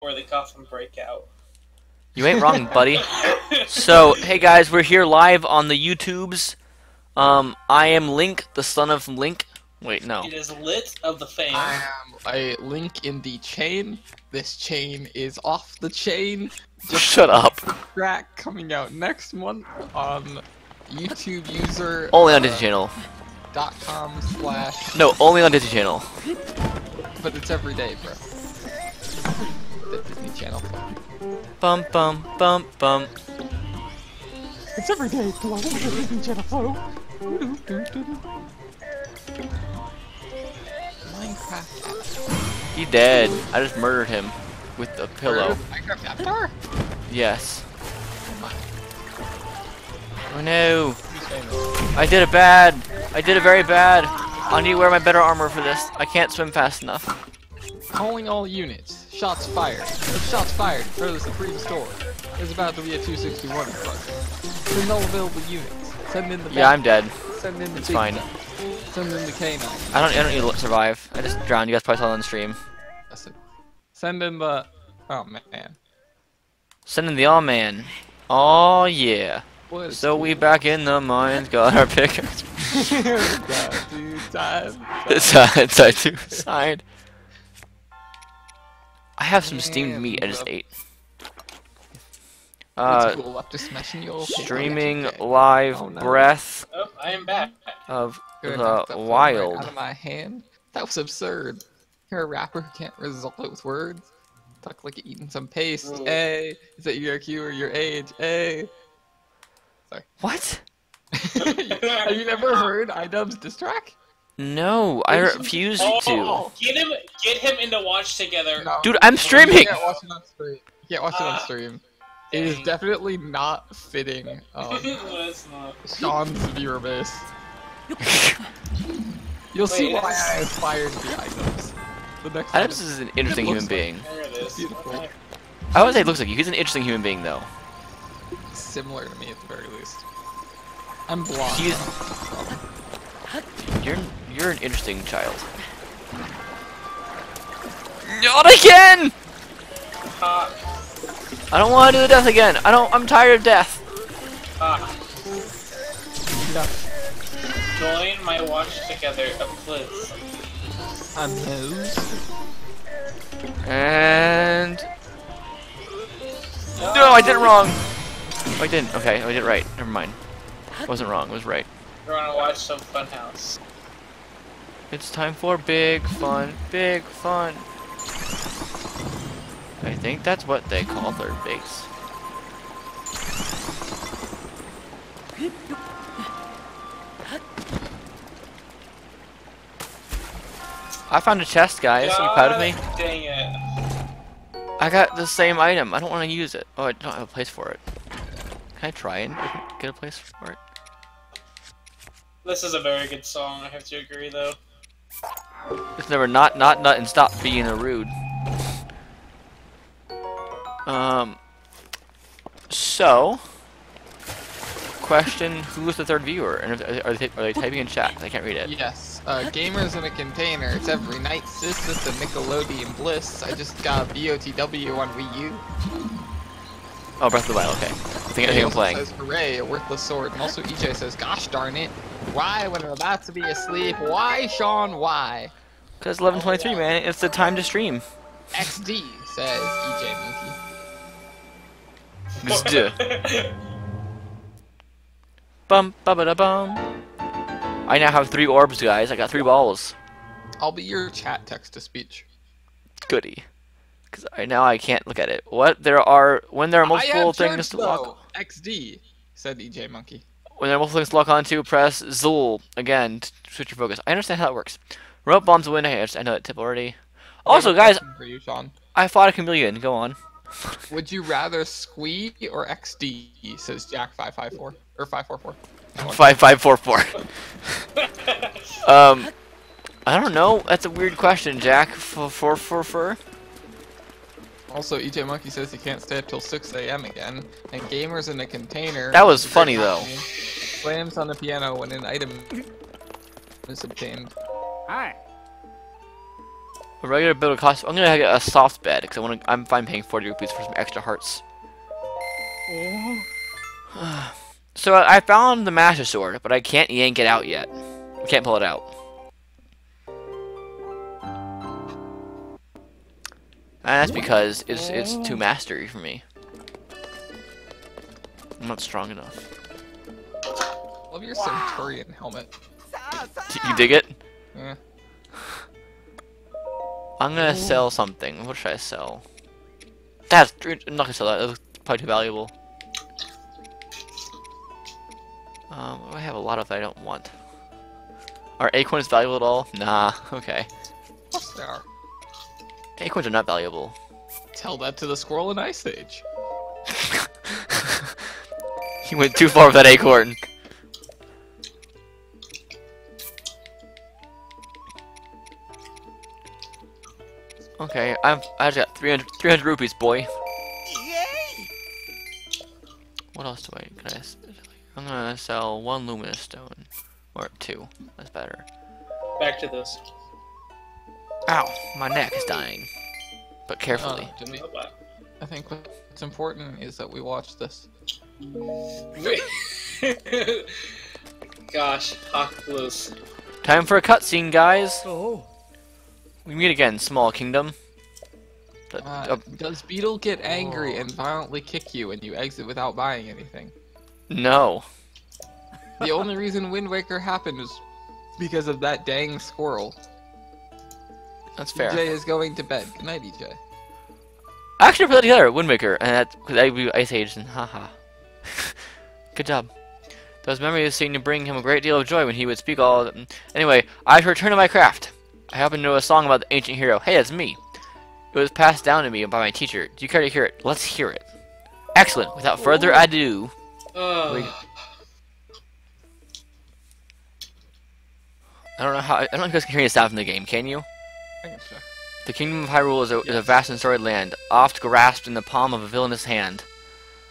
Or the coffin breakout. You ain't wrong, buddy. So, hey guys, we're here live on the YouTubes. I am Link, the son of Link. Wait, no. It is lit of the fame. I am a link in the chain. This chain is off the chain. Just Shut up. track coming out next month on YouTube user. Only on Disney Channel. .com/ No, only on Disney Channel. But it's every day, bro. The Disney Channel. Bum bum bum bum. It's every day. It's the Disney Channel. Minecraft. He dead. I just murdered him with a pillow. Minecraft Avatar? Yes. Oh no. I did it bad. I did it very bad. I need to wear my better armor for this. I can't swim fast enough. Calling all units. Shots fired. Shots fired for the Supreme Store. There's about to be a 261 truck. Send all available units. Send in the Yeah, I'm dead. Send in the It's fine. Send in the K9. I don't need to survive. I just drowned. You guys probably saw it on the stream. Send in the... Oh, man. Send in the all man. Oh yeah. What So we back in the mines, got our pickers. Side to side. I have some steamed meat I just ate. Cool. I'm just smashing you all. Streaming live breath Oh, I am back. of Good, the knocked that phone wild. Right out of my hand. That was absurd. You're a rapper who can't resolve it with words. Talk like you're eating some paste. Ooh. Hey, is that your IQ or your age? Hey. Sorry. What? Have you never heard iDubbbz's diss track? No, I refuse to. Oh, get him into watch together. No. Dude, I'm You streaming. can't watch it on stream. You can't watch it on stream. It is dang. definitely not fitting. No, it's not. Sean's viewer base. You'll see why I aspired to be iDubbbz. The next Adams is an interesting human being. There it is. Beautiful. I wouldn't say he looks like you. He's an interesting human being, though. Similar to me at the very least. I'm blonde. He's- You're an interesting child. Not again! I don't want to do the death again. I'm tired of death. Join my watch together, please. A nose. And no, I did it wrong. Oh, I didn't. Okay, I did it right. Never mind. I wasn't wrong. It was right. We're gonna watch some Funhouse. It's time for big fun. Big fun. I think that's what they call third base. I found a chest, guys. Are you proud of me? Dang it. I got the same item. I don't want to use it. Oh, I don't have a place for it. Can I try and get a place for it? This is a very good song, I have to agree, though. It's never not and stop being a rude. So, question: who is the third viewer? And are they typing in chat? I can't read it. Yes. Gamers in a container. It's every night. Sis with the Nickelodeon bliss. I just got BOTW on Wii U. Oh, Breath of the Wild. Okay. I think I'm playing. Says hooray, a worthless sword. And also EJ says, gosh darn it. Why when I'm about to be asleep? Why, Sean? Why? Cause 11:23, man. It's the time to stream. XD says EJ Monkey. Just do. Bum ba ba da bum. I now have 3 orbs, guys. I got 3 balls. I'll be your chat text to speech. Goody. Cause now I can't look at it. When there are multiple things to lock. XD said EJ Monkey. When there are multiple things to lock onto, press Zul again to switch your focus. I understand how that works. Remote bombs win. I know that tip already. Also, guys, For you, Sean. I fought a chameleon. Go on. Would you rather Squee or XD? Says Jack554 or 544. 5544. I don't know. That's a weird question, Jack. For. Also, EJ Monkey says he can't stay up till 6 a.m. again. And gamers in a container. That was funny though. Slams on the piano when an item is obtained. Hi. A regular build will cost. I'm gonna get a soft bed because I'm fine paying 40 rupees for some extra hearts. So I found the Master Sword, but I can't yank it out yet. I can't pull it out. And that's because it's too mastery for me. I'm not strong enough. Love your Centurion helmet. You dig it? Yeah. I'm gonna sell something. What should I sell? I'm not gonna sell that. That's probably too valuable. I have a lot of that I don't want. Are acorns valuable at all? Nah. Okay. Of course they are. Acorns are not valuable. Tell that to the squirrel in Ice Age. You went too far with that acorn. Okay, I just got 300 rupees, boy. Yay! What else do I'm gonna sell 1 luminous stone. Or 2. That's better. Back to this. Ow! My neck is dying. But carefully. Jimmy, Oh, wow. I think what's important is that we watch this. Gosh, hawk blues. Time for a cutscene, guys! Oh. We meet again, small kingdom. But, Does Beetle get angry and violently kick you when you exit without buying anything? no. The only reason Wind Waker happened was because of that dang squirrel. That's fair. EJ is going to bed. Good night, EJ. I actually put that together, Windmaker, and that's because I do Ice Age, and haha. Good job. Those memories seemed to bring him a great deal of joy when he would speak all of them. Anyway, I should return to my craft. I happen to know a song about the ancient hero. Hey, that's me. It was passed down to me by my teacher. Do you care to hear it? Let's hear it. Excellent. Without further ado. I don't know if you guys can hear the sound from the game, can you? I can check. The kingdom of Hyrule is a vast and storied land, oft grasped in the palm of a villainous hand.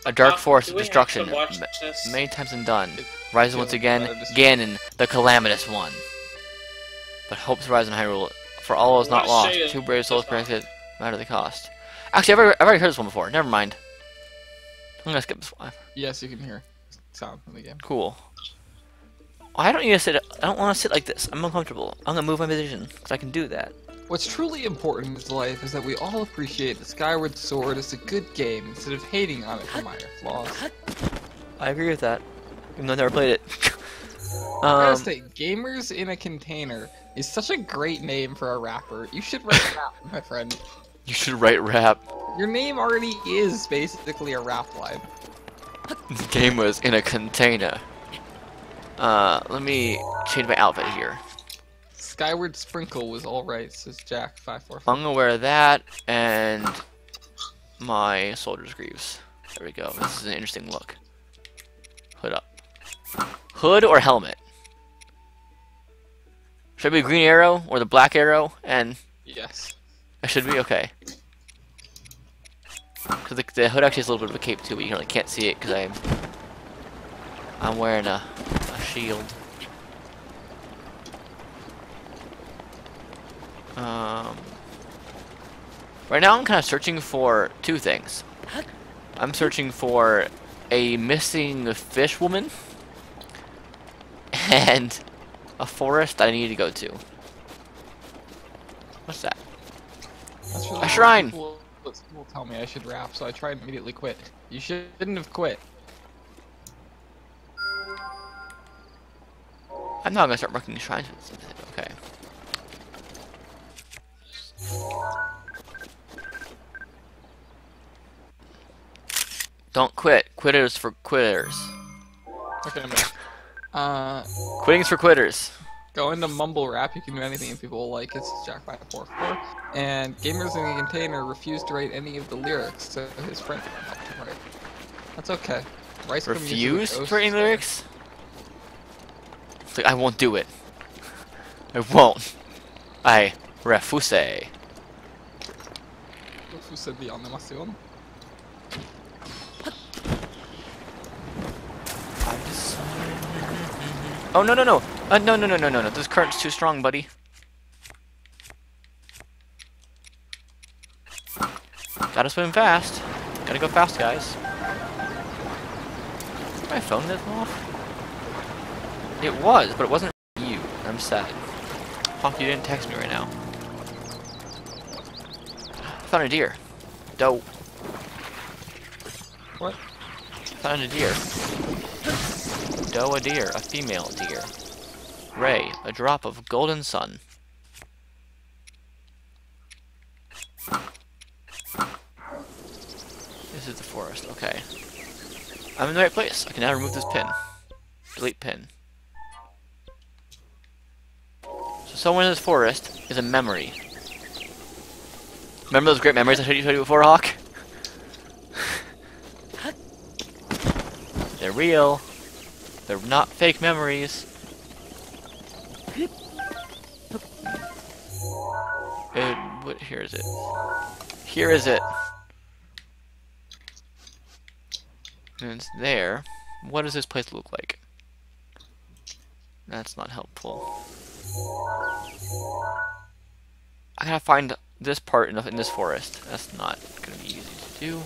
A dark force of destruction, many times undone, rises once again, Ganon, the calamitous one. But hopes rise in Hyrule, for all is not lost. 2 brave souls protected, no matter the cost. Actually, I've already heard this one before. Never mind. I'm gonna skip this one. Yes, you can hear sound from the game. Cool. I don't need to sit. I don't want to sit like this. I'm uncomfortable. I'm gonna move my position because I can do that. What's truly important in life is that we all appreciate that Skyward Sword is a good game instead of hating on it for minor flaws. I agree with that, even though I never played it. I gotta say, Gamers in a Container is such a great name for a rapper. You should write rap, my friend. You should write rap. Your name already is basically a rap line. This game was in a container. Let me change my outfit here. Skyward Sprinkle was alright, says Jack544. I'm gonna wear that and my soldier's greaves. There we go. This is an interesting look. Hood up. Hood or helmet? Should I be green arrow or the black arrow? And Yes. I should be okay. Cause the hood actually has a little bit of a cape too, but you really can't see it because I'm wearing a shield. Right now I'm kind of searching for 2 things. I'm searching for a missing fish woman and a forest that I need to go to. What's that? That's really A shrine! People will tell me I should rap, so I try and immediately quit. You shouldn't have quit. I'm not gonna start marking these shrines. Okay. Don't quit. Quitters for quitters. Okay, man. Quitting's for quitters. Go into mumble rap, you can do anything and people will like it. It's Jack544. And Gamers in a Container refused to write any of the lyrics, so his friend helped him write. That's okay. Rice Refused to write any lyrics? It's like, I won't do it. I won't. I refuse. Refuse the animation. Oh no. No. This current's too strong, buddy. Gotta swim fast. Gotta go fast, guys. Is my phone that off? It was, but it wasn't you. I'm sad. Hawk, you didn't text me right now. I found a deer. Doe. What? Found a deer. Doe a deer. A female deer. Ray, a drop of golden sun. This is the forest. Okay. I'm in the right place. I can now remove this pin. Delete pin. So somewhere in this forest is a memory. Remember those great memories I showed you before, Hawk? They're real. They're not fake memories. Here is it. Here is it. And it's there. What does this place look like? That's not helpful. I gotta find this part in this forest. That's not gonna be easy to do.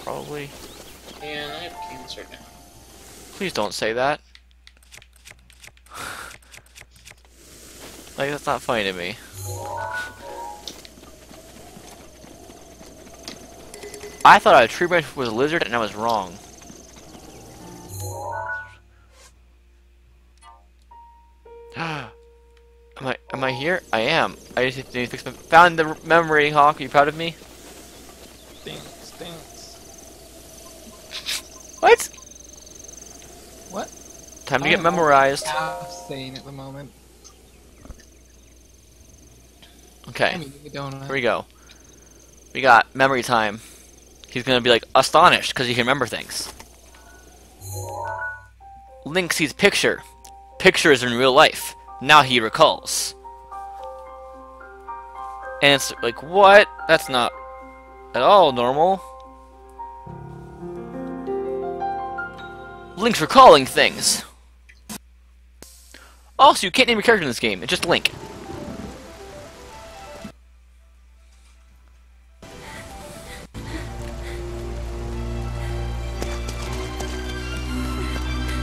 Probably. And I have cancer now. Please don't say that. Like, that's not funny to me. I thought a tree branch was a lizard and I was wrong. Am I here? I am. I just need to fix my... Found the memory, Hawk. Are you proud of me? Thanks. What? What? Time to get memorized. I'm sane at the moment. Okay. I mean, Here we go. We got memory time. He's gonna be like astonished because he can remember things. Link sees picture. Picture is in real life. Now he recalls. And it's like, what? That's not at all normal. Link's recalling things. Also, you can't name your character in this game. It's just Link.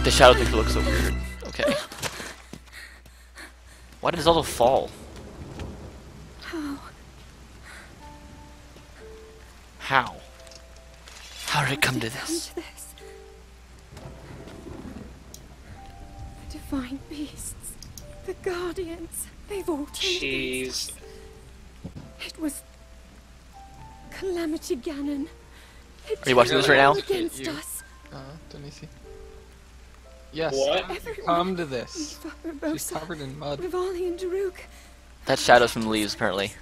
The shadow picture looks so weird. Okay. Why did Zelda fall? How? How did it come to this? The divine beasts, the guardians, they've all turned against us. It was Calamity Ganon. Are you watching this right now? Against us. Let me see. Yes, what? Come to this. She's covered in mud. Rivali and Daruk. That's shadows from the leaves, apparently.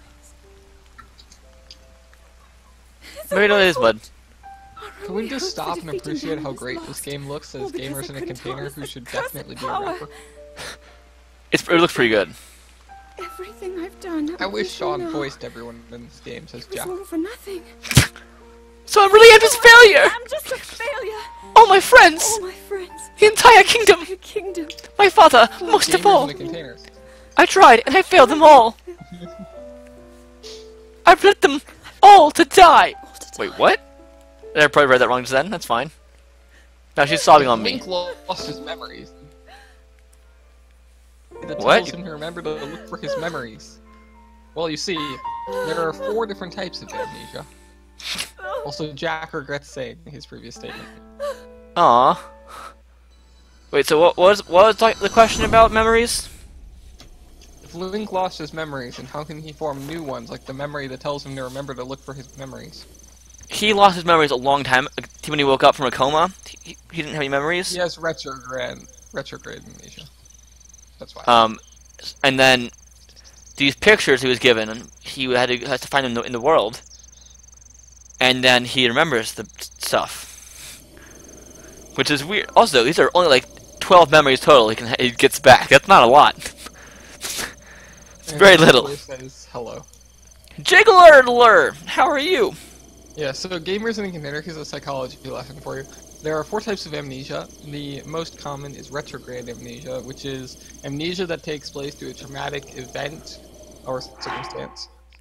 Maybe no, it is mud. Can we just stop and appreciate how great this game looks as gamers in a container who should definitely be a rapper? It looks pretty good. Everything I've done. I wish Sean voiced everyone in this game, says Jack. All for nothing. So I really am just a failure! I'm just a failure. All my friends! All my friends. The entire kingdom! The kingdom. My father, most of all! Gamers in the containers. I tried, and I failed them all! I've let them all to die! Wait, what? I probably read that wrong just then, that's fine. Now she's sobbing on me. Link lost his memories. That What? tells him to remember to look for his memories. Well, you see, there are 4 different types of amnesia. Also, Jack regrets saying his previous statement. Aww. Wait, so what was the question about memories? If Link lost his memories, then how can he form new ones, like the memory that tells him to remember to look for his memories? He lost his memories a long time when he woke up from a coma. He didn't have any memories. He has retrograde amnesia. That's why. And then these pictures he was given, he has to find them in the world, and then he remembers the stuff, which is weird. Also, these are only like 12 memories total. He gets back. That's not a lot. It's very little. Says hello. Jiggler, how are you? Yeah, so gamers in the container, here's a psychology lesson for you. There are 4 types of amnesia. The most common is retrograde amnesia, which is amnesia that takes place due to a traumatic event or circumstance.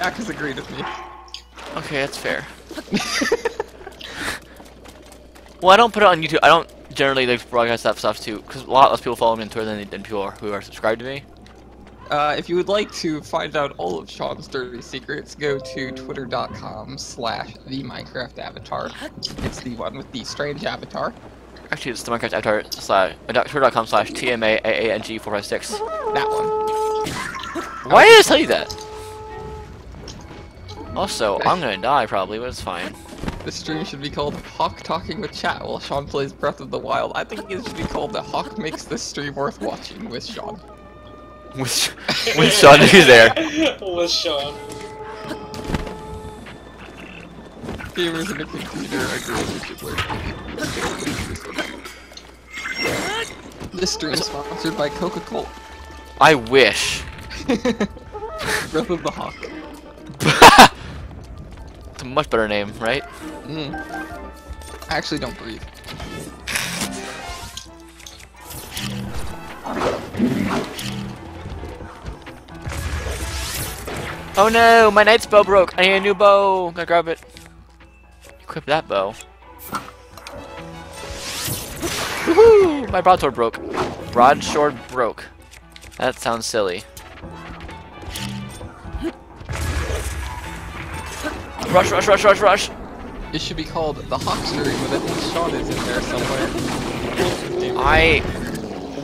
Aka's agreed with me. Okay, that's fair. Well, I don't put it on YouTube. I don't generally like broadcast that stuff too, because a lot less people follow me on Twitter than people who are subscribed to me. If you would like to find out all of Sean's dirty secrets, go to twitter.com/theminecraftavatar. It's the one with the strange avatar. Actually, it's the Minecraft avatar twitter.com/TMAAANG456. That one. Why did I tell you that? Also, I'm gonna die probably, but it's fine. The stream should be called Hawk Talking with Chat while Sean plays Breath of the Wild. I think it should be called The Hawk Makes This Stream Worth Watching with Sean. With Sean, he's there. With Sean. Gamers in a computer agree we should work. This stream is sponsored by Coca-Cola. I wish. Breath of the Hawk. It's a much better name, right? I actually don't breathe. Oh no, my knight's bow broke. I need a new bow. Gotta grab it. Equip that bow. Woohoo! My broadsword broke. Broadsword broke. That sounds silly. Rush, rush, rush, rush, rush! It should be called the Hawk Stream, but I think Sean is in there somewhere.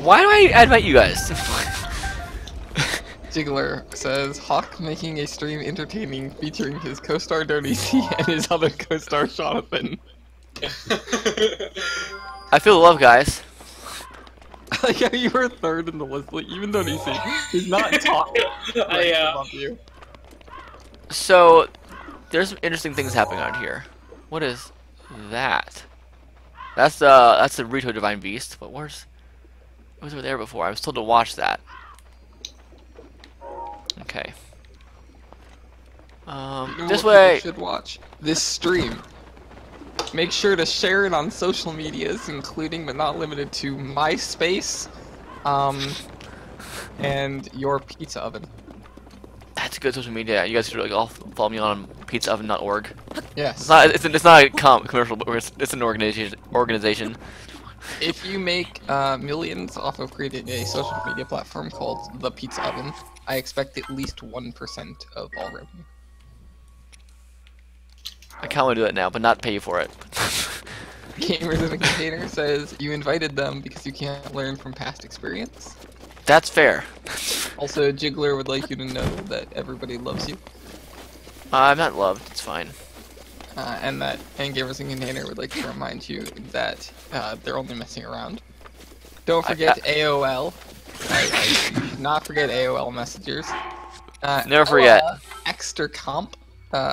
Why do I invite you guys? Jiggler says, Hawk making a stream entertaining featuring his co-star Donisi and his other co-star Jonathan. I feel the love, guys. I like how you were third in the list, like, even Donisi, he's not top above you. So, there's some interesting things happening out here. What is that? That's the Rito Divine Beast, but it was over there before. I was told to watch that. Okay. This way. You should watch this stream. Make sure to share it on social medias, including but not limited to MySpace, and your pizza oven. That's good social media. You guys should like all follow me on pizzaoven.org. Yes. It's not a commercial, but it's an organization. If you make millions off of creating a social media platform called the Pizza Oven, I expect at least 1% of all revenue. I kind of want to do that now, but not pay you for it. Gamers in a Container says you invited them because you can't learn from past experience. That's fair. Also, Jiggler would like you to know that everybody loves you. I'm not loved. It's fine. And Gamers in a Container would like to remind you that they're only messing around. Don't forget AOL. I should not forget AOL messengers. Never forget. Extra Comp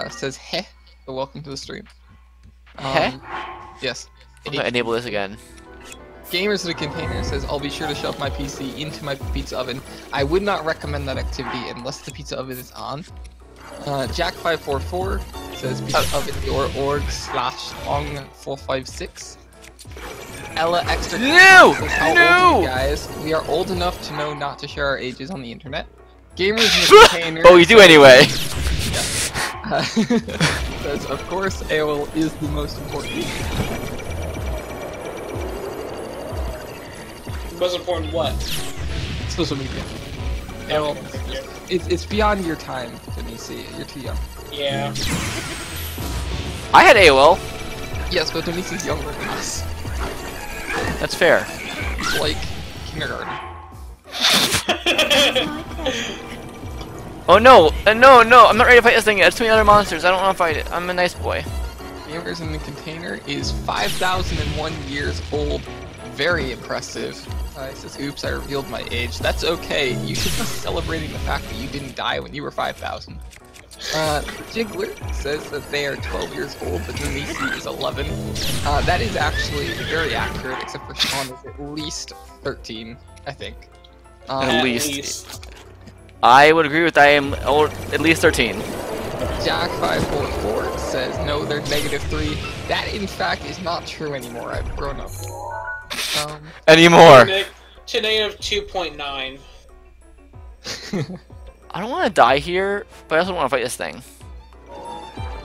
says heh. So welcome to the stream. Heh? Yes. I'm gonna enable this again. Gamers in a Container says, I'll be sure to shove my PC into my pizza oven. I would not recommend that activity unless the pizza oven is on. Jack544 says pizzaoven.org/ong456. Ella Extra No! says, how old are you guys? We are old enough to know not to share our ages on the internet. Gamers in a Container. Oh, you do anyway. Says, of course, AOL is the most important. Most important what? Social media. AOL. It's beyond your time, Denise. You're too young. Yeah. I had AOL. Yes, but Denise is younger than us. That's fair. It's like kindergarten. Oh no! No! I'm not ready to fight this thing yet. There's too many other monsters. I don't want to fight it. I'm a nice boy. Gamers in the Container is 5,001 years old. Very impressive. He says, oops, I revealed my age. That's okay. You should be celebrating the fact that you didn't die when you were 5,000. Jiggler says that they are 12 years old, but Denise is 11. That is actually very accurate, except for Sean is at least 13, I think. At least. I would agree with I am old, at least 13. Jack544 says, no, they're -3. That, in fact, is not true anymore. I've grown up. Anymore. To -2.9. I don't want to die here, but I also want to fight this thing.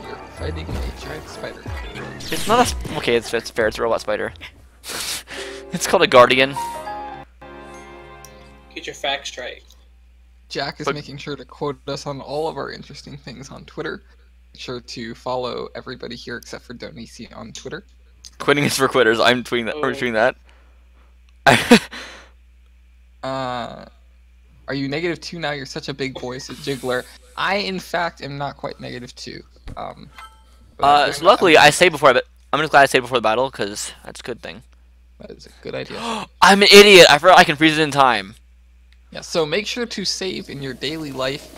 You're fighting a giant spider. It's not a... Okay, it's fair. It's a robot spider. It's called a guardian. Get your facts straight. Jack is making sure to quote us on all of our interesting things on Twitter. Make sure to follow everybody here except for Donisi on Twitter. Quitting is for quitters. I'm tweeting that. Or tweeting that. Are you -2 now? You're such a big boy, says Jiggler. I, in fact, am not quite -2. So luckily, I saved before. I'm just glad I saved before the battle because that's a good thing. That is a good idea. I'm an idiot. I forgot I can freeze it in time. Yeah. So make sure to save in your daily life.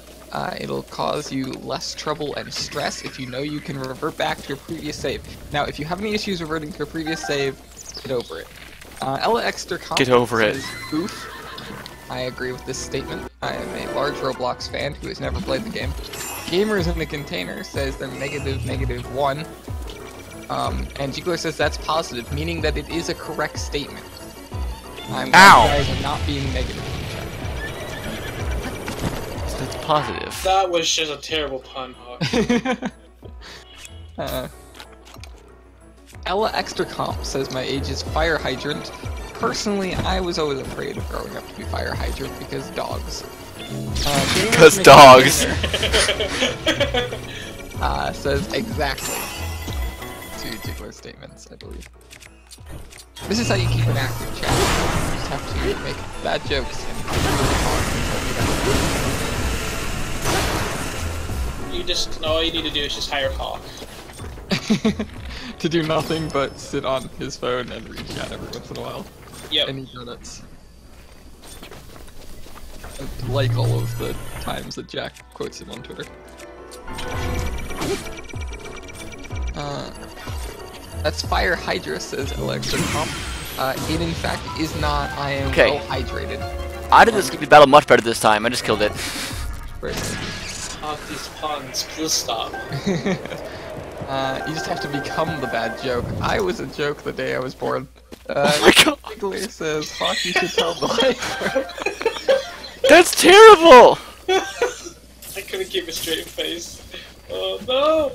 It'll cause you less trouble and stress if you know you can revert back to a previous save. Now, if you have any issues reverting to a previous save, get over it. Ella Extra Get over it. Oof. I agree with this statement. I am a large Roblox fan who has never played the game. Gamers in the Container says they're -1. And Jiggler says that's positive, meaning that it is a correct statement. I'm glad you guys are not being negative. It's positive. That was just a terrible pun, Hawk. Ella Extra Comp says my age is fire hydrant. Personally, I was always afraid of growing up to be fire hydrant because dogs. Because dogs. Says exactly 2 Jiggler statements, I believe. This is how you keep an active chat. You just have to make bad jokes and you just all you need to do is just hire Hawk. to do nothing but sit on his phone and read chat every once in a while. Yep. And eat donuts. Like all of the times that Jack quotes him on Twitter. That's Fire Hydra, says Alexa Comp. It in fact is not. I am well hydrated. I did this battle much better this time. I just killed it. Stop these puns, please stop. You just have to become the bad joke. I was a joke the day I was born. Oh my god! Jiggler says, "Fuck, you should tell the life." That's terrible! I couldn't keep a straight face. Oh no!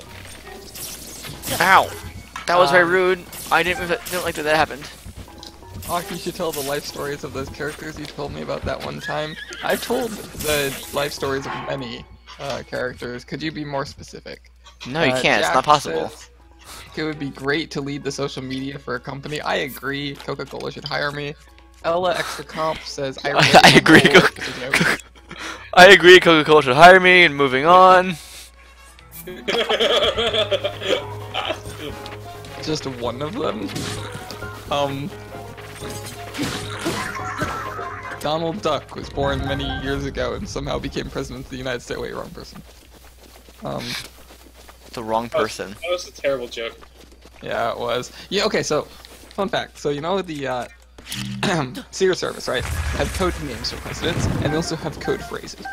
Ow! That was very rude. I didn't like that happened. Hawk, you should tell the life stories of those characters you told me about that one time. I've told the life stories of many characters. Could you be more specific? No, you can't. It's not possible. It would be great to lead the social media for a company. I agree. Coca-Cola should hire me. Ella Extra Comp says, I agree. I agree. Coca-Cola should hire me. And moving on. Just one of them. Donald Duck was born many years ago and somehow became president of the United States. Wait, wrong person. The wrong person. That was a terrible joke. Yeah, it was. Yeah, okay, so, fun fact. So, you know the, Secret Service, right? Have code names for presidents, and they also have code phrases.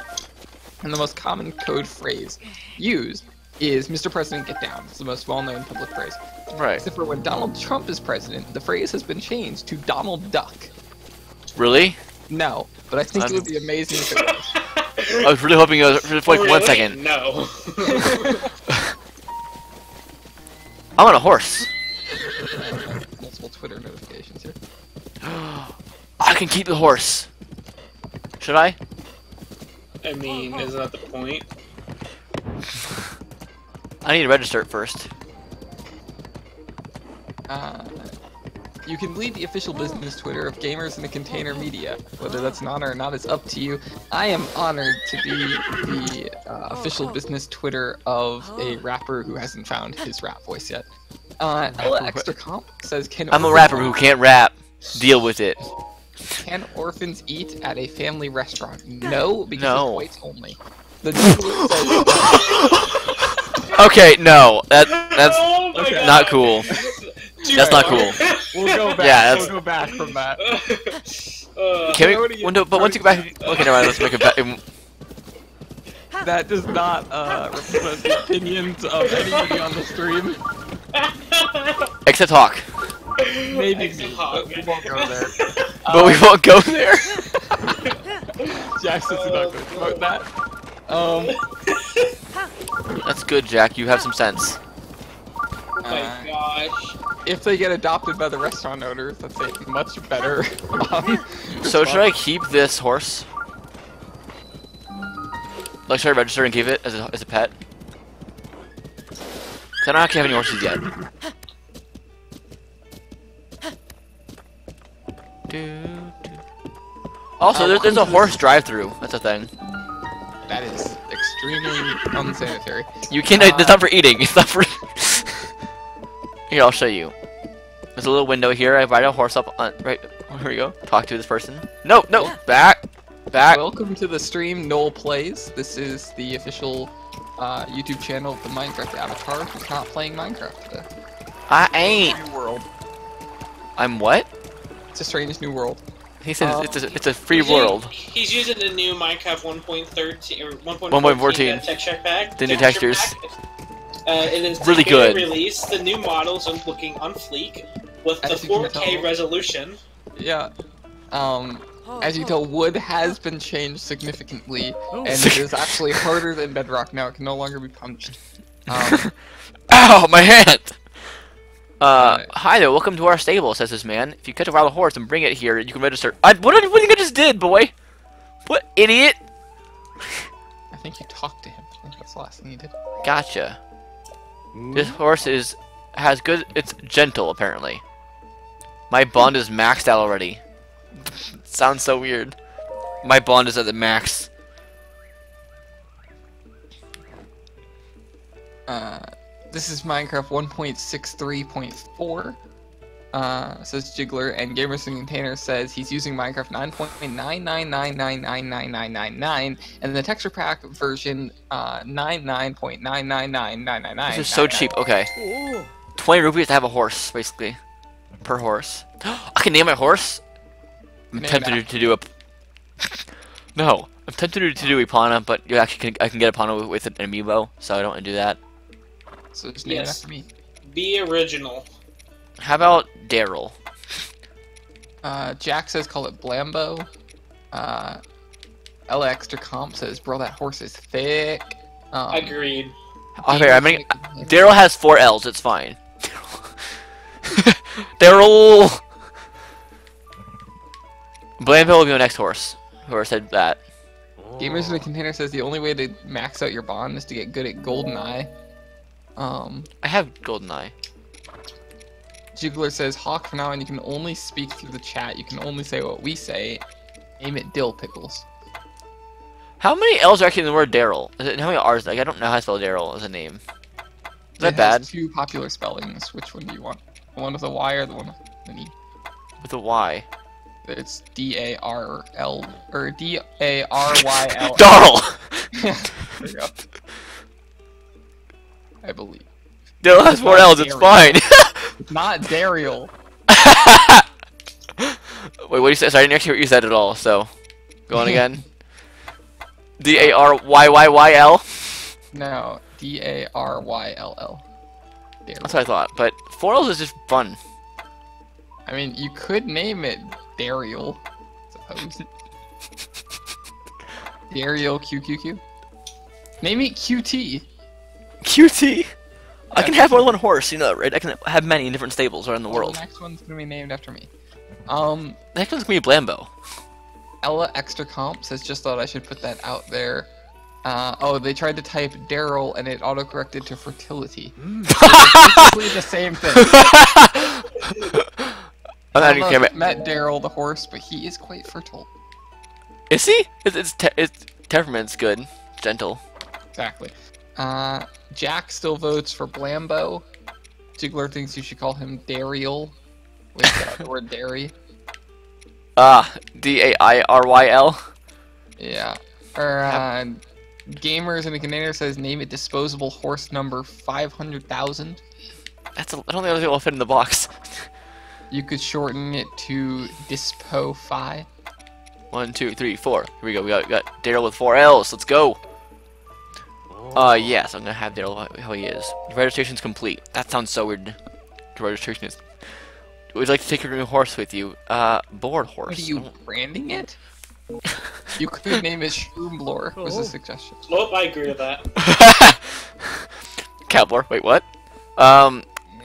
And the most common code phrase used is Mr. President, get down. It's the most well-known public phrase. Right. Except for when Donald Trump is president, the phrase has been changed to Donald Duck. Really? No, but I think it would be amazing if it was. I was really hoping it was for like really? 1 second. No. I'm on a horse. Multiple Twitter notifications here. I can keep the horse. Should I? I mean, isn't that the point? I need to register it first. You can lead the official business Twitter of Gamers in the Container Media. Whether that's an honor or not is up to you. I am honored to be the official business Twitter of a rapper who hasn't found his rap voice yet. Ella Extra Comp says, I'm a rapper who can't rap. Deal with it. Can orphans eat at a family restaurant? No, because No. it's whites only. The Jiggler says, Okay, no. That's Oh my God. not cool. That's not cool. we'll go back. Yeah, we'll go back from that. Can we? But once you go back, okay, never mind. Let's make it back. That does not represent the opinions of anybody on the stream. Except Hawk. Maybe Except me, Hawk. but we won't go there. But we won't go there. Jack says he's not going to promote that. That's good, Jack. You have some sense. Oh my gosh. If they get adopted by the restaurant owners, that's a much better. So should I keep this horse? Like, should I register and keep it as a pet? 'Cause I don't actually have any horses yet. Also, there's a horse drive-through. That's a thing. That is extremely unsanitary. You can't. It's not for eating. It's not for. Here, I'll show you. There's a little window here. I ride a horse up on. Right. Here we go. Talk to this person. No, no. Back. Back. Welcome to the stream, Noel Plays. This is the official YouTube channel of the Minecraft avatar who's not playing Minecraft today. I ain't. New world. I'm what? It's a strange new world. He says it's a free world. He's using the new Minecraft 1.13 or 1.14 texture pack. The new textures. It is Really good. Release. The new models are looking on fleek with the As you can 4K tell. resolution. Yeah. As you tell, wood has been changed significantly, and it is actually harder than bedrock now. It can no longer be punched. Ow, my hand! Hi there, welcome to our stable, says this man. If you catch a wild horse and bring it here, you can register. What do you think I just did, boy? What, idiot? I think you talked to him. I think that's the last thing you did. Gotcha. This horse it's gentle, apparently. My bond is maxed out already. Sounds so weird. My bond is at the max. This is Minecraft 1.63.4. Says Jiggler, and Gamerson Container says he's using Minecraft 9.999999999, and the texture pack version 99.9999999. This is so cheap. Okay. 20 rupees to have a horse, basically, per horse. I can name my horse. I'm tempted to do a. No, I'm tempted to do Epona, but you actually I can get Epona with an amiibo, so I don't want to do that. So just name it after me. Be original. How about Daryl? Jack says call it Blambo. Ella Extra Comp says, bro, that horse is thick. Agreed. Okay, I mean, Daryl has 4 L's, it's fine. Daryl! Blambo will be my next horse. Whoever said that. Gamers in a Container says the only way to max out your bond is to get good at GoldenEye. I have GoldenEye. Jiggler says, Hawk, from now on you can only speak through the chat. You can only say what we say. Aim at dill pickles. How many L's are actually in the word Daryl? How many R's? Like, I don't know how to spell Daryl as a name. Is that bad? Has 2 popular spellings. Which one do you want? The one with a Y or the one with an E? With a Y. It's D-A-R-L or D-A-R-Y-L. Darl! There you go. I believe. Daryl has 4 L's, it's fine. It's not Daryl. Wait, what did you say? Sorry, I didn't actually hear what you said at all, so. Go on again. D-A-R-Y-Y-Y-L? No, D-A-R-Y-L-L. That's what I thought, but 4 L's is just fun. I mean, you could name it Daryl, suppose. Daryl QQQ. Name it QT. QT? I can have more than one horse, you know, right? I can have many in different stables around the world. The next one's gonna be named after me. The next one's gonna be Blambo. Ella Extra Comp says, just thought I should put that out there. Oh, they tried to type Daryl and it autocorrected to fertility. It's basically the same thing. I met Daryl the horse, but he is quite fertile. Is he? It's temperament's good. Gentle. Exactly. Jack still votes for Blambo. Jiggler thinks you should call him Daryl with the word dairy. D-A-I-R-Y-L? Yeah. Gamers in a Container says name it disposable horse number 500,000. I don't think it will fit in the box. You could shorten it to Dispo-Fi. 1, 2, 3, 4. Here we go. We got Daryl with 4 L's. Let's go. Yes, I'm gonna have Daryl how he is. Your registration's complete. That sounds so weird. Your registration is. Would you like to take your new horse with you? Board horse. Are you branding it? You could name it Shroomblor, was a suggestion. Well, I agree with that. Catlor, wait, what?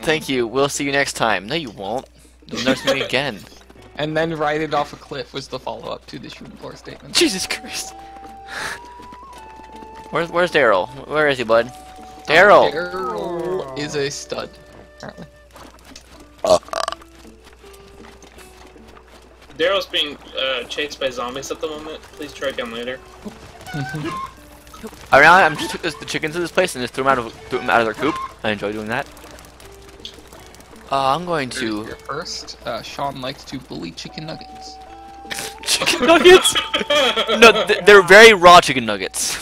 Thank you. We'll see you next time. No, you won't. You'll never see me again. And then ride it off a cliff was the follow-up to the Shroomblor statement. Jesus Christ. Where's Daryl? Where is he, bud? Daryl! Daryl is a stud, apparently. Daryl's being chased by zombies at the moment. Please try again later. I just took the chickens to this place and just threw them out of their coop. I enjoy doing that. I'm going to... Here first, Sean likes to bully chicken nuggets. Chicken nuggets? No, they're very raw chicken nuggets.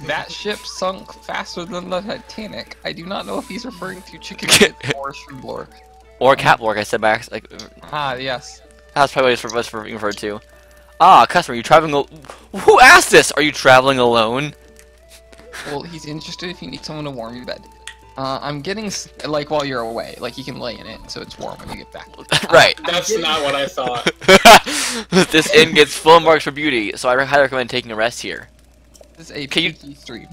That ship sunk faster than the Titanic. I do not know if he's referring to chicken nuggets or Shroomblor. Or Catwalk, I said back. Like, Yes. That's probably what it's referred to. Customer, you traveling Who asked this? Are you traveling alone? Well, he's interested if you need someone to warm your bed. I'm getting, like, while you're away. Like, you can lay in it, so it's warm when you get back. Right. That's not what I thought. This inn gets full marks for beauty, so I highly recommend taking a rest here. This is a PG stream.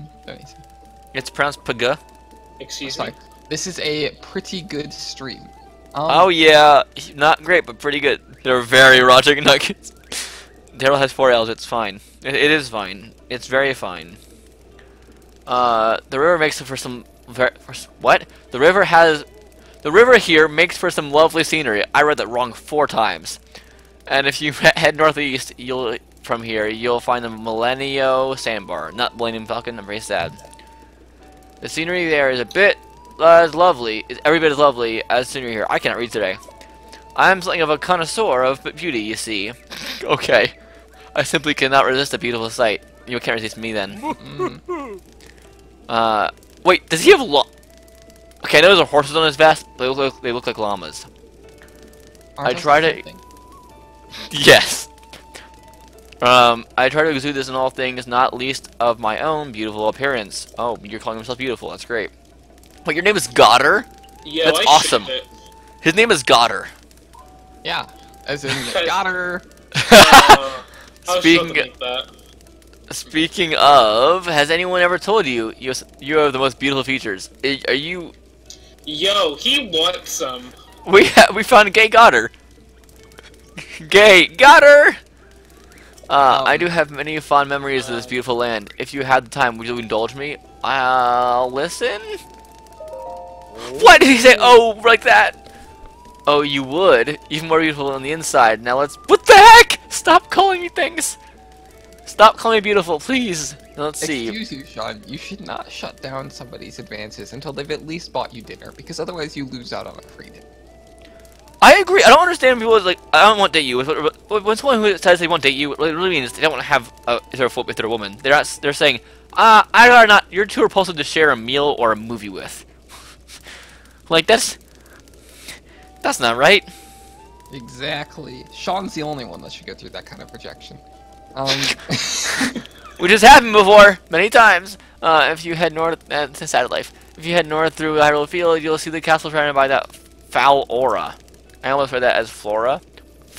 It's pronounced Paga. Excuse me? This is a pretty good stream. Oh yeah, not great, but pretty good. They're very raw chicken nuggets. Daryl has 4 L's. It's fine. It is fine. It's very fine. The river makes for some. What? The river here makes for some lovely scenery. I read that wrong 4 times. And if you head northeast, from here you'll find the Millennium Sandbar, not Millennium Falcon. I'm very sad. The scenery there is a bit as lovely, every bit as lovely as scenery here. I cannot read today. I'm something of a connoisseur of beauty, you see. Okay. I simply cannot resist a beautiful sight. You can't resist me then. Wait, does he have Okay, I know there's horses on his vest. They look like llamas. I tried it. Yes. I try to exude this in all things, not least of my own beautiful appearance. Oh, you're calling yourself beautiful. That's great. Wait, your name is Goddard? Yeah, that's awesome. His name is Goddard. Yeah, as in Goddard. Speaking of, has anyone ever told you you have the most beautiful features? Are you? Yo, he wants some. We found gay Goddard. Gay Goddard. I do have many fond memories of this beautiful land. If you had the time, would you indulge me? I'll listen. What did he say? Oh, like that? Oh, you would. Even more beautiful on the inside. Now let's. What the heck? Stop calling me things. Stop calling me beautiful, please. Let's see. Excuse you, Sean. You should not shut down somebody's advances until they've at least bought you dinner, because otherwise you lose out on a free dinner. I agree. I don't understand people like, I don't want to date you. When someone who says they won't date you, what it really means is they don't want to have if they're a woman. They're saying, I'd rather not. You're too repulsive to share a meal or a movie with. Like that's not right. Exactly. Sean's the only one that should go through that kind of rejection. Which has happened before many times. If you head north, it's a sad life. If you head north through Hyrule Field, you'll see the castle surrounded by that foul aura. I almost read that as flora,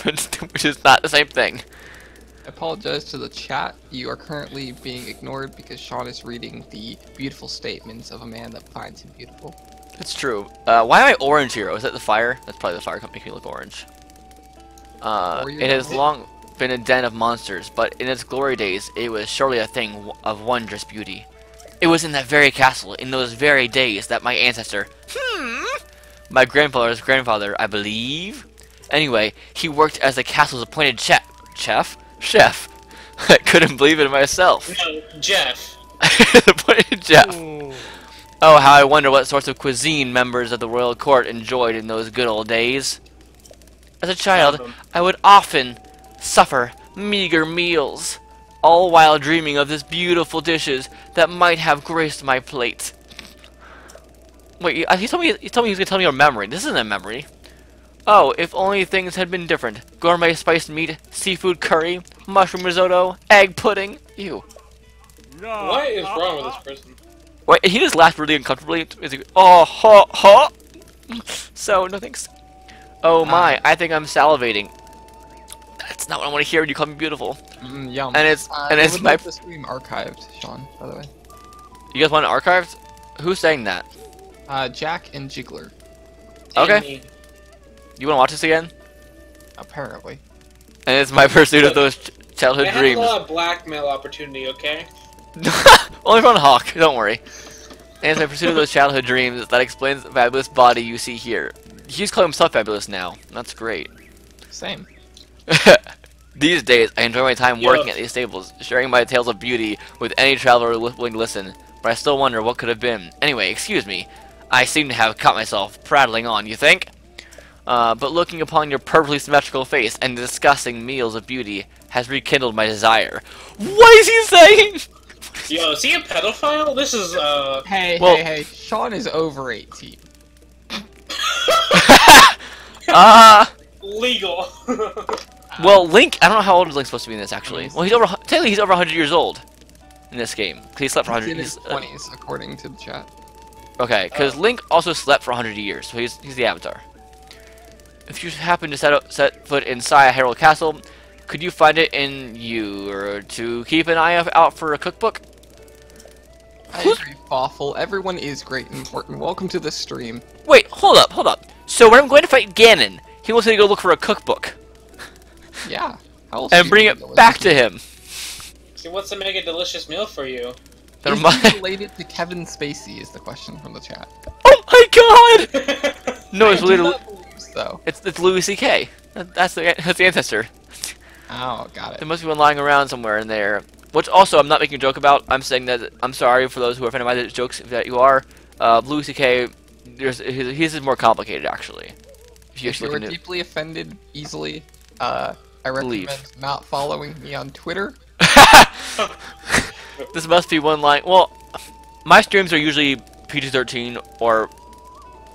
which is not the same thing. I apologize to the chat. You are currently being ignored because Sean is reading the beautiful statements of a man that finds him beautiful. It's true. Why am I orange here? Is that the fire? That's probably the fire company making me look orange. It has long been a den of monsters, but in its glory days, it was surely a thing of wondrous beauty. It was in that very castle, in those very days, that my ancestor, my grandfather's grandfather, I believe. Anyway, he worked as the castle's appointed chef. I couldn't believe it myself. No, Jeff. Appointed chef. Ooh. Oh, how I wonder what sorts of cuisine members of the royal court enjoyed in those good old days. As a child, I would often suffer meager meals, all while dreaming of these beautiful dishes that might have graced my plate. Wait, he told me he was gonna tell me a memory. This isn't a memory. Oh, if only things had been different. Gourmet spiced meat, seafood curry, mushroom risotto, egg pudding. Ew. No, what is wrong with this person? Wait, he just laughed really uncomfortably. Is he, oh, ha. So, no thanks. Oh my, I think I'm salivating. That's not what I want to hear when you call me beautiful. Yum. And it's my like the stream archived, Sean, by the way. You guys want it archived? Who's saying that? Jack and Jiggler. Okay. You want to watch this again? Apparently. And it's my pursuit of those childhood dreams. I have a lot of blackmail opportunity, okay? Only from Hawk, don't worry. And it's my pursuit of those childhood dreams that explains the fabulous body you see here. He's calling himself fabulous now. That's great. Same. These days, I enjoy my time working at these stables, sharing my tales of beauty with any traveler willing to listen. But I still wonder what could have been. Anyway, excuse me. I seem to have caught myself prattling on, you think? But looking upon your perfectly symmetrical face and discussing meals of beauty has rekindled my desire. What is he saying? Yo, is he a pedophile? This is, Hey, Sean is over 18. Legal. Well, Link, I don't know how old Link's supposed to be in this, actually. Well, technically he's over 100 years old in this game. Because he slept for 100 years. He's in his 20s, according to the chat. Okay, because Link also slept for 100 years, so he's the Avatar. If you happen to set foot inside Hyrule Castle, could you find it in you or to keep an eye out for a cookbook? I agree, Fawful. Everyone is great and important. Welcome to the stream. Wait, hold up. So when I'm going to fight Ganon, he wants me to go look for a cookbook. Yeah. How else And bring it back to him. He wants to make a delicious meal for you. Is he related to Kevin Spacey is the question from the chat. Oh my god! No, it's related though. It's Louis C.K. That's the ancestor. Oh, got it. There must be one lying around somewhere in there. Which also, I'm not making a joke about. I'm saying that I'm sorry for those who are offended by the jokes that you are. Louis C.K. His is more complicated, actually. If you are deeply offended easily, I recommend not following me on Twitter. This must be one line. Well, my streams are usually PG-13 or a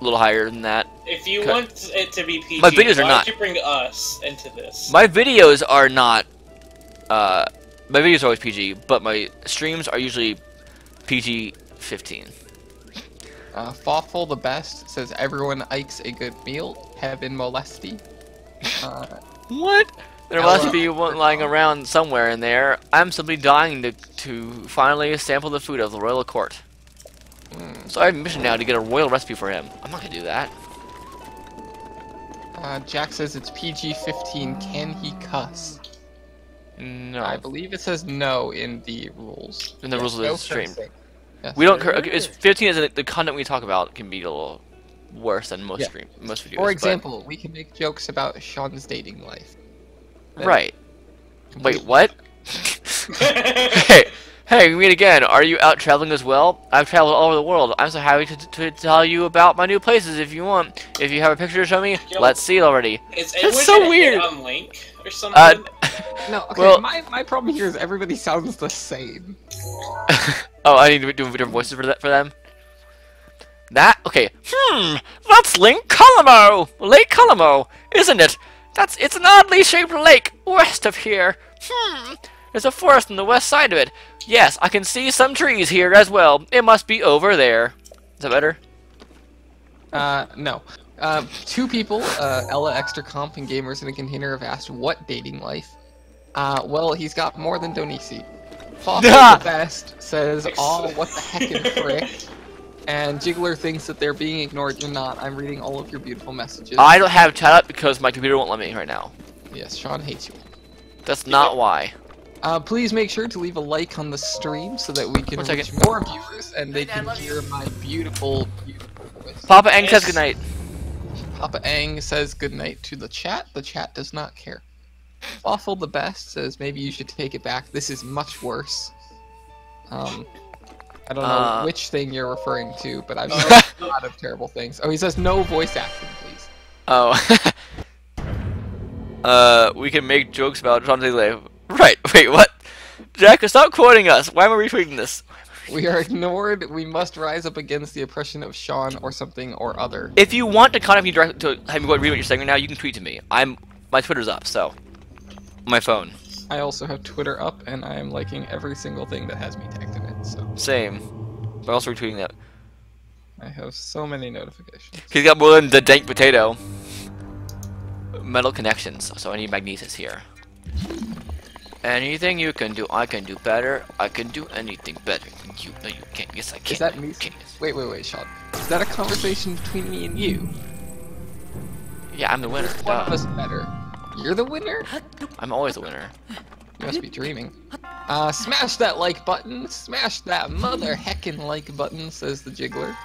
little higher than that. If you want it to be PG, my videos are not. Why did you bring us into this? My videos are not. My videos are always PG, but my streams are usually PG-15. Fawful the best says everyone ikes a good meal. Heaven molesty. What? There must be one lying around somewhere in there. I'm simply dying to finally sample the food of the royal court. So I have a mission now to get a royal recipe for him. I'm not gonna do that. Jack says it's PG-15. Can he cuss? No. I believe it says no in the rules. In the rules of the stream. Yes, We don't. It's 15 is the content we talk about can be a little worse than most videos. For example, we can make jokes about Sean's dating life. Right. Wait, what? Hey, we meet again. Are you out traveling as well? I've traveled all over the world. I'm so happy to tell you about my new places if you want. If you have a picture to show me, let's see it already. That's so weird. On Link or something? No, okay, well, my problem here is everybody sounds the same. Oh, I need to do different voices for them? Okay. That's Lake Colimo! Lake Colimo, isn't it? It's an oddly shaped lake west of here. There's a forest on the west side of it. Yes, I can see some trees here as well. It must be over there. Is that better? No. Two people, Ella Extra Comp and Gamers in a Container have asked what dating life. Well, he's got more than Donisi. Fawful the best says, "Oh, what the heck and frick." And Jiggler thinks that they're being ignored. You're not. I'm reading all of your beautiful messages. I don't have chat up because my computer won't let me right now. Yes, Sean hates you. That's not why. Please make sure to leave a like on the stream so that we can reach more viewers and they can hear my beautiful, beautiful voice. Papa Ang says goodnight. Papa Ang says goodnight to the chat. The chat does not care. Awful the best says maybe you should take it back. This is much worse. I don't know which thing you're referring to, but I've seen a lot of terrible things. Oh, he says no voice acting, please. Oh. We can make jokes about Jean Delay. Right, wait, what? Jack, stop quoting us. Why am I retweeting this? We are ignored. We must rise up against the oppression of Sean or something or other. If you want to contact me directly to have me go read what you're saying right now, you can tweet to me. My Twitter's up, so. My phone. I also have Twitter up, and I am liking every single thing that has me tagged in it, so. Same. But also retweeting that. I have so many notifications. He's got more than the dank potato. Metal connections, so I need magnesis here. Anything you can do, I can do better. I can do anything better than you. No, you can't. Yes, I can. Is that me? Wait, Sean. Is that a conversation between me and you? Yeah, I'm the winner. One of us better. You're the winner? I'm always the winner. You must be dreaming. Smash that like button. Smash that mother heckin' like button, says the Jiggler.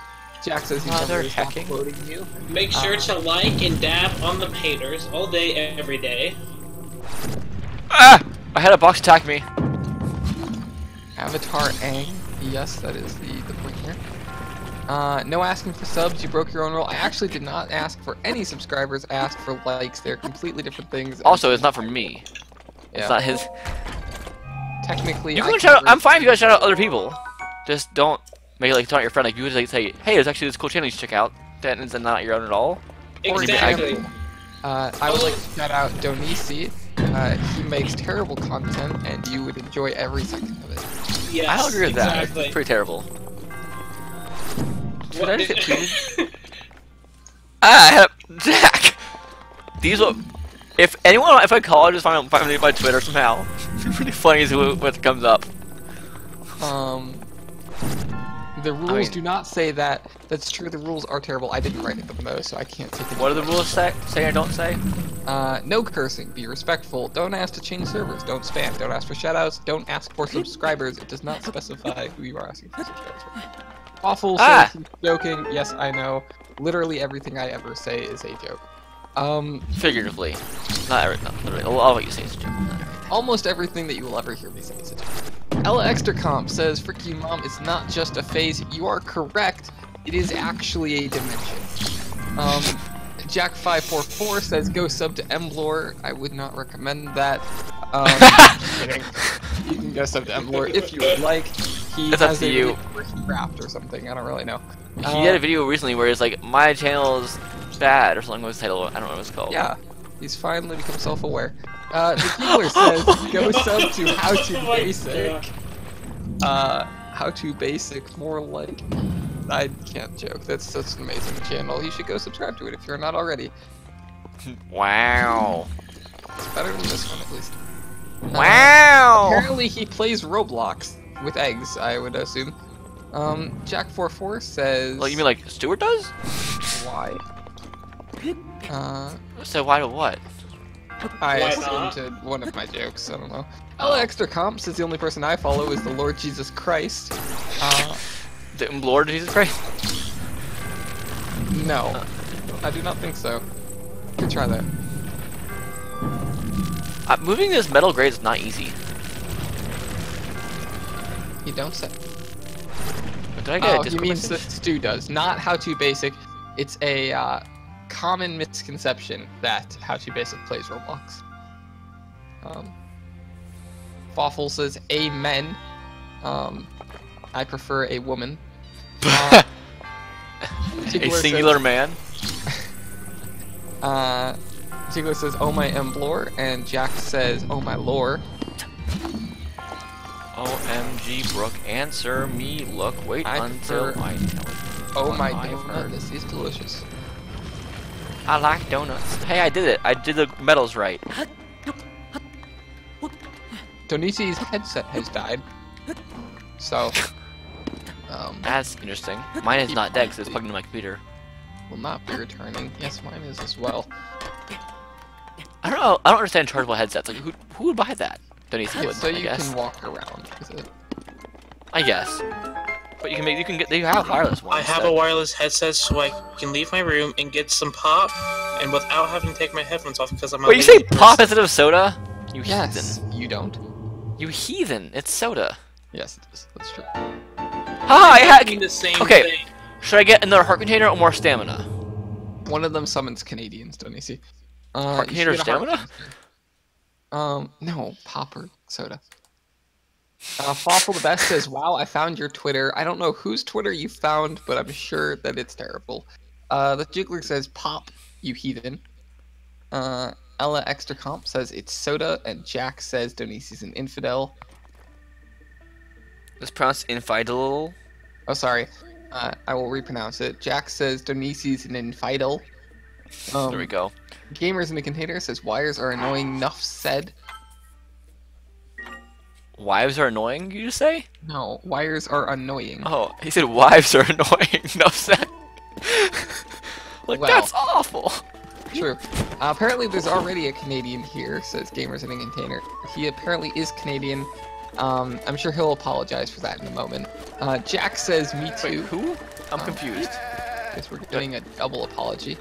Jack says he's mother hecking quoting you. Make sure to like and dab on the paters all day, every day. Ah! I had a box attack me. Avatar Ang. Yes, that is the point here. No asking for subs. You broke your own rule. I actually did not ask for any subscribers. I asked for likes. They're completely different things. Also, it's not for me. Yeah. It's not his. Technically, you can shout out. I'm fine if you guys shout out other people. Just don't make it like it's not your friend. Like you would like say, "Hey, there's actually this cool channel you should check out." That is not your own at all. Exactly. I would like to shout out Donisi. He makes terrible content, and you would enjoy every second of it. Yes, I'll agree with that. Exactly. It's pretty terrible. Did I just get tweeted? Jack! These will... If I call, I just find me by Twitter somehow. It's really funny to see what comes up. The rules do not say that. That's true, the rules are terrible. I didn't write them though, so I can't take it. What do the rules say or don't say? No cursing, be respectful, don't ask to change servers, don't spam, don't ask for shoutouts, don't ask for subscribers. It does not specify who you are asking for subscribers for. Awful, says he's joking. Yes, I know. Literally everything I ever say is a joke. Figuratively. Not literally. A lot of what you say is a joke. Almost everything that you will ever hear me say is a joke. Ella Extra Comp says, frick you mom, it's not just a phase. You are correct. It is actually a dimension. Jack544 says, go sub to Emblor. I would not recommend that. Kidding. You can go sub to Emblor if you would like. He That's has up to a you. video where he rapped or something. I don't really know. He had a video recently where it's like, my channel's bad, or something was the title. I don't know what it's called. Yeah, he's finally become self-aware. The Keeler says, go sub to How to Basic. How to Basic, more like... I can't joke. That's such an amazing channel. You should go subscribe to it if you're not already. Wow. It's better than this one, at least. Wow! Apparently he plays Roblox with eggs, I would assume. Jack44 says... Well, you mean like Stuart does? Why? So why to what? I assumed to one of my jokes, I don't know. Ella Extra Comp says the only person I follow is the Lord Jesus Christ. The Lord Jesus Christ? No. I do not think so. You could try that. Moving this metal grade is not easy. You don't say. Did I get a you Discord mean message? Stu does. Not How to Basic. It's a common misconception that How to Basic plays Roblox. Fawful says, amen. I prefer a woman. A Tickler singular says, man? Tickler says, oh my Emblor, and Jack says, oh my lore. OMG, Brooke, answer me. Look, wait until I tell you. Oh my I've donut, heard. this is delicious. I like donuts. Hey, I did it. I did the metals right. Donisi's headset has died. So, That's interesting. Mine is not dead because it's plugged into my computer. will not be returning. Yes, mine is as well. I don't know. I don't understand chargeable headsets. Like, who would buy that? Donisi would, So I you guess. can walk around with it. I guess. But you have wireless ones. I have a wireless headset so I can leave my room and get some pop, and without having to take my headphones off because I'm a Wait, you say lazy pop person. instead of soda? You Yes, heathen. you don't. You heathen. It's soda. Yes, it is. That's true. Ha! I Mean the same Okay. thing. Should I get another heart container or more stamina? One of them summons Canadians, Donisi. Heart container stamina? No, popper soda. Fawful the Best says, wow, I found your Twitter. I don't know whose Twitter you found, but I'm sure that it's terrible. The Jiggler says, pop, you heathen. Ella Extra Comp says, it's soda, and Jack says, Donisi's an infidel. It's pronounced infidel. Oh, sorry. I will repronounce it. Jack says, Donisi's an infidel. There we go. Gamers in a Container says, wires are annoying, enough said. Wives are annoying, you just say? No, wires are annoying. Oh, he said wives are annoying. Enough said. Like, Well. that's awful. True. Apparently there's already a Canadian here, says Gamers in a Container. He apparently is Canadian. I'm sure he'll apologize for that in a moment. Jack says, me Wait, too. who? I'm confused. Guess we're doing a double apology.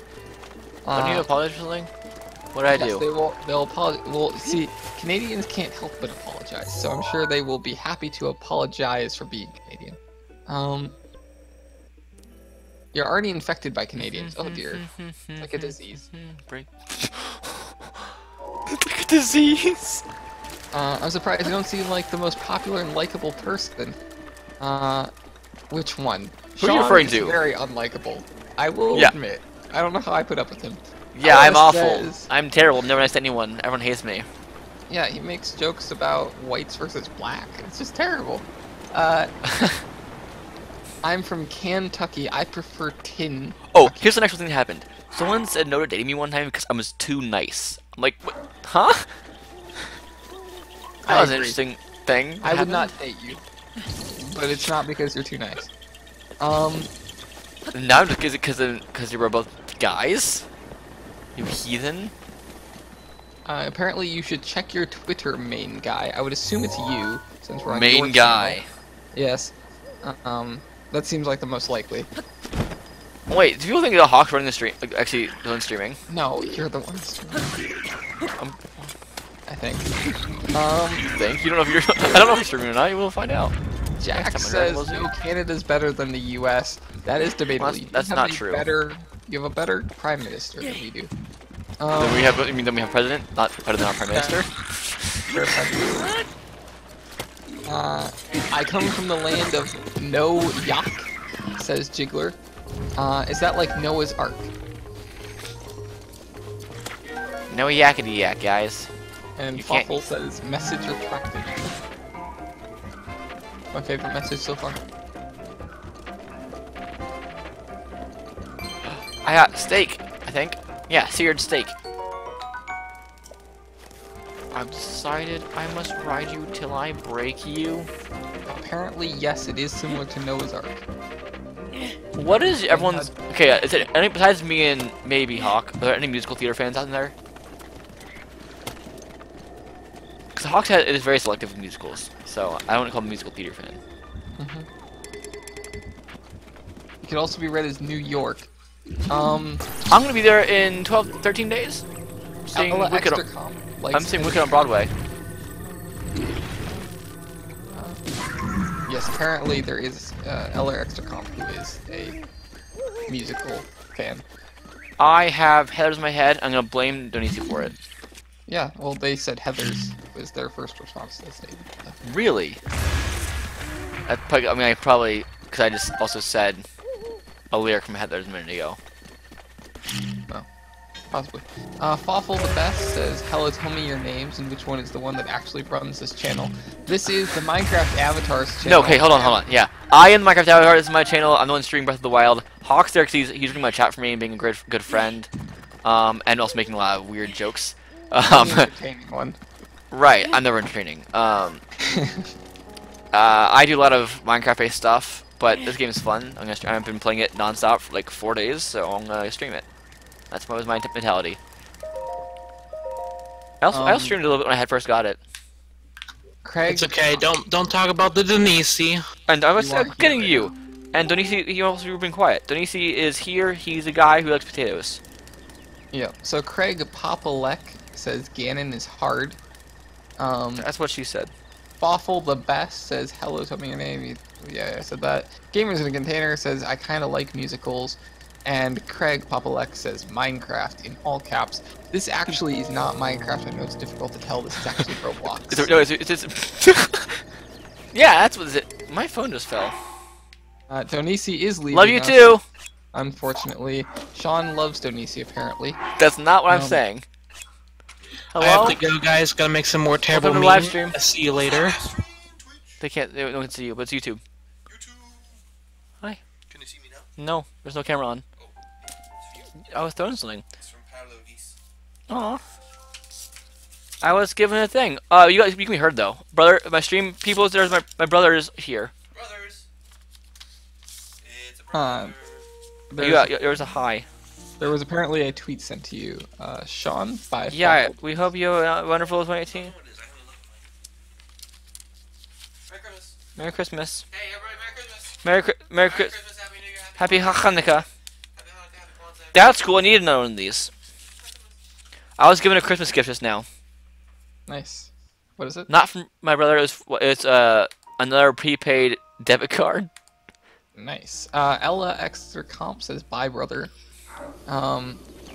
Don't you apologize for something? What did I Yes, do? they'll apologize. Well, see, Canadians can't help but apologize, so I'm sure they will be happy to apologize for being Canadian. You're already infected by Canadians. Oh dear. It's like a disease. Break. Like a disease. I'm surprised you don't seem like the most popular and likable person. Which one? Who are you Sean referring is to? Very unlikable. I will Yeah. admit. I don't know how I put up with him. Yeah, I'm Ella awful. says- I'm terrible. Never nice to anyone. Everyone hates me. Yeah, he makes jokes about whites versus black. It's just terrible. I'm from Kentucky. I prefer tin. Oh, here's the next thing that happened. Someone said no to dating me one time because I was too nice. I'm like, what? Huh? That I was an agree. interesting thing. I would not date you. But it's not because you're too nice. Now because you were both guys? You heathen? Apparently you should check your Twitter, main guy. I would assume it's you, since we're on Main your guy. channel. Yes. That seems like the most likely. Wait, do people think that Hawk's running the stream? Like, actually, doing streaming? No, you're the one streaming. I think. Think? You don't know if you're. I don't know if you're streaming or not. You will find out. Jack says no, Canada's better than the U.S. That is debatable. Well, that's not true. You have a better prime minister than we do. Then we have. You mean then we have president? Not better than our prime minister. I come from the land of no yak, says Jiggler. Is that like Noah's Ark? No yakety yak, guys. And Fawful says message retracted. My favorite message so far. I got steak, I think. Yeah, seared steak. I've decided I must ride you till I break you. Apparently, yes, it is similar to Noah's Ark. What is everyone's... Okay, is it any besides me and maybe Hawk, are there any musical theater fans out there? Because Hawk is very selective with musicals, so I don't call him a musical theater fan. It could also be read as New York. I'm gonna be there in 13 days. Seeing Wicked I'm seeing Wicked on Broadway. Yes, apparently there is Eller Extra Comp who is a musical fan. I have Heather's in my head. I'm gonna blame Donici for it. Yeah, well, they said Heather's was their first response to this statement. Really? I probably because I just also said a lyric from Heather's a minute ago. No, possibly. Fawful the Best says, "Hello, tell me your names and which one is the one that actually runs this channel." This is the Minecraft Avatars channel. No, okay, hold on. Yeah, I am the Minecraft Avatar. This is my channel. I'm the one streaming Breath of the Wild. Hawk's there because he's reading my chat for me and being a good friend, and also making a lot of weird jokes. Entertaining one. Right, I'm never entertaining. I do a lot of Minecraft-based stuff, but this game is fun. I've been playing it non-stop for like 4 days, so I'm gonna stream it. That's my mentality. I also streamed a little bit when I had first got it. Craig, it's okay. Don't talk about the Donici. And I was getting you. And Donici, you also were being quiet. Donici is here. He's a guy who likes potatoes. Yeah. So Craig Popalek says Ganon is hard. That's what she said. Fawful the Best says, "Hello, tell me your name." Yeah, I said that. Gamers in a Container says, "I kind of like musicals." And Craig Popalek says, "Minecraft," in all caps. This actually is not Minecraft. I know it's difficult to tell. This is actually Roblox. No, it's yeah, that's what it. My phone just fell. Donici is leaving Love you us, too! unfortunately. Sean loves Donici, apparently. That's not what I'm saying. Hello? I have to go, guys. Gotta make some more terrible Welcome to memes. Livestream. I'll see you later. They don't can see you, but it's YouTube. Hi. Can you see me now? No, there's no camera on. Oh, I was throwing something. it's from Parallel Geese. Aw. I was given a thing. You guys, you can be heard though. Brother, my stream people, there's my brother is here. Brothers! It's a brother. There's a hi. There was apparently a tweet sent to you, Sean, by Yeah, Fawful. we hope you have a wonderful 2018. Merry Christmas. Merry Christmas. Hey, everybody, Merry Christmas. Merry Christmas. Happy New Year. Happy Happy Hanukkah. Happy Hanukkah. Happy Kwanzaa. That's cool. I need another one of these. I was given a Christmas gift just now. Nice. What is it? Not from my brother. It's another prepaid debit card. Nice. Ella Extra Comp says, "Bye, brother."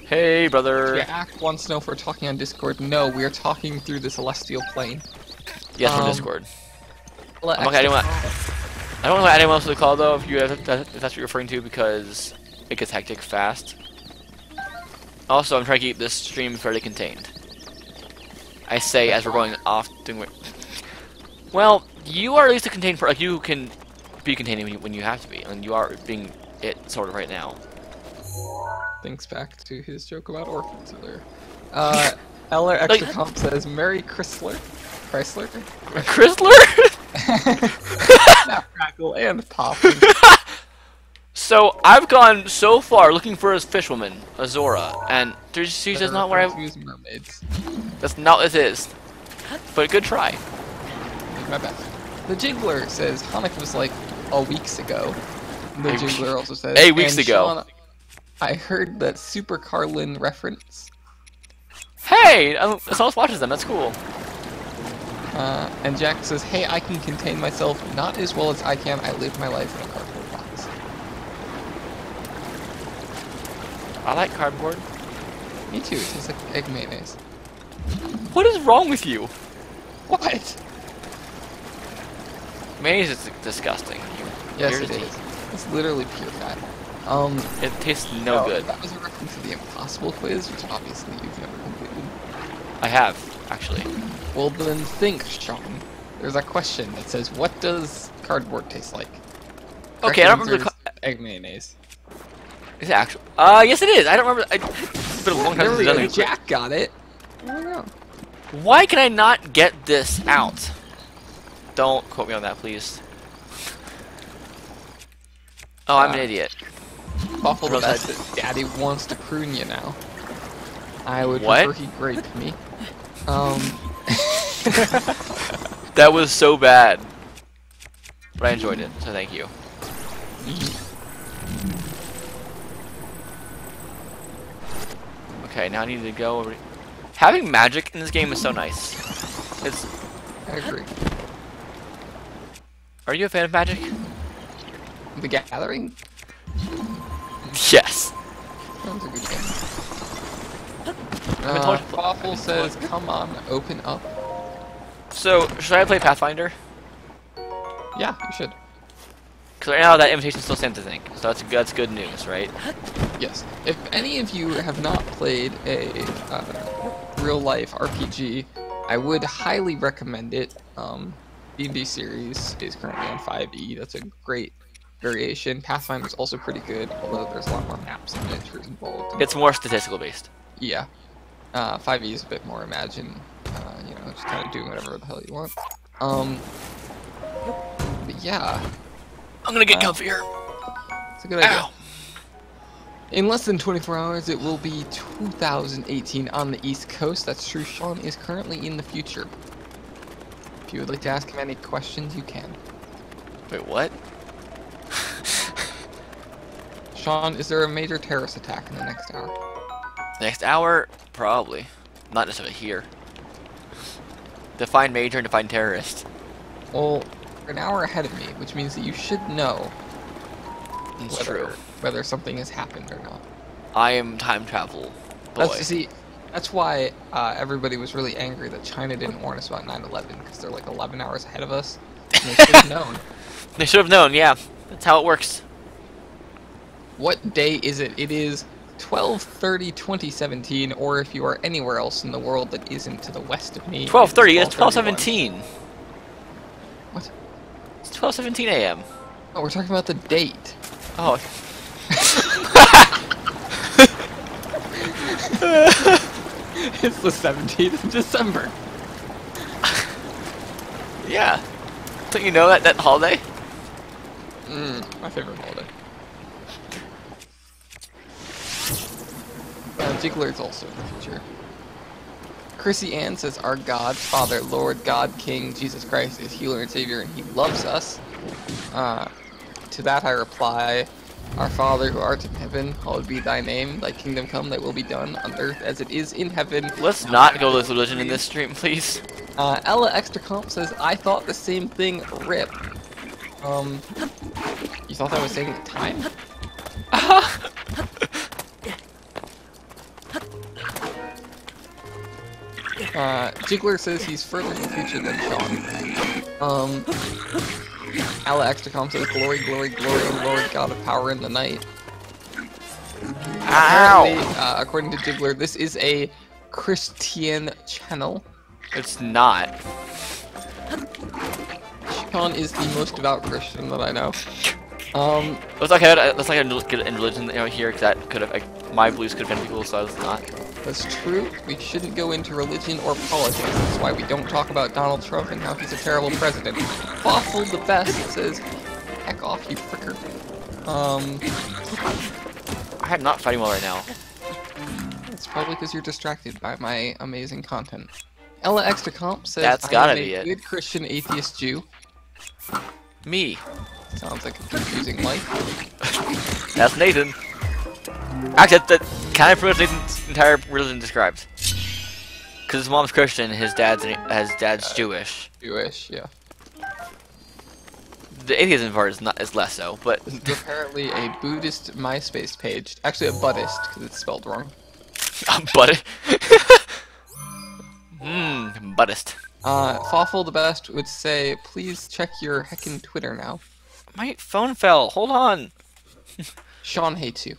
Hey, brother. Jack wants to know if we're talking on Discord. No, we are talking through the celestial plane. Yes, from Discord. Ella I'm not gonna I don't know what anyone else would call though. If that's what you're referring to, because it gets hectic fast. Also, I'm trying to keep this stream fairly contained. I say as we're going off doing. Well, you are at least a contained. Like you can be contained when you have to be, and you are being it sort of right now. Thinks back to his joke about orphans earlier. Eller Extra Comp says, "Merry Chrysler." Chrysler? Chrysler? Snap, crackle, and pop. So I've gone so far looking for a fishwoman, Azora, and she's just not where I. Use mermaids. That's not what it is. But good try. Did my best. The Jiggler says Hanukkah was like weeks ago. The Jiggler also says 8 weeks ago. Sean, I heard that Super Carlin reference. Hey, someone else watches them. That's cool. And Jack says, hey, I can contain myself not as well as I can. I live my life in a cardboard box. I like cardboard. Me too. It tastes like egg mayonnaise. What is wrong with you? What? Mayonnaise is disgusting. Yes, it is. It's literally pure fat. It tastes no good. That was a reference to the Impossible quiz, which obviously you've never completed. I have, actually. Well, then think, Sean. There's a question that says, what does cardboard taste like? Okay, I don't remember the egg mayonnaise. Is it actual? Yes it is. I don't remember. It's been a long time since I've done it. Jack got it. I don't know. Why can I not get this out? Don't quote me on that, please. Oh, I'm an idiot. Awful the best that Daddy wants to prune you now. I would prefer he grape me. That was so bad. But I enjoyed it, so thank you. Okay, now I need to go over. Having magic in this game is so nice. It's. I agree. Are you a fan of magic? The Gathering? Yes. Sounds a good game. Waffle says, come on, open up. So, should I play Pathfinder? Yeah, you should. Because right now that invitation still stands, I think. So that's good news, right? Yes. If any of you have not played a real-life RPG, I would highly recommend it. D&D series is currently on 5e. That's a great variation. Pathfinder's also pretty good, although there's a lot more maps and miniatures involved. It's more statistical based. Yeah. 5e is a bit more imagine, you know, just kind of doing whatever the hell you want. But yeah. I'm gonna get comfier. It's a good idea. In less than 24 hours, it will be 2018 on the East Coast. That's true. Sean is currently in the future. If you would like to ask him any questions, you can. Wait, what? Sean, is there a major terrorist attack in the next hour? Next hour? Probably. Not necessarily here. Define major and define terrorist. Well, you're an hour ahead of me, which means that you should know whether something has happened or not. I am time travel boy. That's why everybody was really angry that China didn't warn us about 9/11, because they're like 11 hours ahead of us. And they should have known. They should have known, yeah. That's how it works. What day is it? It is 12/30/2017, or if you are anywhere else in the world that isn't to the west of me. 12:30. It's 12:17. What? It's 12:17 a.m. Oh, we're talking about the date. Oh. It's the 17th of December. Yeah. Don't you know that holiday? My favorite holiday. Jiggler's also in the future. Chrissy Ann says, our God, Father, Lord, God, King, Jesus Christ is healer and Savior, and He loves us. To that I reply, our Father who art in heaven, hallowed be thy name, thy kingdom come, thy will be done on earth as it is in heaven. Let's not go with religion in this stream, please. Ella Extra Comp says, I thought the same thing, rip. You thought I was saying time? Jiggler says he's further in the future than Sean. Ella Extra Comp says, glory, glory, glory, Lord God of power in the night. Ow! According to Jiggler, this is a Christian channel. It's not. Sean is the most devout Christian that I know. Let's like I get in religion, you know, here, because that could have, my beliefs could have been people, so it's not. That's true. We shouldn't go into religion or politics. That's why we don't talk about Donald Trump and how he's a terrible president. Waffle the best says, heck off, you fricker. I am not fighting well right now. It's probably because you're distracted by my amazing content. Ella Extra Comp says, That's gotta be it. Good Christian atheist Jew. Me. Sounds like a confusing life. That's Nathan. Actually, that kind of pretty much Nathan's entire religion described. Because his mom's Christian, his dad's Jewish. Jewish, yeah. The atheism part is less so, but It's apparently a Buddhist MySpace page. Actually, a Buddhist, because it's spelled wrong. Buddhist. Buddhist. Fawful the Best would say, please check your heckin' Twitter now. My phone fell. Hold on. Sean hates you.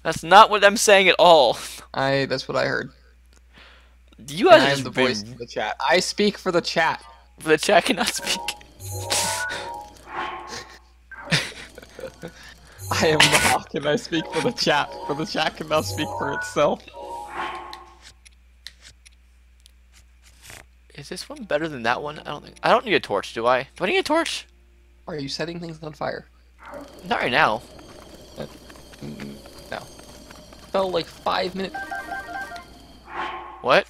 That's not what I'm saying at all. That's what I heard. You And guys I are am the voice of the chat. I speak for the chat. The chat cannot speak. I am the hawk and I speak for the chat. For the chat cannot speak for itself. Is this one better than that one? I don't need a torch, do I? Do I need a torch? Are you setting things on fire? Not right now. No. Fell like 5 minutes. What?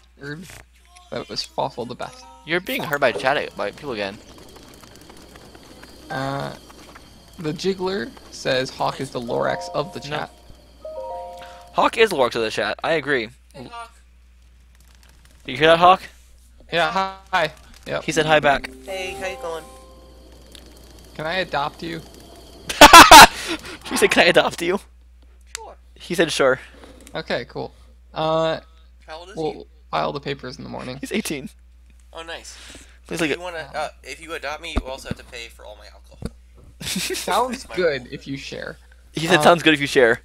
That was Fawful the Best. You're being heard by people again. The Jiggler says Hawk is the Lorax of the chat. Hawk is the Lorax of the chat. I agree. Hey, Hawk. Did you hear that, Hawk? Yeah, hi. Yep. He said hi back. Hey, how you going? Can I adopt you? He said, "Can I adopt you?" Sure. He said, "Sure." Okay, cool. How old is he? We'll file the papers in the morning. He's 18. Oh, nice. He's like, If you adopt me, you also have to pay for all my alcohol. Sounds good if you share. he said, "Sounds good if you share."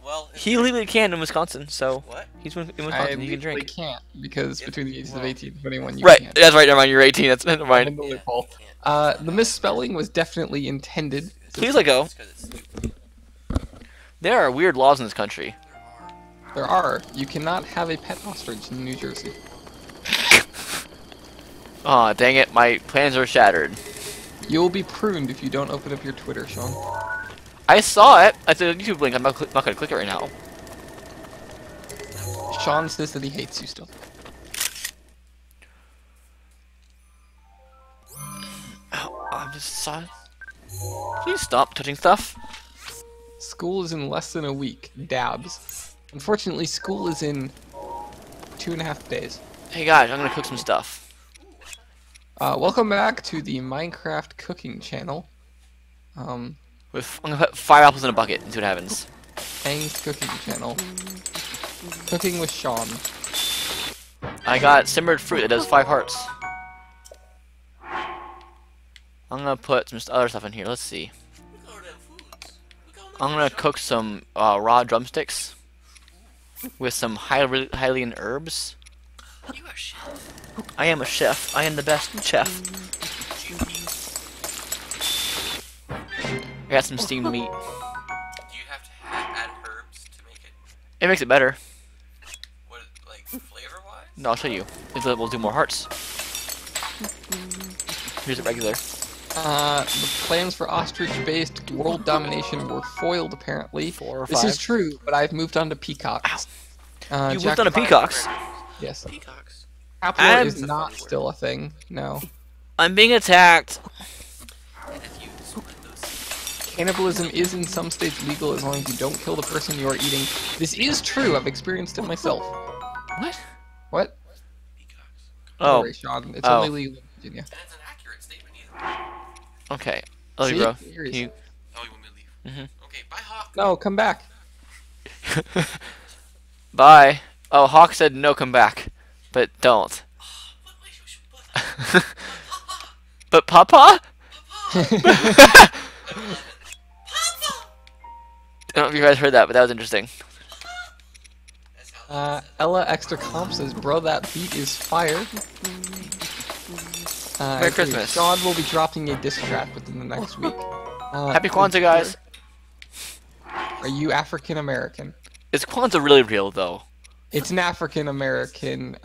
Well, He legally can in Wisconsin, so What? he's in I Wisconsin. He can legally drink. can't because between the ages of 18 and 21 you Right. can't. That's right. Never mind. You're 18. That's never I'm mind. in the loophole. The misspelling was definitely intended. Please let go. It's 'cause it's stupid. There are weird laws in this country. There are. You cannot have a pet ostrich in New Jersey. Aw, dang it. My plans are shattered. You'll be pruned if you don't open up your Twitter, Sean. I saw it. I said YouTube link. I'm not going to click it right now. Sean says that he hates you still. Ow, I'm just sorry. Please stop touching stuff. School is in less than a week. Dabs. Unfortunately, school is in 2.5 days. Hey guys, I'm going to cook some stuff. Welcome back to the Minecraft cooking channel. I'm going to put 5 apples in a bucket and see what happens. Ang's cooking channel. Cooking with Sean. I got simmered fruit that does 5 hearts. I'm going to put some other stuff in here. Let's see. I'm going to cook some raw drumsticks with some Hylian herbs. You are a chef. I am a chef. I am the best chef. I got some steamed meat. Do you have to add herbs to make it? It makes it better. What, like flavor-wise? No, I'll show you. We'll do more hearts. Here's a regular. The plans for ostrich-based world domination were foiled, apparently. 4 or 5. This is true, but I've moved on to peacocks. You moved on to peacocks? Yes. Peacocks. Apple is not still a thing. No. I'm being attacked. And if you split those... Cannibalism is in some states legal as long as you don't kill the person you are eating. This is true. I've experienced it myself. What? What? Peacocks. Oh. Sorry, Sean. It's only legal in Virginia. And it's an accurate statement either. Okay. Love you, See? bro. Here he is. You... Oh, you want me to leave? Mhm. Okay, bye, Hawk. No, come back. Bye. Oh, Hawk said no, come back. But don't. But Papa? I don't know if you guys heard that, but that was interesting. Ella Extra Comp says, bro, that beat is fire. Merry Christmas. Sean will be dropping a diss track within the next week. Happy Kwanzaa, guys. Are you African American? Is Kwanzaa really real, though? It's an African American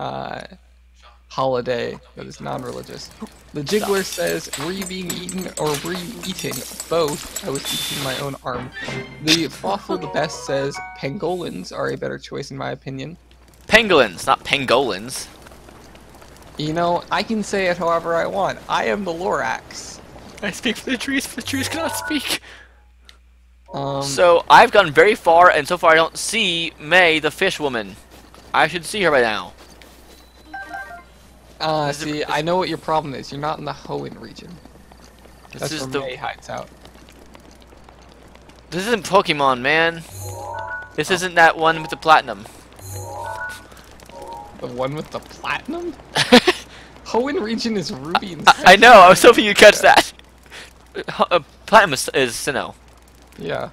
holiday that is non-religious. The Jiggler says, were you being eaten or were you eating? Both. I was eating my own arm. The Fawful the Best says, pangolins are a better choice in my opinion. Pangolins, not pangolins. You know, I can say it however I want. I am the Lorax. I speak for the trees cannot speak. So, I've gone very far, and so far I don't see May, the fish woman. I should see her by now. See, I know what your problem is. You're not in the Hoenn region. That's where May hides out. This isn't Pokemon, man. This isn't that one with the platinum. The one with the platinum? Hoenn region is Ruby and I know, I was hoping you'd catch that. Platinum is Sinnoh. Yeah.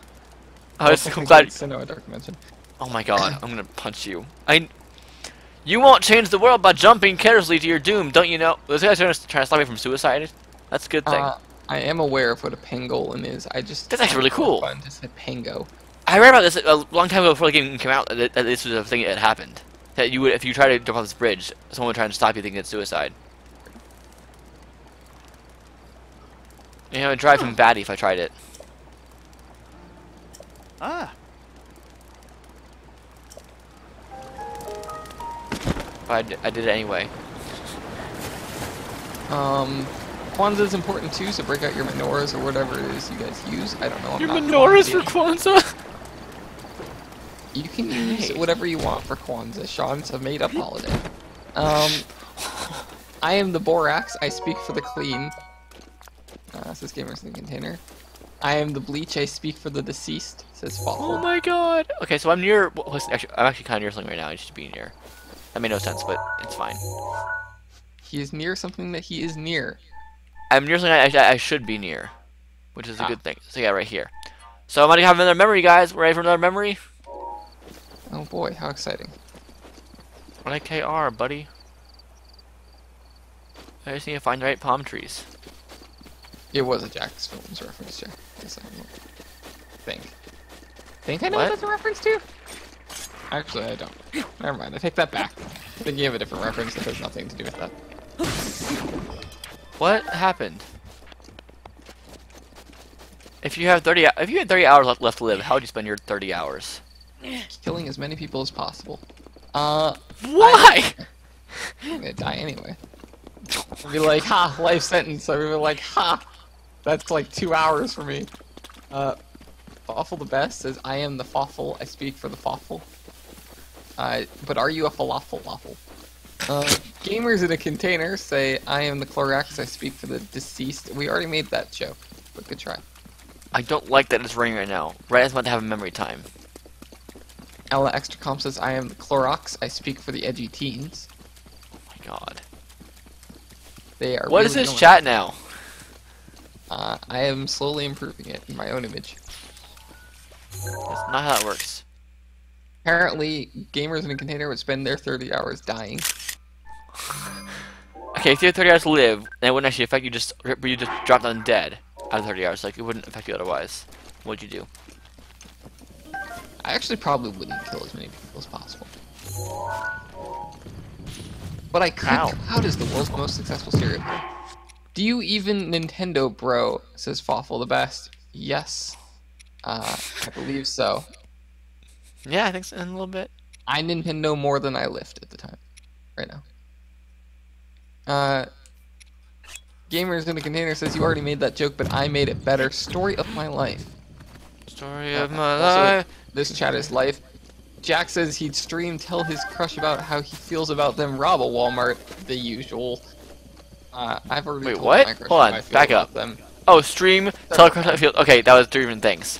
I'm glad. Sinnoh, a dark dimension. Oh my god, I'm gonna punch you. You won't change the world by jumping carelessly to your doom, don't you know? Those guys are trying to stop me from suicide. That's a good thing. I am aware of what a pangolin is. That's actually really cool. Fun to say pango. I read about this a long time ago before the game came out. That this was a thing that had happened. That you would, if you try to jump off this bridge, someone would try to stop you thinking it's suicide. You know, it'd drive him batty if I tried it. Ah. But I did it anyway. Kwanzaa is important too, so break out your menorahs or whatever it is you guys use. I don't know. Your menorahs for Kwanzaa? You can use whatever you want for Kwanzaa. Sean's a made-up holiday. I am the Borax. I speak for the clean. Says Gamers in the Container. I am the Bleach. I speak for the deceased. Says Fawful. Oh my god. Okay, so I'm near. Actually, I'm actually kind of near something right now. I should be near. That made no sense, but it's fine. He is near something that he is near. I'm near something I should be near, which is a good thing. So yeah, right here. So I'm gonna have another memory, guys. We're ready for another memory? Oh boy, how exciting. What a KR, buddy. I just need to find the right palm trees. It was a Jack's Films reference, Jack. Yes, I think I know what that's a reference to? Actually, I don't. Never mind, I take that back. I think you have a different reference that has nothing to do with that. What happened? If you had 30 hours left to live, how would you spend your 30 hours? Killing as many people as possible. Why? I'm gonna die anyway. I'll be like, ha, life sentence. I'll be like, ha, that's like 2 hours for me. Fawful the Best says, I am the Fawful, I speak for the Fawful. But are you a falafel waffle? Gamers in a Container say, I am the Clorax, I speak for the deceased. We already made that joke, but good try. I don't like that it's raining right now. Right as I'm about to have a memory time. Ella Extra Comp says, I am the Clorox, I speak for the edgy teens. Oh my god. They are. What is this chat now? I am slowly improving it in my own image. That's not how it works. Apparently, Gamers in a Container would spend their 30 hours dying. Okay, if you had 30 hours to live, then it wouldn't actually affect you. You just drop down dead out of 30 hours. Like, it wouldn't affect you otherwise. What'd you do? I actually probably wouldn't kill as many people as possible. But I could. Cloud is the world's most successful serial killer. Do you even Nintendo, bro? Says Fawful the Best. Yes. I believe so. Yeah, I think so, in a little bit. I Nintendo more than I lift at the time. Right now. Gamers in a Container says, you already made that joke, but I made it better. Story of my life. Story of my life. This chat is life. Jack says he'd stream, tell his crush about how he feels about them, rob a Walmart, the usual. I've already Wait, told what? my crush Hold how on, I feel back about up. them. Oh, stream, tell a crush how I feel. Okay, that was 3 different things.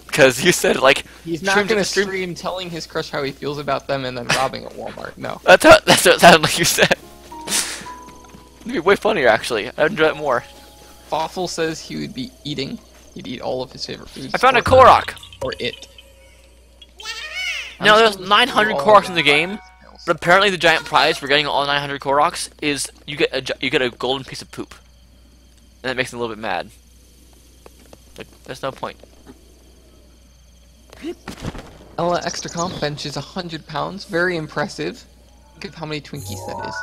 Because you said, like, he's not gonna stream telling his crush how he feels about them and then robbing a Walmart. No. That's what it sounded like you said. It'd be way funnier, actually. I'd enjoy it more. Fawful says he would be eating. He'd eat all of his favorite foods. I found a Korok! Or it. Now, there's 900 Koroks in the game, but apparently the giant prize for getting all 900 Koroks is you get a golden piece of poop. And that makes me a little bit mad. Like, there's no point. Ella Extra Comp benches 100 pounds. Very impressive. Think of how many Twinkies that is.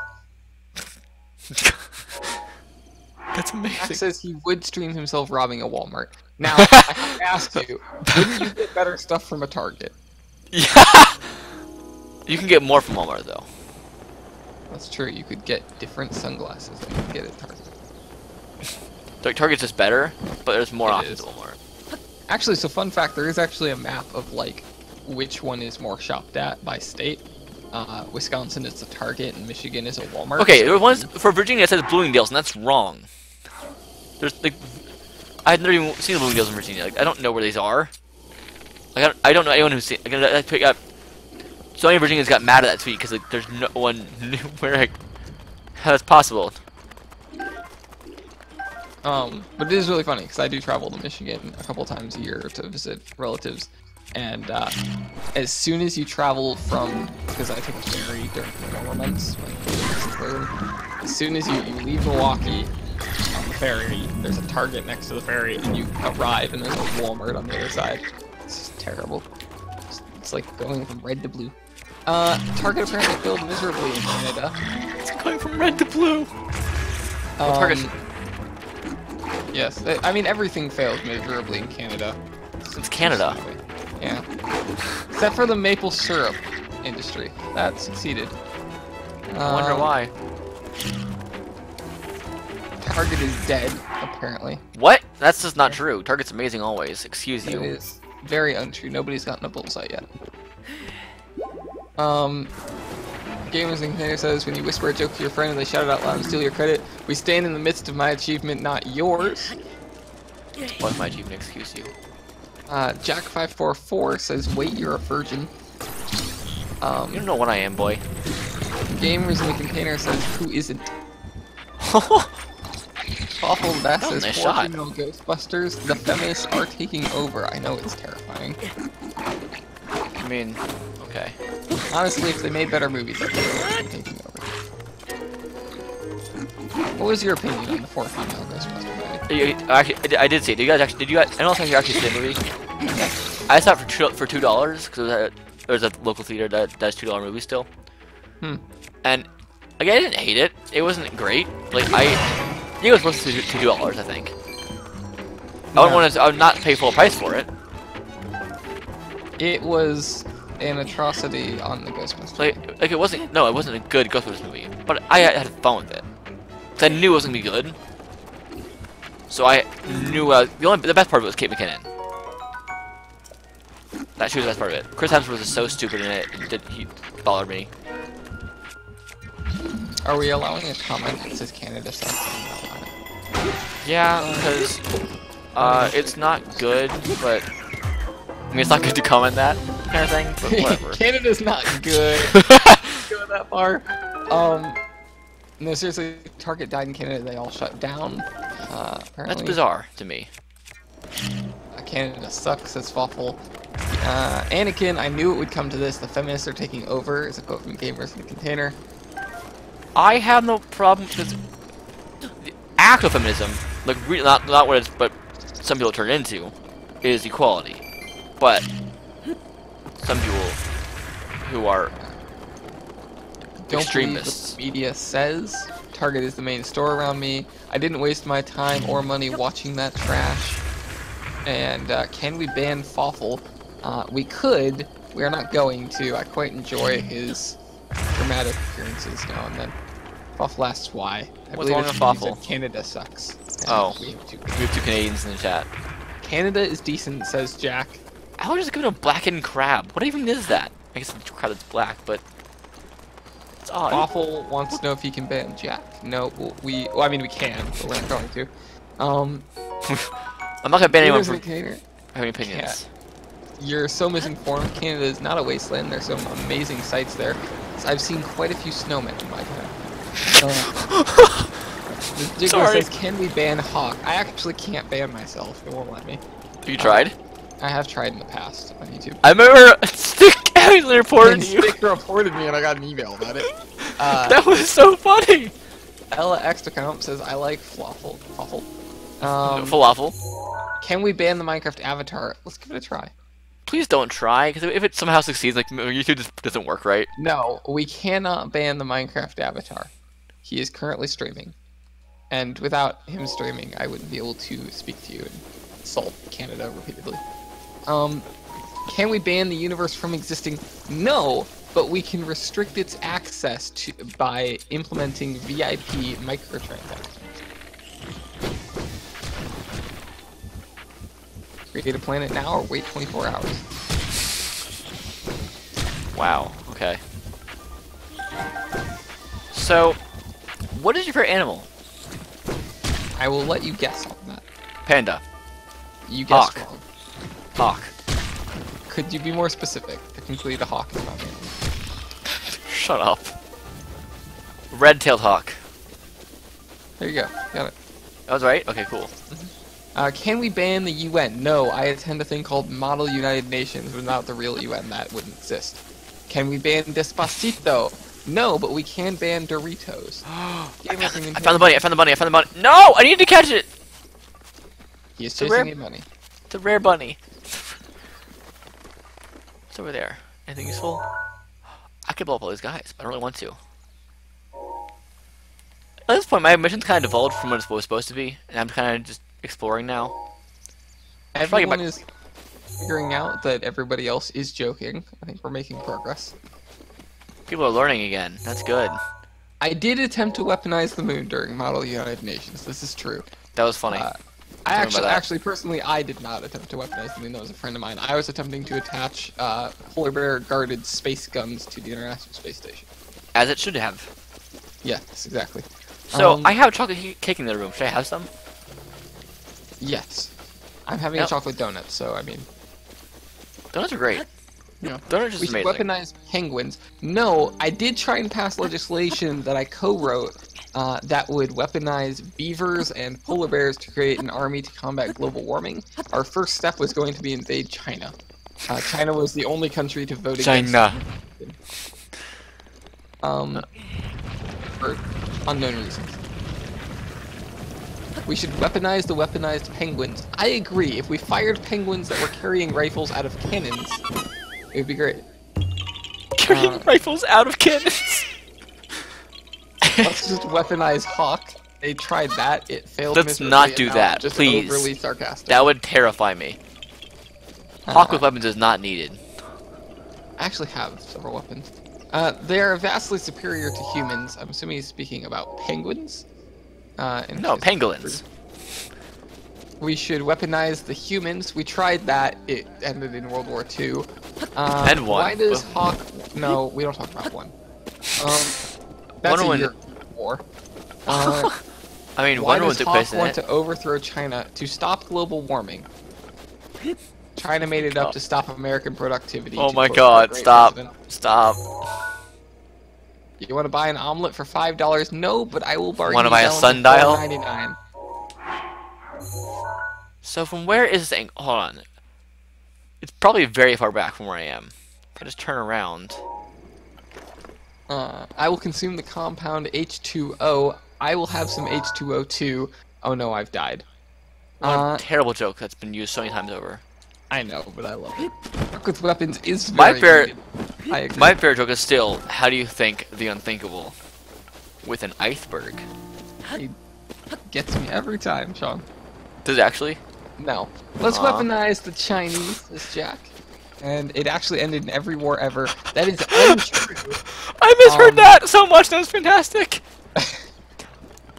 That's amazing. Jack says he would stream himself robbing a Walmart. Now, I have to ask you, wouldn't you get better stuff from a Target? Yeah. You can get more from Walmart though. That's true. You could get different sunglasses than you can get at Target. Like Target's just better, but there's more options is. at Walmart. Actually, so fun fact, there is actually a map of like which one is more shopped at by state. Wisconsin is a Target and Michigan is a Walmart. Okay, there was for Virginia it says Bloomingdale's, and that's wrong. There's like, I've never even seen the Bloomingdale's in Virginia. Like, I don't know where these are. Like, I don't know anyone who's seen. Like, so many Virginians got mad at that tweet because like, there's no one knew where like, how that's possible. But it is really funny because I do travel to Michigan a couple times a year to visit relatives, and as soon as you travel from, because I take a ferry during the summer months, as soon as you leave Milwaukee on the ferry, there's a Target next to the ferry, and you arrive and there's a Walmart on the other side. It's just terrible. It's like going from red to blue. Target apparently failed miserably in Canada. It's going from red to blue. Target. Yes, I mean everything fails miserably in Canada. It's Canada. Yeah. Except for the maple syrup industry. That succeeded. I wonder why. Target is dead, apparently. What? That's just not true. Target's amazing always. Excuse you. It is very untrue. Nobody's gotten a bullseye yet. Gamers in Container says, when you whisper a joke to your friend and they shout it out loud and steal your credit, we stand in the midst of my achievement, not yours. What's my achievement? Excuse you. Jack544 says, wait, you're a virgin. You don't know what I am, boy. Gamers in the Container says, who isn't? Awful Bass says, nice 4 shot. female Ghostbusters, the feminists are taking over. I know, it's terrifying. I mean, okay. Honestly, if they made better movies, I'd be taking over. What was your opinion on the 4 female Ghostbusters movie? Actually, I did see it. Did you guys actually? I don't know if you actually see the movie. I saw it for $2 because there's a local theater that does $2 movies still. And like, I didn't hate it. It wasn't great. Like I think it was supposed to be $2. I think. I would not pay full price for it. It was an atrocity on the Ghostbusters. Like it wasn't. No, it wasn't a good Ghostbusters movie. But I had fun with it. Cause I knew it was gonna be good. So I knew the best part of it was Kate McKinnon. That she was the best part of it. Chris Hemsworth was so stupid in it. He bothered me. Are we allowing a comment that says Canada sucks? Yeah, because it's not good, but I mean it's not good to comment that kind of thing. But whatever. Canada's not good. Go that far. No, seriously, Target died in Canada. They all shut down. Apparently. That's bizarre to me. Canada sucks, says Fawful. Anakin, I knew it would come to this. The feminists are taking over, is a quote from Gamers in the Container. I have no problem because the actual feminism, like not what it's, but some people turn it into, is equality. But some people who are extremists. Don't believe what the media says. Target is the main store around me. I didn't waste my time or money watching that trash. And can we ban Fawful? We could. We are not going to. I quite enjoy his dramatic appearances now and then. Fawful asks why. What's wrong with Fawful? Canada sucks. Oh, we have two Canadians in the chat. Canada is decent, says Jack. I was just giving a blackened crab. What even is that? I guess it's a crab that's black, but it's odd. Fawful wants to know if he can ban Jack. No, well, I mean we can, but we're not going to. I'm not gonna ban anyone for having opinions. You're so misinformed. Canada is not a wasteland. There's some amazing sights there. I've seen quite a few snowmen in my time. Jiggler says, can we ban Hawk? I actually can't ban myself. It won't let me. Have you tried? I have tried in the past on YouTube. I remember Stick actually reported you. Stick reported me and I got an email about it. That was so funny. Ella Extracomp says, I like Falafel. Falafel. Can we ban the Minecraft avatar? Let's give it a try. Please don't try, because if it somehow succeeds, like YouTube just doesn't work right. No, we cannot ban the Minecraft avatar. He is currently streaming. And without him streaming, I wouldn't be able to speak to you and insult Canada repeatedly. Can we ban the universe from existing? No, but we can restrict its access to by implementing VIP microtransactions. Create a planet now or wait 24 hours. Wow, okay. So, what is your favorite animal? I will let you guess on that. Panda. You guessed Hawk. wrong. Hawk. Could you be more specific? Technically, the hawk is not an animal. Shut up. Red-tailed hawk. There you go. Got it. That was right? Okay, cool. Can we ban the UN? No, I attend a thing called Model United Nations, but not the real UN. That wouldn't exist. Can we ban Despacito? No, but we can ban Doritos. I found the bunny, I found the bunny, I found the bunny. No! I need to catch it! He is chasing a bunny. It's a rare bunny. What's over there? Anything useful? I could blow up all these guys, but I don't really want to. At this point, my mission's kind of devolved from what it was supposed to be, and I'm kind of just exploring now. Everyone is figuring out that everybody else is joking. I think we're making progress. People are learning again. That's good. I did attempt to weaponize the moon during Model United Nations. This is true. That was funny. Actually, personally, I did not attempt to weaponize the moon. That was a friend of mine. I was attempting to attach polar bear guarded space guns to the International Space Station. As it should have. Yes, exactly. So, I have chocolate cake in the room. Should I have some? Yes. I'm having a chocolate donut, so I mean... Donuts are great. Yeah. Donuts are just we should amazing. weaponize penguins. No, I did try and pass legislation that I co-wrote that would weaponize beavers and polar bears to create an army to combat global warming. Our first step was going to be invade China. China was the only country to vote against for unknown reasons. We should weaponize the weaponized penguins. I agree. If we fired penguins that were carrying rifles out of cannons, it would be great. Carrying rifles out of cannons. Let's just weaponize Hawk. They tried that. It failed. Let's not do that, just please. Overly sarcastic. That would terrify me. Hawk with weapons is not needed. I actually have several weapons. They are vastly superior to humans. I'm assuming he's speaking about penguins. No, pangolins. We should weaponize the humans. We tried that. It ended in World War II. And one. Why does Hawk... No, we don't talk about one. That's a European war. I mean, why Wonder Woman does took Hawk place in want it. to overthrow China to stop global warming? China made it up to stop American productivity. Oh to my quote god, the great stop. president. Stop. You want to buy an omelet for $5? No, but I will bargain. Want to buy a down to sundial? $4.99. So from where is this thing? Hold on. It's probably very far back from where I am. If I just turn around. I will consume the compound H2O. I will have some H2O too. Oh no, I've died. What a terrible joke that's been used so many times over. I know, but I love it. Work with weapons is very needed. I agree. My favorite joke is still, how do you think the unthinkable? With an iceberg. It gets me every time, Sean. Does it actually? No. Let's weaponize the Chinese, this Jack. And it actually ended in every war ever. That is untrue. I misheard that so much. That was fantastic.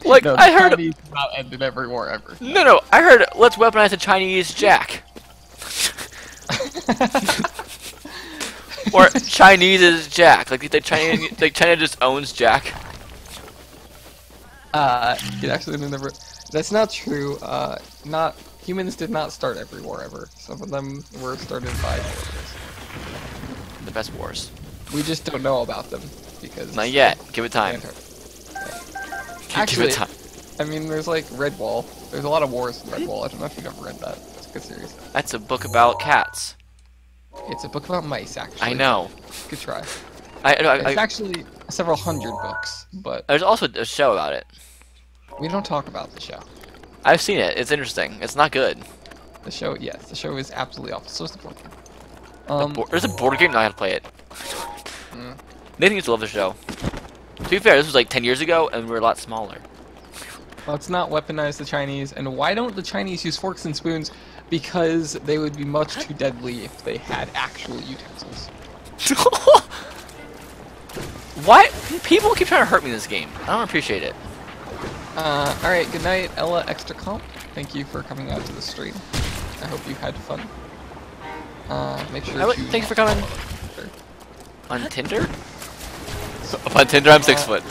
Like, no, I heard. Chinese did not end in every war ever. No, I heard. Let's weaponize the Chinese Jack. Or Chinese is Jack. Like China just owns Jack. It actually never. That's not true. Not humans did not start every war ever. Some of them were started by foreigners. The best wars. We just don't know about them because. Not yet. Give it time. Actually, Give it time. I mean, there's like Redwall. There's a lot of wars in Redwall. I don't know if you've ever read that. It's a good series. That's a book about cats. It's a book about mice, actually. I know. Good try. It's actually several hundred books, but there's also a show about it. we don't talk about the show. I've seen it. It's interesting. It's not good. The show, yes, the show is absolutely awful. So is the book. There's a board game. Now I have to play it. Nathan used to love the show. To be fair, this was like 10 years ago, and we're a lot smaller. Let's not weaponize the Chinese. And why don't the Chinese use forks and spoons? Because they would be much too deadly if they had actual utensils. Why? People keep trying to hurt me in this game. I don't appreciate it. Alright, good night, Ella Extra Comp. Thank you for coming out to the stream. I hope you had fun. Make sure to... Thanks for coming. On Tinder? On Tinder, I'm 6 foot.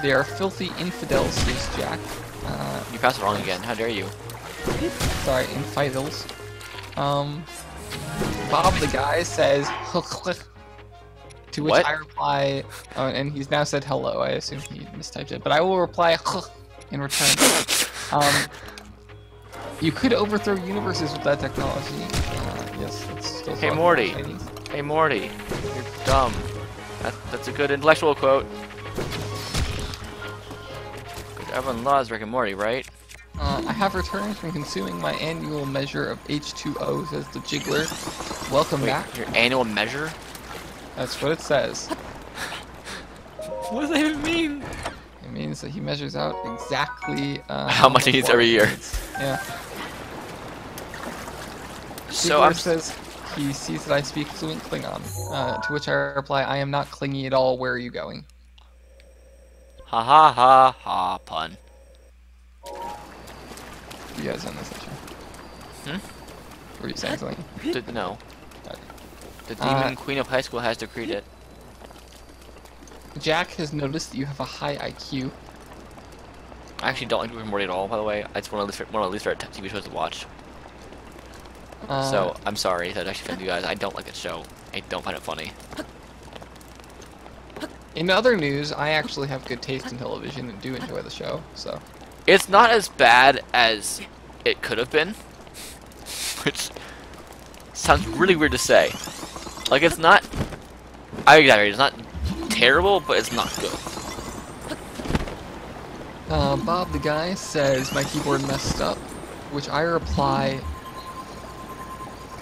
They are filthy infidels, says Jack. You passed it wrong again. How dare you? Sorry, infidels. Bob the guy says to which What? I reply, and he's now said hello. I assume he mistyped it, but I will reply in return. You could overthrow universes with that technology. Yes, that's still. Hey Morty. Hey Morty. You're dumb. That's a good intellectual quote. Everyone loves Rick and Morty, right? I have returned from consuming my annual measure of H2O, says the Jiggler. Welcome back. Your annual measure? That's what it says. What does that even mean? It means that he measures out exactly how much he eats every year. Yeah. So Jiggler says he sees that I speak fluent Klingon. To which I reply, I am not clingy at all. Where are you going? Ha ha ha ha, pun. You guys on this issue? Hmm? Were you saying something? No. Okay. The Demon Queen of High School has decreed it. Jack has noticed that you have a high IQ. I actually don't like Rick and Morty at all, by the way. It's one of the least favorite TV shows to watch. So, I'm sorry that actually offended you guys. I don't like that show. I don't find it funny. In other news, I actually have good taste in television and do enjoy the show, so... It's not as bad as it could have been. Which sounds really weird to say. Like, it's not... I exaggerate, it's not terrible, but it's not good. Bob the guy says my keyboard messed up, which I reply...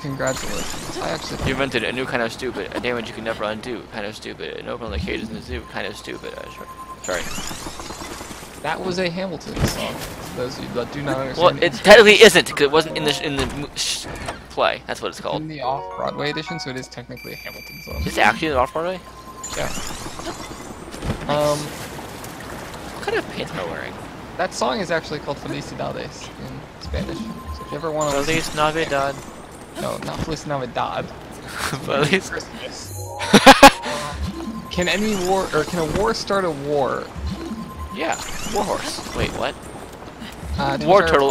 Congratulations. I actually... You invented a new kind of stupid, a damage you can never undo, kind of stupid, an open on the cages in the zoo, kind of stupid. Sorry. That was a Hamilton song, for those of you that do not understand. Well, it technically isn't, because it wasn't in the play. That's what it's called. In the off-Broadway edition, so it is technically a Hamilton song. Is it actually the off-Broadway? Yeah. What kind of pants am I wearing? That song is actually called Felicidades in Spanish. So if you ever want to... Feliz Navidad. No, not Feliz Navidad. Feliz Christmas. Can a war start a war? Yeah, Warhorse. Wait, what? War Turtle.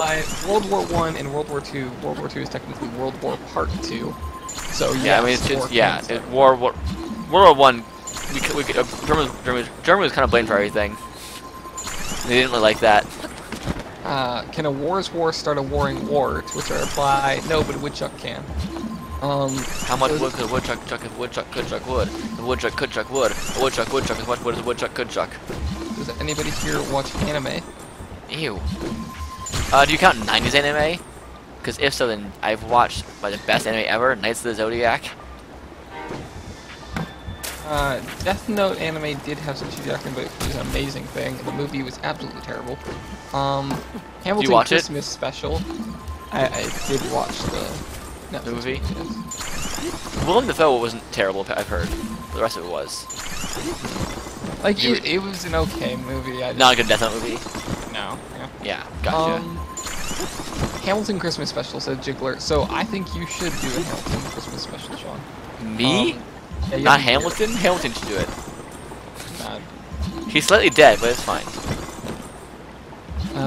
World War I and World War II. World War II is technically World War Part 2. So yes, yeah, I mean it's just World War I. Germany was kind of blamed for everything. They didn't really like that. Can a war start a warring war? To which I reply, no, but a woodchuck can. How much wood could a woodchuck chuck if a woodchuck could chuck wood? A woodchuck could chuck wood. A woodchuck as much wood as a woodchuck could chuck. Does anybody here watch anime? Ew. Do you count 90s anime? Because if so, then I've watched the best anime ever, Knights of the Zodiac. Death Note anime did have some Jackson, but it was an amazing thing. The movie was absolutely terrible. Hamilton Christmas special. I did watch the movie. Yes. Willem Dafoe wasn't terrible, I've heard. The rest of it was. Like it was an okay movie. Not a good Death Note movie. No. Yeah, gotcha. Hamilton Christmas special, said Jiggler. So I think you should do a Hamilton Christmas special, Sean. Me? Yeah, not Hamilton? Hamilton should do it. Nah. He's slightly dead, but it's fine.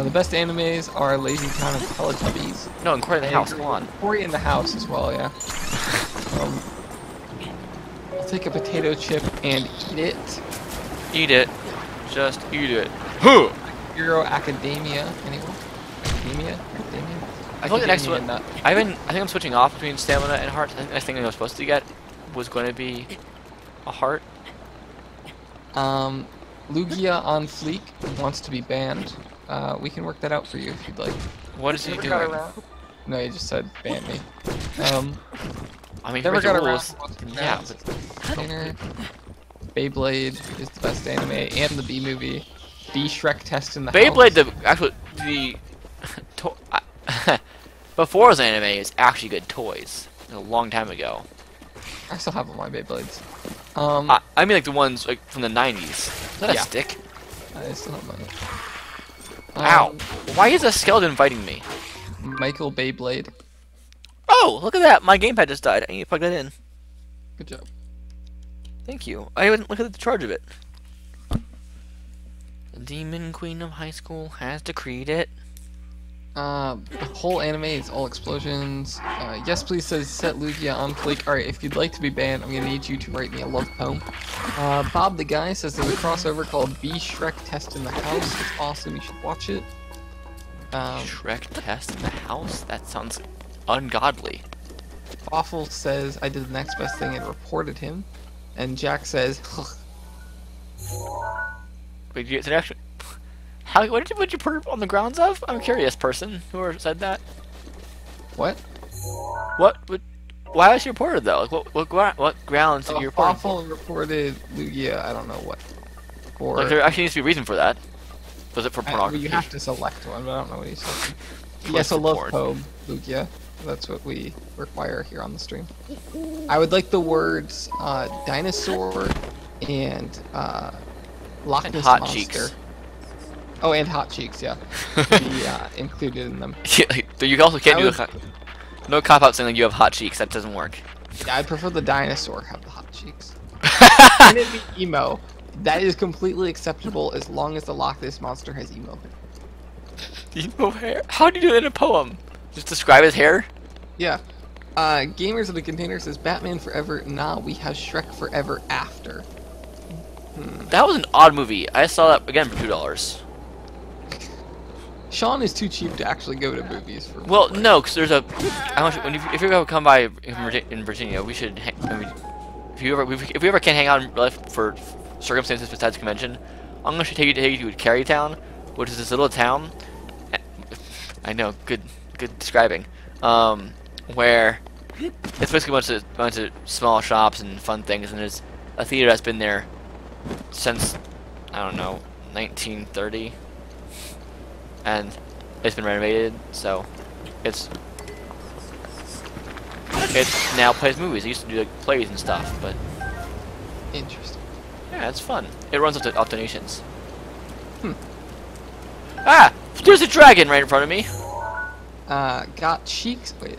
The best animes are Lazy Town and Teletubbies. No, and Cory in the House, come on. Cory in the House as well, yeah. I'll take a potato chip and eat it. Eat it. Just eat it. Huh! Hero Academia, anyone? Academia? I think the next one. I think I'm switching off between stamina and heart. I think the next thing I was supposed to get was going to be a heart. Lugia on Fleek wants to be banned. We can work that out for you if you'd like. What is he doing? No, he just said ban me. I mean, never got rules. around. Yeah. Beyblade is the best anime, and the B movie. B Shrek test in the Beyblade, house. Before it was anime, is actually good toys. A long time ago. I still have all my Beyblades. I mean like the ones like from the 90s. Is that a stick? I still have mine. Ow! Why is a skeleton fighting me? Michael Beyblade. Oh, look at that! My gamepad just died. I need to plug that in. Good job. Thank you. I didn't look at the charge of it. The Demon Queen of High School has decreed it. The whole anime is all explosions. Yes, please says set Lugia on fleek. Alright, if you'd like to be banned, I'm gonna need you to write me a love poem. Bob the Guy says there's a crossover called B Shrek Test in the House. It's awesome, you should watch it. Shrek Test in the House? That sounds ungodly. Awful says I did the next best thing and reported him. And Jack says, Wait, it's an actual... What did you put on the grounds of? I'm curious, person. Whoever said that. What? Why was you reported though? Like, what grounds did you report? Awful reported Lugia, I don't know what. Or like, there actually needs to be a reason for that. Was it for pornography? You have to select one, but I don't know what he said. Yes, a love poem, Lugia. That's what we require here on the stream. I would like the words dinosaur and Loch Ness hot monster. cheeks. Oh, and hot cheeks, yeah. Be included in them. Yeah, you also can't do no cop out saying like you have hot cheeks. That doesn't work. Yeah, I prefer the dinosaur have the hot cheeks. And it be emo. That is completely acceptable as long as the Loch Ness monster has emo hair. Emo hair? How do you do that in a poem? Just describe his hair? Yeah. Gamers of the Container says Batman Forever. Nah, we have Shrek Forever After. That was an odd movie. I saw that again for $2. Sean is too cheap to actually go to movies for. Well, no, because there's a. If you're gonna come by in Virginia, we should. If we ever can't hang out in real life for circumstances besides convention, I'm gonna take you to Carytown, which is this little town. I know, good describing. Where it's basically a bunch of small shops and fun things, and there's a theater that's been there since I don't know 1930. And it's been renovated, so it now plays movies. It used to do like plays and stuff, but Interesting. yeah, it's fun. It runs off donations. Ah, there's a dragon right in front of me. Got cheeks. Wait,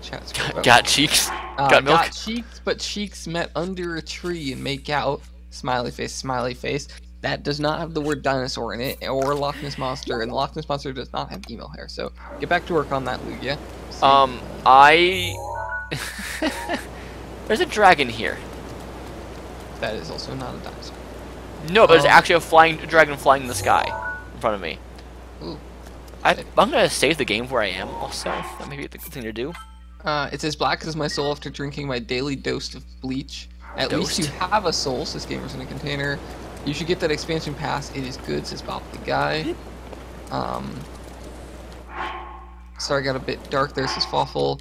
chat's Got cheeks. Got milk. Got cheeks, but cheeks met under a tree and make out. Smiley face, smiley face. That does not have the word dinosaur in it, or Loch Ness monster, and the Loch Ness monster does not have emo hair. So get back to work on that, Lugia. There's a dragon here. That is also not a dinosaur. No, but there's actually a dragon flying in the sky in front of me. Ooh. I'm gonna save the game where I am. Also, that may be a good thing to do. It says black is my soul after drinking my daily dose of bleach. At least you have a soul, says Gamers in a Container. You should get that expansion pass. It is good, says Bob the Guy. Sorry, got a bit dark there, says Fawful.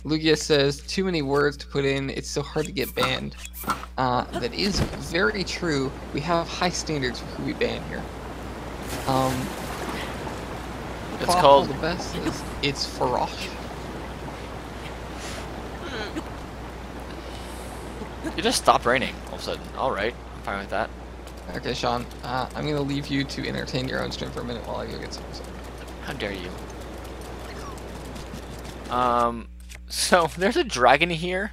Lugia says, too many words to put in. It's so hard to get banned. That is very true. We have high standards for who we ban here. It's called... The best is, it's Farosh. It just stopped raining all of a sudden. Alright, I'm fine with that. Okay, Sean, I'm going to leave you to entertain your own stream for a minute while I go get some. How dare you. So, there's a dragon here.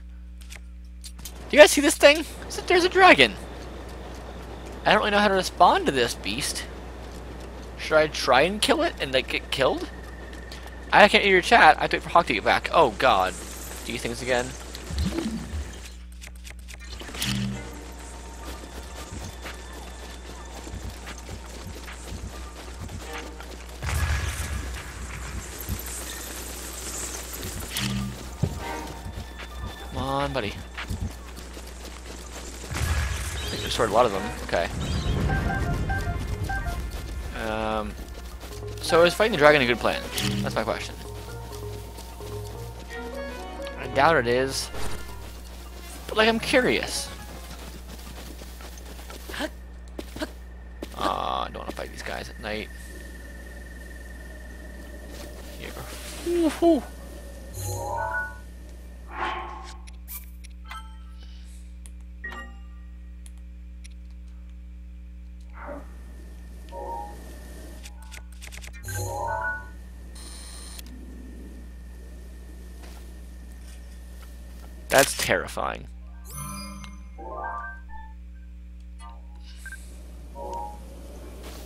Do you guys see this thing? There's a dragon. I don't really know how to respond to this beast. Should I try and kill it and like get killed? I can't hear your chat. I have to wait for Hawk to get back. Oh god. These things again. Come on, buddy. I think I destroyed a lot of them. Okay. So is fighting the dragon a good plan? That's my question. I doubt it is. But like, I'm curious. eyes at night. Here. Woohoo! That's terrifying.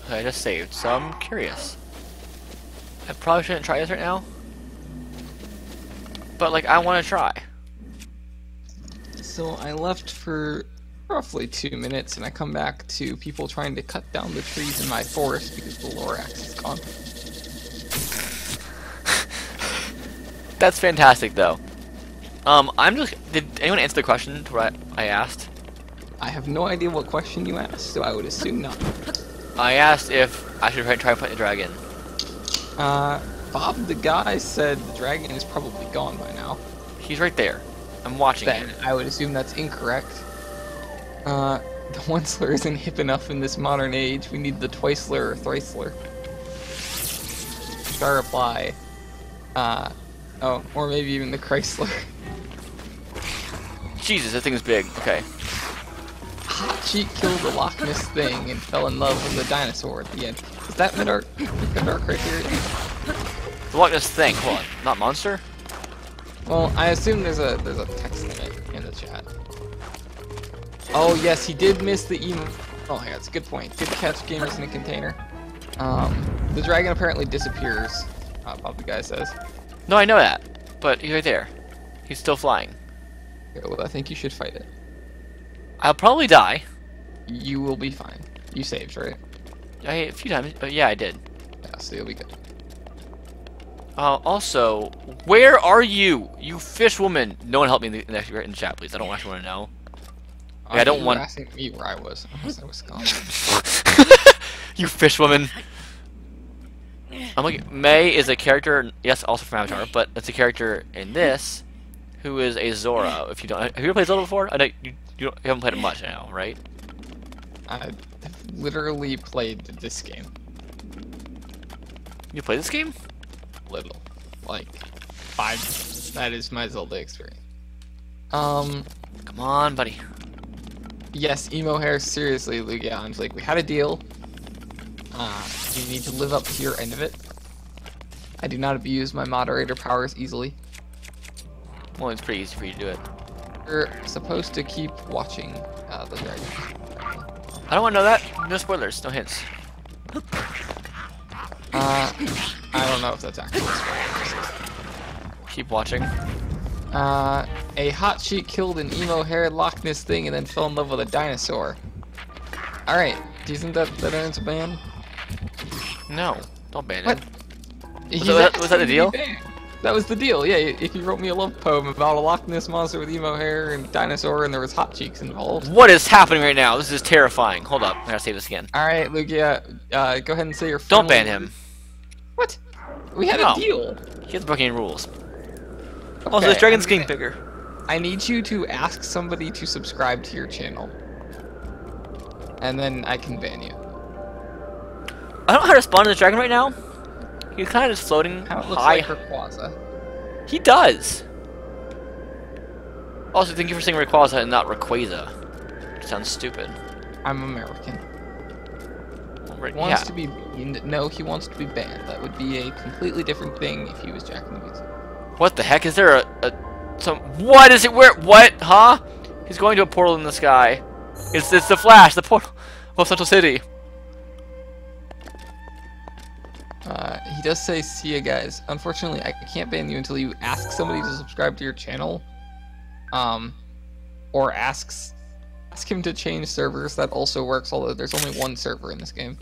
I just saved, so I'm curious. I probably shouldn't try this right now. But, like, I want to try. So I left for roughly 2 minutes, and I come back to people trying to cut down the trees in my forest because the Lorax is gone. That's fantastic, though. Did anyone answer the question to what I asked? I have no idea what question you asked, so I would assume not. I asked if I should try and fight the dragon. Bob the guy said the dragon is probably gone by now. He's right there. I'm watching Then him. I would assume that's incorrect. The one slur isn't hip enough in this modern age. We need the twice slur or thrice slur. Should I reply? Oh, or maybe even the Chrysler. Jesus, that thing is big. Okay. Hot Cheek killed the Loch Ness thing and fell in love with a dinosaur at the end. Is that the dark criteria? The Loch Ness thing. Hold on. Not monster? Well, I assume there's a text limit in the chat. Oh yes, he did miss the email. Oh yeah, it's a good point. Good catch, gamers in a container. The dragon apparently disappears. Bob the guy says. No, I know that. But he's right there. He's still flying. Okay, well, I think you should fight it. I'll probably die. You will be fine. You saved, right? A few times. But yeah, I did. Yeah, so you'll be good. Also, where are you? You fish woman. No one help me in the chat, please. I don't actually want to know. Yeah, I don't want. Asking me where I was. Unless I was gone. You fish woman. I'm like, May is a character, yes, also from Avatar, but it's a character in this who is a Zora. If you don't, have you ever played Zelda before? I know you haven't played it much now, right? I literally played this game. You played this game? Little, like 5. That is my Zelda experience. Come on, buddy. Yes, emo hair. Seriously, Lugia. I'm like, we had a deal. You need to live up to your end of it. I do not abuse my moderator powers easily. Well, it's pretty easy for you to do it. You're supposed to keep watching the dragon. I don't want to know that. No spoilers, no hints. I don't know if that's actually spoilers. Keep watching. A hot cheek killed an emo-haired Loch Ness thing and then fell in love with a dinosaur. Alright, do you think that earns a ban? No, don't ban what? him. Was that the deal? That was the deal, yeah. If you wrote me a love poem about a Loch Ness monster with emo hair and dinosaur and there was hot cheeks involved. What is happening right now? This is terrifying. Hold up, I gotta save this again. Alright, Lugia, go ahead and say your Don't ban him. What? We had a deal. He has broken rules. Okay, Also, this dragon's getting bigger. I need you to ask somebody to subscribe to your channel. And then I can ban you. I don't know how to spawn to this dragon right now. He's kind of just floating How it looks high. like Rayquaza. He does. Also, thank you for saying Rayquaza and not Rayquaza. Which sounds stupid. I'm American. Well, Wants to be banned. No, he wants to be banned. That would be a completely different thing if he was Jack in the Beats. What the heck? Is there what is it? Where? What? Huh? He's going to a portal in the sky. It's the Flash, the portal of Central City. He does say, see ya guys. Unfortunately, I can't ban you until you ask somebody to subscribe to your channel. Or ask him to change servers. That also works, although there's only one server in this game.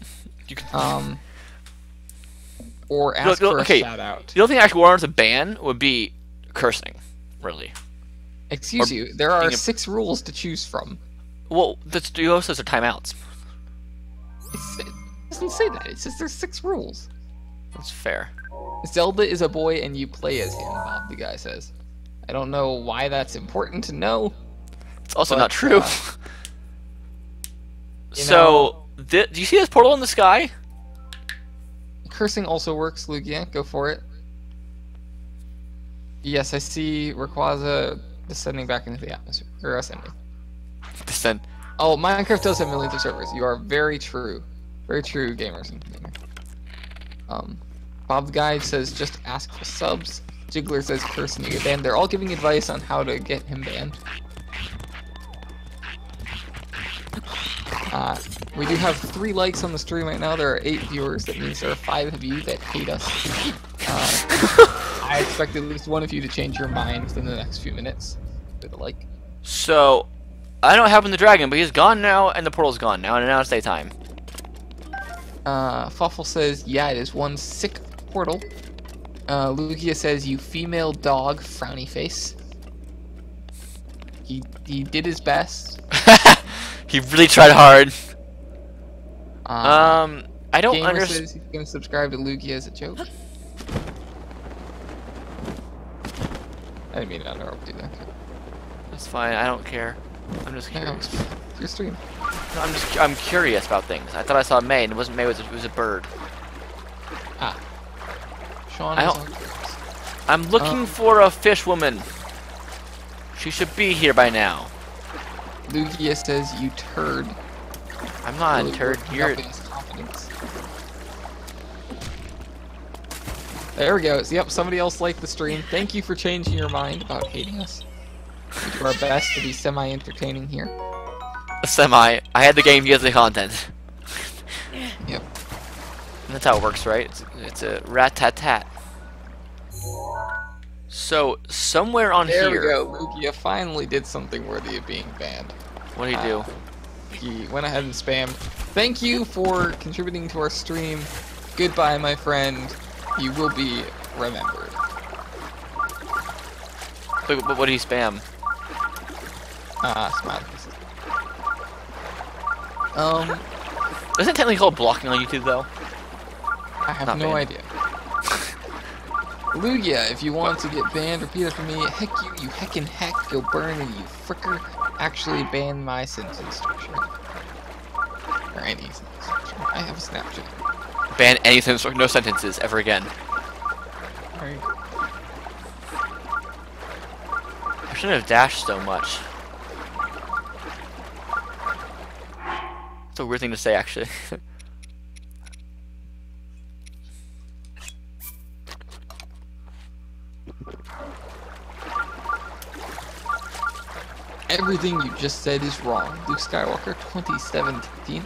Or ask for a shout out. The only thing actually warrants a ban would be cursing, really. Excuse you, there are 6 rules to choose from. Well, you also says are timeouts. It doesn't say that. It says there's 6 rules. That's fair. Zelda is a boy and you play as him, Bob the guy says. I don't know why that's important to know. It's also not true. So, do you see this portal in the sky? Cursing also works, Lugia. Go for it. Yes, I see Rayquaza descending back into the atmosphere. Or ascending. Descend. Oh, Minecraft does have millions of servers. You are very true. Very true, gamers and gamer. Bob the Guy says just ask for subs. Jiggler says curse and you get banned. They're all giving advice on how to get him banned. We do have 3 likes on the stream right now. There are 8 viewers. That means there are 5 of you that hate us. I expect at least one of you to change your mind within the next few minutes with a like. So, I don't have him the dragon, but he's gone now, and the portal's gone now, and now it's daytime. Fuffle says, yeah, it is one sick portal. Lugia says, you female dog, frowny face. He did his best. He really tried hard. I don't understand. Says he's gonna subscribe to Lugia as a joke. I didn't mean to interrupt you there. That's fine. I don't care. I'm just curious. Your stream. No, I'm curious about things. I thought I saw May, and it wasn't May. It was a bird. Ah. Sean. I'm looking for a fish woman. She should be here by now. Lugia says you turd. I'm not a turd. You're. There we go. Yep, somebody else liked the stream. Thank you for changing your mind about hating us. We do our best to be semi-entertaining here. Semi. I had the game, he has the content. Yep. That's how it works, right? It's a rat-tat-tat. So, somewhere on there here... There we go. Lugia finally did something worthy of being banned. What did he do? He went ahead and spammed. Thank you for contributing to our stream. Goodbye, my friend. You will be remembered. But what did he spam? Smiley faces. Isn't it technically called blocking on YouTube, though? I have no idea. Lugia, if you want to get banned, repeat after me. Heck you heckin' heck, you'll burn and you fricker. Actually ban my sentence structure. Or any sentence structure. I have a Snapchat. Ban any sentence, no sentences ever again. There you go. I shouldn't have dashed so much. It's a weird thing to say, actually. Everything you just said is wrong. Luke Skywalker, 2017.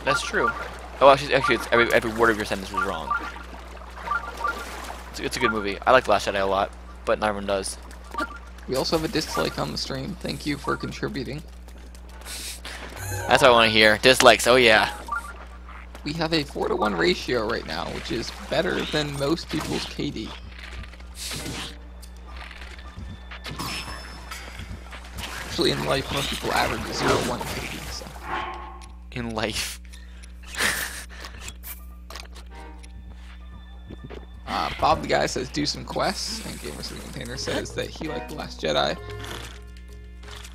That's true. Oh, actually, it's every word of your sentence was wrong. It's a good movie. I like The Last Jedi a lot, but not everyone does. We also have a dislike on the stream. Thank you for contributing. That's what I want to hear. Dislikes, oh yeah. We have a 4-to-1 ratio right now, which is better than most people's KD. Actually, in life, most people average 0.1 KD. So. In life. Bob the Guy says do some quests, and Gamers the Container says that he liked The Last Jedi.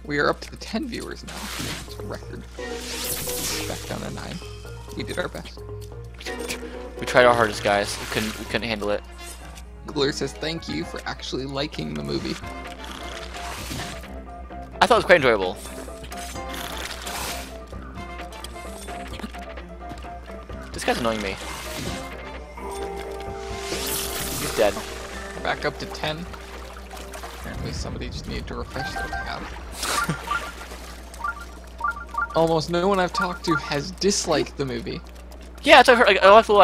We are up to 10 viewers now. It's a record. Back down to 9. We did our best. We tried our hardest, guys. We couldn't handle it. Glur says thank you for actually liking the movie. I thought it was quite enjoyable. This guy's annoying me. He's dead. Back up to 10. Apparently somebody just needed to refresh their tab. Almost no one I've talked to has disliked the movie. Yeah, it's like a lot of people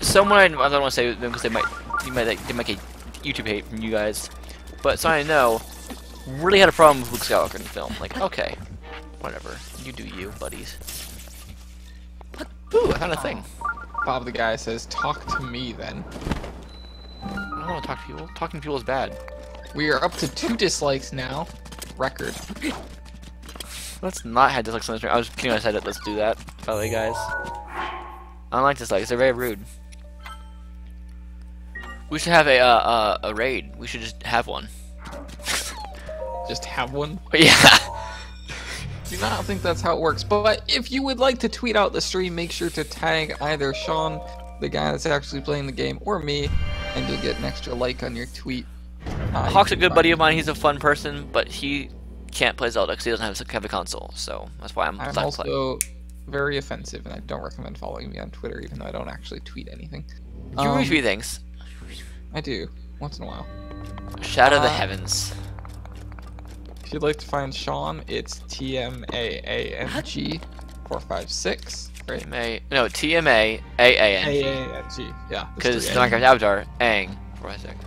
someone I don't want to say because they might get YouTube hate from you guys, but someone I know really had a problem with Luke Skywalker in the film. Like, okay, whatever, you do you, buddies. Ooh, I found a thing. Bob the Guy says, talk to me then. I don't want to talk to people. Talking to people is bad. We are up to 2 dislikes now. Record. Let's not have dislikes on the stream. I was kidding when I said it. Let's do that. By the way, guys. I don't like dislikes. They're very rude. We should have a raid. We should just have one. Just have one? Yeah. do not think that's how it works. But if you would like to tweet out the stream, make sure to tag either Sean, the guy that's actually playing the game, or me, and you'll get an extra like on your tweet. Hawk's a good buddy of mine. He's a fun person, but he can't play Zelda because he doesn't have a console. So that's why I'm also very offensive, and I don't recommend following me on Twitter, even though I don't actually tweet anything. You retweet things. I do, once in a while. Shout out the heavens. If you'd like to find Sean, it's TMAANG456. Right? No, TMAAANG. AANG, yeah. Because the Minecraft avatar, Ang. 456.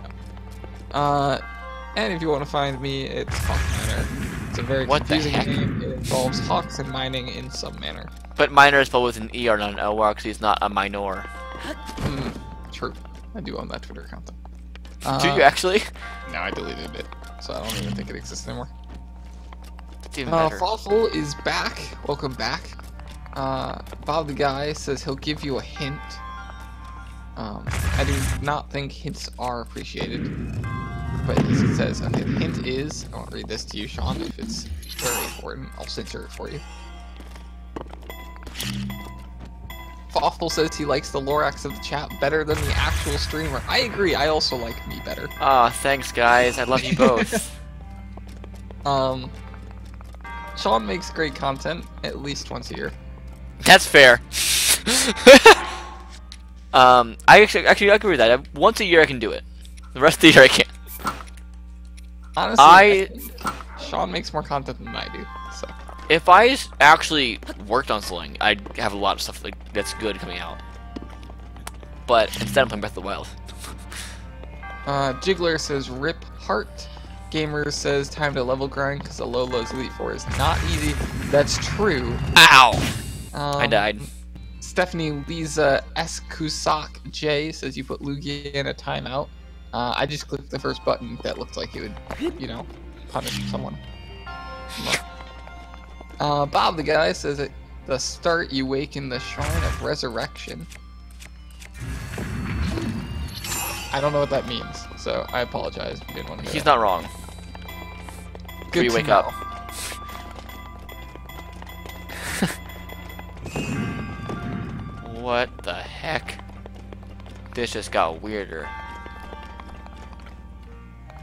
And if you want to find me, it's Hawk Miner. It's a very confusing name. It involves hawks and mining in some manner. But miner is spelled with an ER, not an LR, because he's not a minor. True. I do own that Twitter account, though. Do you actually? No, I deleted it, so I don't even think it exists anymore. It's even better. Fawful is back. Welcome back. Bob the Guy says he'll give you a hint. I do not think hints are appreciated. But he says, okay, the hint is, I won't read this to you, Sean, if it's very important. I'll censor it for you. Fawful says he likes the Lorax of the chat better than the actual streamer. I agree, I also like me better. Aw, thanks guys, I love you both. Sean makes great content, at least once a year. That's fair. I actually agree with that. Once a year I can do it. The rest of the year I can't. Honestly, I think Sean makes more content than I do. So if I actually worked on soloing, I'd have a lot of stuff that's good coming out. But instead I'm playing Breath of the Wild. Jiggler says rip heart. Gamer says time to level grind because the Lolo's Elite Four is not easy. That's true. Ow! I died. Stephanie Lisa Escusac J says you put Lugia in a timeout. I just clicked the first button that looked like it would, you know, punish someone. Bob the Guy says at the start you wake in the Shrine of Resurrection. I don't know what that means, so I apologize if you didn't want to hear He's that. not wrong. Good you to wake know. up. What the heck? This just got weirder.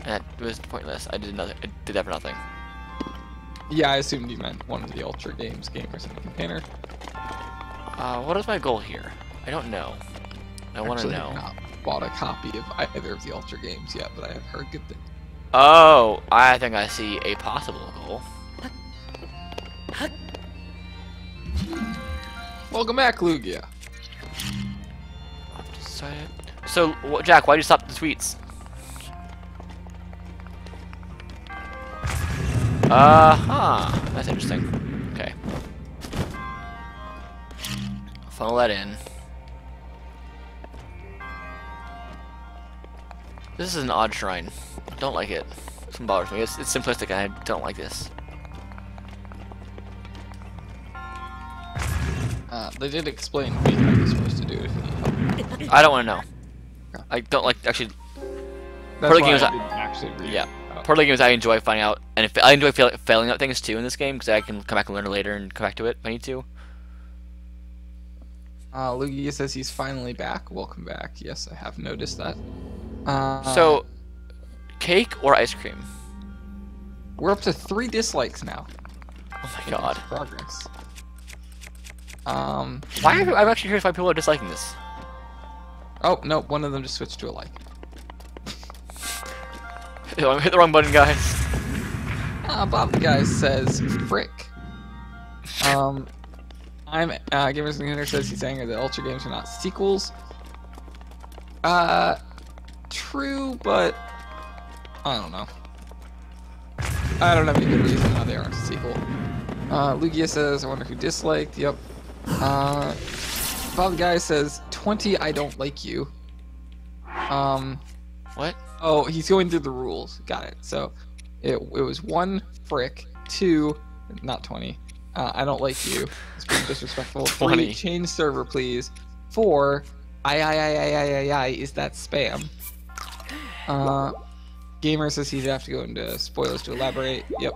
That was pointless. I did nothing. I did that for nothing. Yeah, I assumed you meant one of the Ultra Games gamers in the container. What is my goal here? I don't know. I want to know. I've not bought a copy of either of the Ultra Games yet, but I have heard good things. Oh, I think I see a possible goal. Welcome back, Lugia. I've decided. So, Jack, why'd you stop the tweets? That's interesting. Okay. Funnel that in. This is an odd shrine. I don't like it. It bothers me. It's simplistic and I don't like this. They did explain to me how you're supposed to do it if you need help. I don't want to know. I don't like, actually... That's why games I didn't actually read yeah. it. Part of the games I enjoy finding out, and if I enjoy failing out things too in this game, because I can come back and learn it later and come back to it if I need to. Lugia says he's finally back. Welcome back. Yes, I have noticed that. So, cake or ice cream? We're up to 3 dislikes now. Oh my god. Progress. I'm actually curious why people are disliking this. Oh, no, one of them just switched to a like. Hit the wrong button, guys. Bob the Guy says, frick. Gamers Beginner says he's angry that Ultra Games are not sequels. True, but I don't know. I don't have any good reason why they aren't a sequel. Lugia says, I wonder who disliked. Yep. Bob the Guy says, 20 I don't like you. What? Oh, he's going through the rules. Got it. So, it was 1 frick, 2, not 20. I don't like you. It's being disrespectful. 3, change server, please. 4, I, is that spam? Gamer says he'd have to go into spoilers to elaborate. Yep.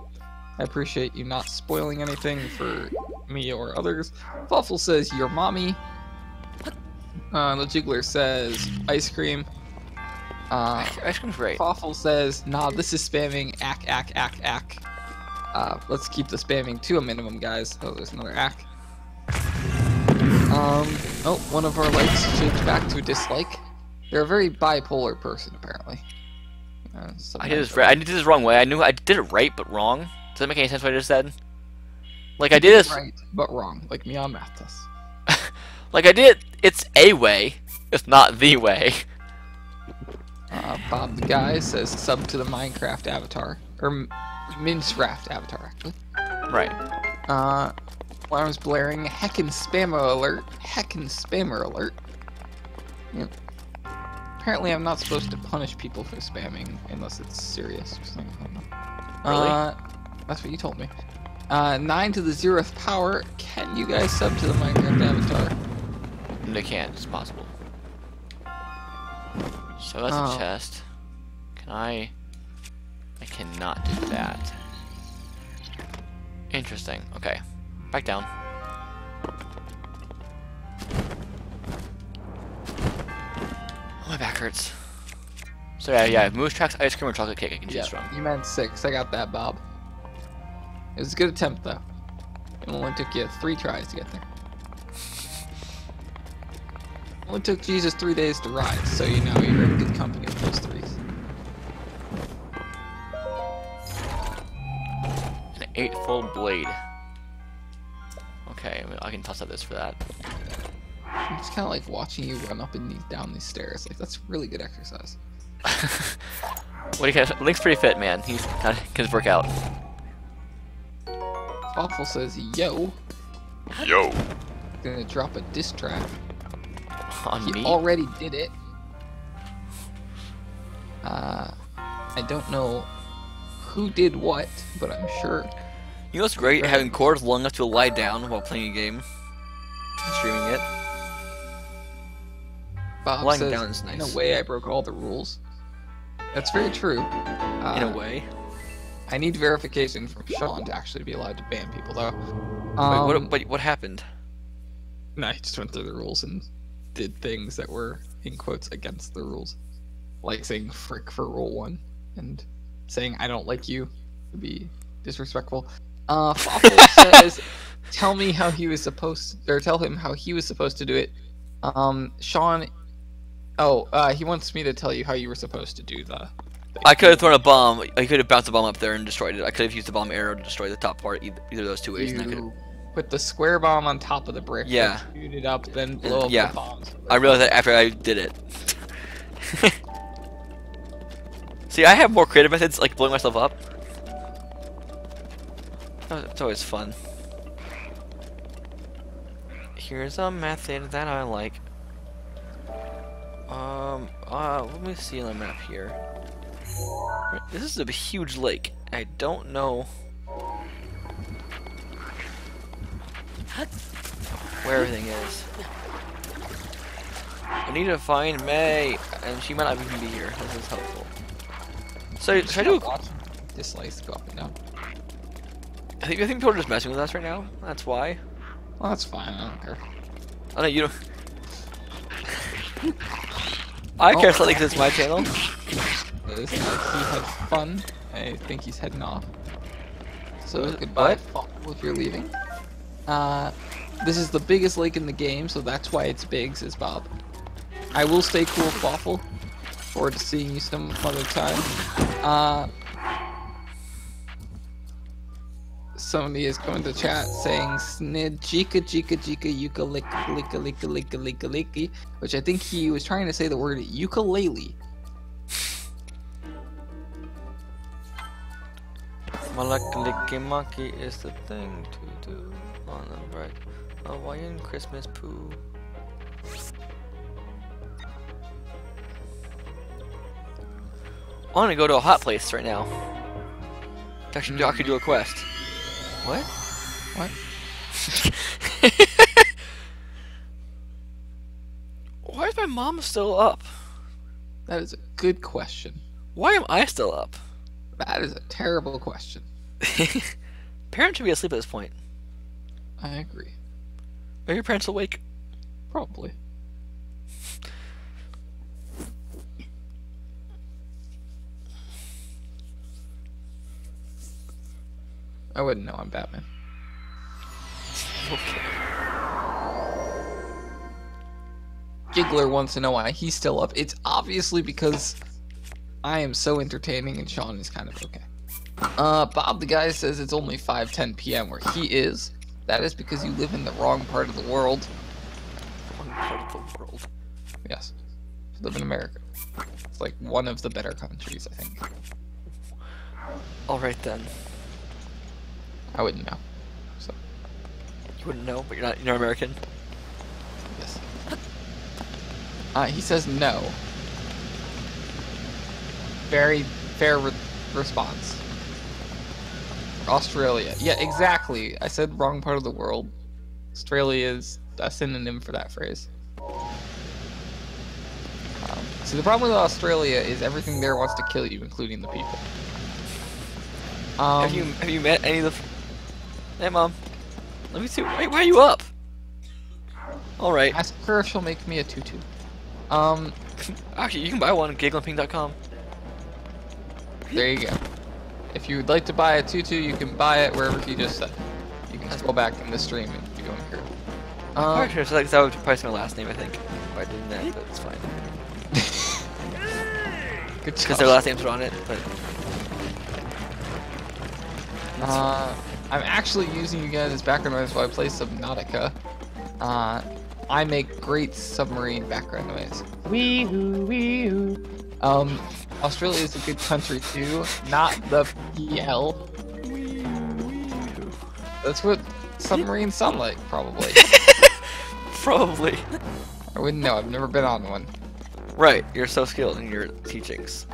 I appreciate you not spoiling anything for me or others. Fawful says, your mommy. The Jiggler says, ice cream. Ice cream's great. Fawful says, nah, this is spamming, ack. Let's keep the spamming to a minimum, guys. Oh, there's another ack. Oh, one of our likes changed back to a dislike. They're a very bipolar person, apparently. I did this wrong way. I knew I did it right, but wrong. Does that make any sense what I just said? Like, I did this... right, but wrong. Like me on math tests. Like, I did it's a way, if not the way. Bob the Guy says, sub to the Minecraft avatar. Or Minecraft avatar, actually. Right. Alarms blaring. Heckin' spammer alert. Yep. Apparently I'm not supposed to punish people for spamming unless it's serious or something. I don't know. Really? That's what you told me. 9 to the 0th power. Can you guys sub to the Minecraft avatar? They can't. It's possible. So that's a chest. Can I cannot do that. Interesting. Okay. Back down. Oh, my back hurts. So yeah, moose tracks, ice cream, or chocolate cake I can choose from. You meant 6. I got that, Bob. It was a good attempt, though. It only took you 3 tries to get there. It only took Jesus 3 days to rise, so you know you're in good company with those 3s. An 8-fold blade. Okay, I can toss out this for that. I'm just kind of like watching you run up and down these stairs. Like, that's really good exercise. What do you guys? Link's pretty fit, man. He's kind of can work out. Awful says, yo. Yo. Gonna drop a diss track. On he me? already did it. I don't know who did what, but I'm sure. You know what's great? Having cords long enough to lie down while playing a game. Streaming it. Bob lying says, down is nice. in a way I broke all the rules. That's very true. In a way. I need verification from Sean to actually be allowed to ban people, though. Wait, what happened? No, he just went through the rules and did things that were, in quotes, against the rules. Like saying frick for rule 1, and saying I don't like you to be disrespectful. Fawful says, tell me how he was supposed to, or tell him how he was supposed to do it. Sean, he wants me to tell you how you were supposed to do the... I could have thrown a bomb. I could have bounced a bomb up there and destroyed it. I could have used the bomb arrow to destroy the top part. Either of those 2 ways. And I could put the square bomb on top of the brick. Yeah. Shoot it up, then blow up the bombs. I realized that after I did it. See, I have more creative methods, like blowing myself up. It's always fun. Here's a method that I like. Let me see on the map here. This is a huge lake. I don't know where everything is. I need to find May, and she might not even be here. This is helpful. So, should I do dislikes go up and down? I think people are just messing with us right now. That's why. Well, that's fine. I don't care. Oh no, you don't. I care slightly because it's my channel. He had fun. I think he's heading off. So goodbye, Fawful, if you're leaving. This is the biggest lake in the game, so that's why it's big, says Bob. I will stay cool, Fawful. Forward to seeing you some other time. Somebody is coming to chat saying snid jika jika jika yuka lika lika lika lika lika lika, which I think he was trying to say the word ukulele. Malaki is the thing to do on a bright Hawaiian Christmas poo. I want to go to a hot place right now. Actually, I could do a quest. What? What? Why is my mom still up? That is a good question. Why am I still up? That is a terrible question. parents should be asleep at this point. I agree. Are your parents awake? Probably. I wouldn't know. I'm Batman. Okay. Giggler wants to know why he's still up. It's obviously because I am so entertaining and Sean is kind of okay. Bob the guy says it's only 5:10 p.m. where he is. That is because you live in the wrong part of the world. Wrong part of the world. Yes. You live in America. It's like one of the better countries, I think. Alright then. I wouldn't know. So. You wouldn't know, but you're American? Yes. He says no. Very fair response. Australia. Yeah, exactly. I said wrong part of the world. Australia is a synonym for that phrase. See, the problem with Australia is everything there wants to kill you, including the people. Have you met any of the... Hey, Mom. Let me see. Why are you up? Alright. Ask her if she'll make me a tutu. Actually, you can buy one at giggleping.com. There you go. If you would like to buy a tutu, you can buy it wherever he just said. You can just go back in the stream and be going through. Alright, sure, so that would probably my last name, I think. Or I didn't know, but it's fine. Good job. Because their last names are on it, but... I'm actually using you guys as background noise while I play Subnautica. I make great submarine background noise. Wee-hoo, wee-hoo. Australia is a good country too, not the PL. That's what submarines sound like, probably. Probably. I wouldn't know, I've never been on one. Right, you're so skilled in your teachings.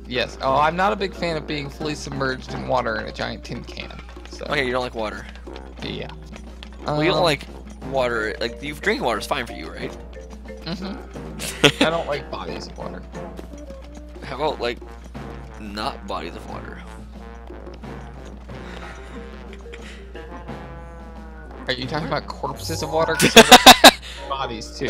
Yes. Oh, I'm not a big fan of being fully submerged in water in a giant tin can. So. Okay, you don't like water. Yeah. Well, you don't like water, like, drinking water is fine for you, right? Mm-hmm. I don't like bodies of water. How about, like, not bodies of water? Are you talking about corpses of water? Bodies, too.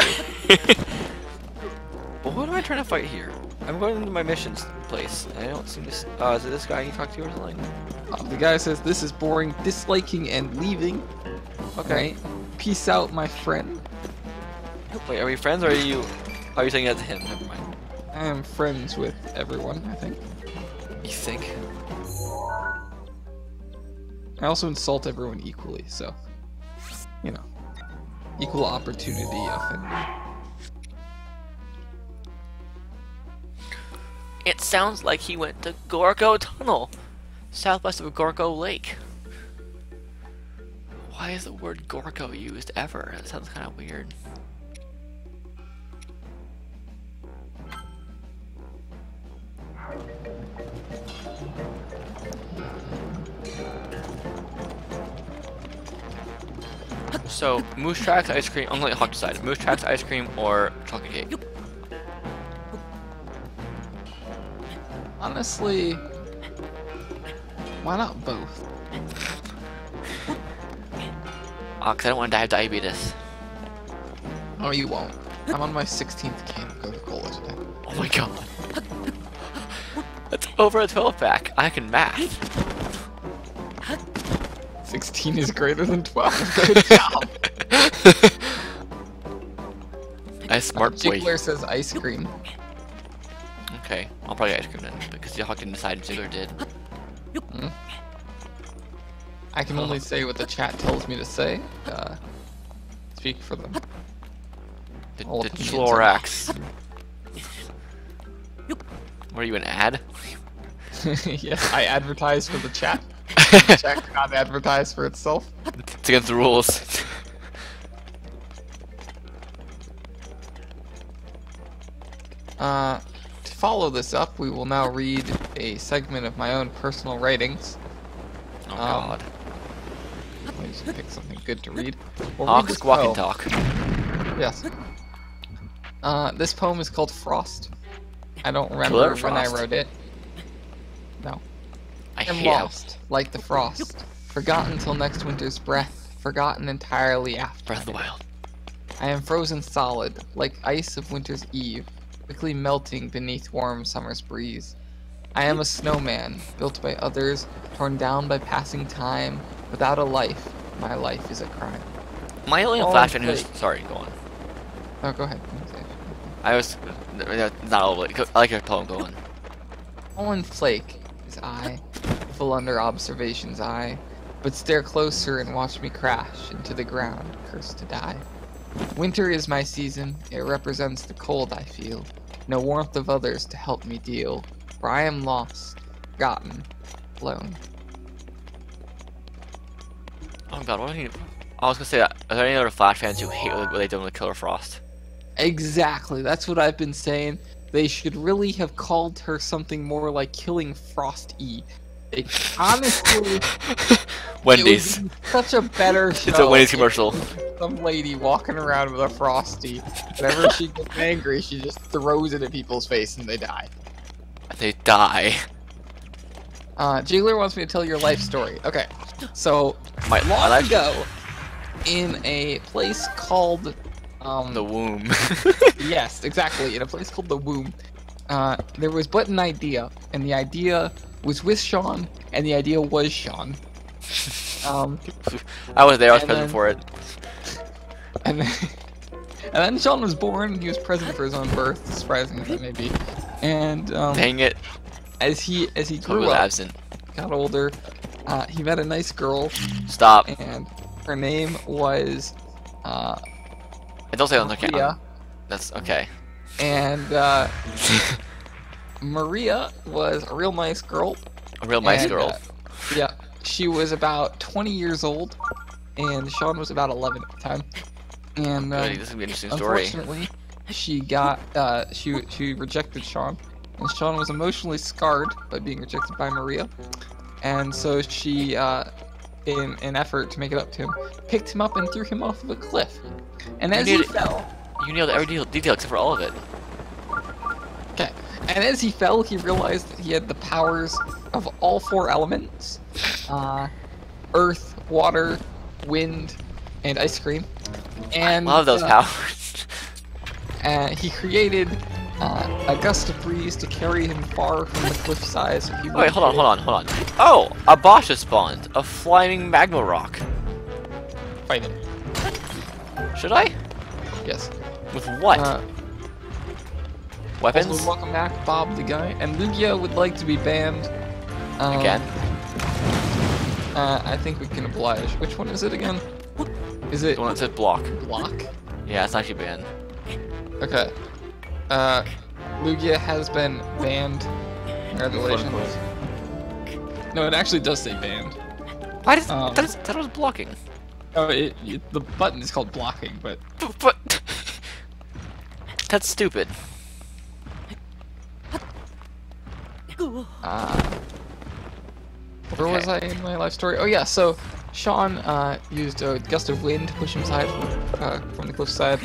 Well, what am I trying to fight here? I'm going into my missions place. I don't seem to... is it this guy you talked to or something? The guy says, this is boring, disliking, and leaving. Okay. Peace out, my friend. Wait, are we friends or are you saying that to him? Never mind. I am friends with everyone, I think. You think? I also insult everyone equally, so... You know. Equal opportunity offender. It sounds like he went to Gorgo Tunnel, southwest of Gorgo Lake. Why is the word Gorgo used ever? That sounds kind of weird. So, Moose Tracks ice cream. I'm gonna let Hawk decide. Moose Tracks ice cream or chocolate cake. Honestly, why not both? Oh, cause I don't want to die of diabetes. Oh, you won't. I'm on my 16th can of Coca-Cola today. Oh my god. That's over a 12-pack. I can math. 16 is greater than 12. Good job. Nice smart boy. Jiggler says ice cream. Okay, I'll probably get ice cream then, because Hawk didn't decide, Jiggler did. I can only say what the chat tells me to say. Speak for them. The Chlorax. What are you, an ad? Yes, I advertise for the chat. The chat cannot advertise for itself. It's against the rules. To follow this up, we will now read a segment of my own personal writings. Oh god. Let me just pick something good to read. Hawk, squawk, and talk. Yes. This poem is called Frost. I don't remember when I wrote it. No. I am hate lost, like the frost, forgotten till next winter's breath, forgotten entirely after. Breath of the Wild. I am frozen solid, like ice of winter's eve, quickly melting beneath warm summer's breeze. I am a snowman, built by others, torn down by passing time, without a life. My life is a crime. My only flashback who's sorry, go on. Oh, go ahead. I was not all the way. I like your poem. Go on. Fallen flake is I, full under observation's eye, but stare closer and watch me crash into the ground, cursed to die. Winter is my season, it represents the cold I feel, no warmth of others to help me deal, for I am lost, forgotten, alone. Oh god, what do you... I was gonna say that. Are there any other Flash fans who hate what they done with Killer Frost? Exactly, that's what I've been saying. They should really have called her something more like Killing Frost E. Honestly, Wendy's. It would be such a better show. It's a Wendy's commercial. Some lady walking around with a Frosty. Whenever she gets angry, she just throws it at people's face and they die. They die. Jiggler wants me to tell your life story. Okay, so My long ago, in a place called the womb. Yes, exactly. In a place called the womb, there was but an idea, and the idea was with Sean, and the idea was Sean. I was there. I was present for it. And then Sean was born. He was present for his own birth, surprising as that may be. And dang it, as he grew up, absent. got older, he met a nice girl. Stop. And her name was don't say on the Maria. camera. That's okay. And Maria was a real nice girl. A real nice girl. Yeah, she was about 20 years old, and Sean was about 11 at the time. And this is gonna be an interesting story. Unfortunately, she got she rejected Sean, and Sean was emotionally scarred by being rejected by Maria, and so she, in an effort to make it up to him, picked him up and threw him off of a cliff. And as he fell, you nailed every detail except for all of it. Okay, and as he fell, he realized that he had the powers of all four elements: earth, water, wind, and ice cream. And I love those powers. He created a gust of breeze to carry him far from the cliffside. So wait, hold on. Oh, a boss has spawned. A flying magma rock. Fight him. Should I? Yes. With what? Weapons? Also, welcome back, Bob the guy. And Lugia would like to be banned. Again? I think we can oblige. Which one is it again? Is it the one that said block? Block? Yeah, it's actually banned. Okay. Lugia has been banned. Congratulations. No, it actually does say banned. Why does that was blocking? Oh, the button is called blocking, but that's stupid. Where was I in my life story? Oh yeah, so Sean used a gust of wind to push him aside from the cliffside.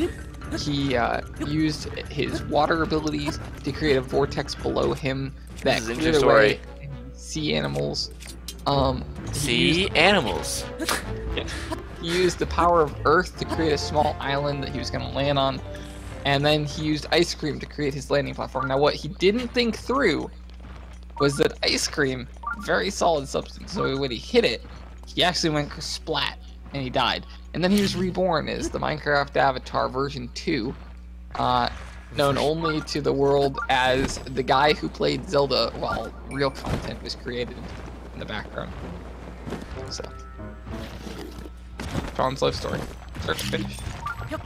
He used his water abilities to create a vortex below him that cleared away sea animals. Sea animals. Yeah. He used the power of earth to create a small island that he was going to land on, and then he used ice cream to create his landing platform. Now what he didn't think through was that ice cream, very solid substance, so when he hit it, he actually went splat, and he died. And then he was reborn as the Minecraft Avatar version 2, known only to the world as the guy who played Zelda while real content was created in the background. So, Sean's life story, start to finish. Yep.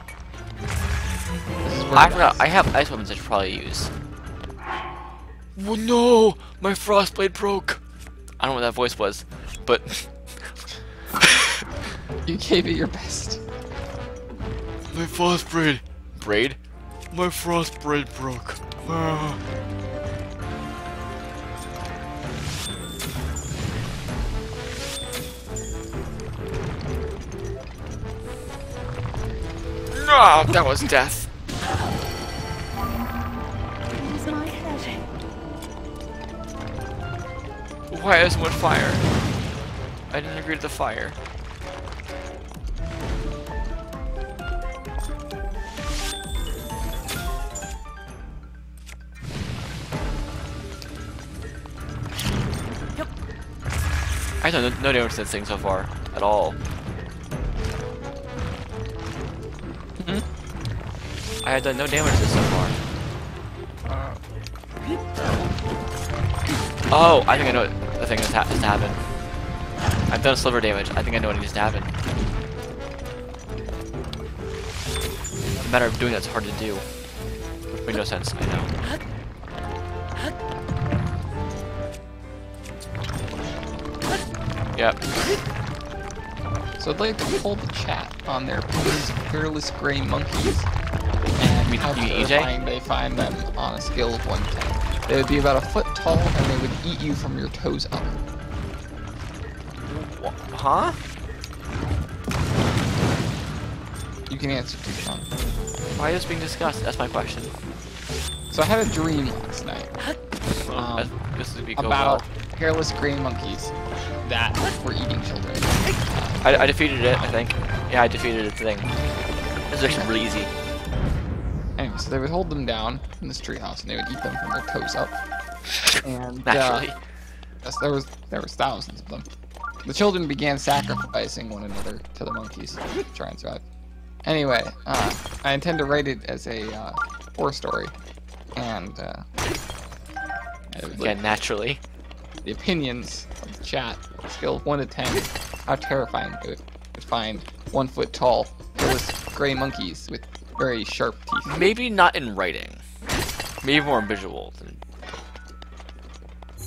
I forgot, I have ice weapons I should probably use. Oh no! My frost blade broke! I don't know what that voice was, but... You gave it your best. My frost braid? My frost braid broke. No, that was death. It was my pleasure. Why is someone fire? I didn't agree to the fire. I don't know no damage to this thing so far at all. I had done no damage to this so far. Oh, I think I know what the thing is to happen. I've done sliver damage. I think I know what needs to happen. The matter of doing that's hard to do. Which made no sense, I know. Yep. So I'd like to hold the chat on their opponent's hairless gray monkeys and how terrifying they find them on a scale of 1 to 10. They would be about a foot tall and they would eat you from your toes up. Huh? You can answer to Sean. Why is this being discussed? That's my question. So I had a dream last night This would be about hairless gray monkeys that were eating children. I defeated it, I think. Yeah, I defeated its thing. This is actually really easy. Anyway, so they would hold them down in this treehouse and they would eat them from their toes up. And naturally. Yes, there was thousands of them. The children began sacrificing one another to the monkeys to try and survive. Anyway, I intend to write it as a horror story, and yeah, naturally. The opinions of the chat, scale of 1 to 10, how terrifying they would find 1 foot tall, hairless gray monkeys with very sharp teeth. Maybe not in writing. Maybe more in visual.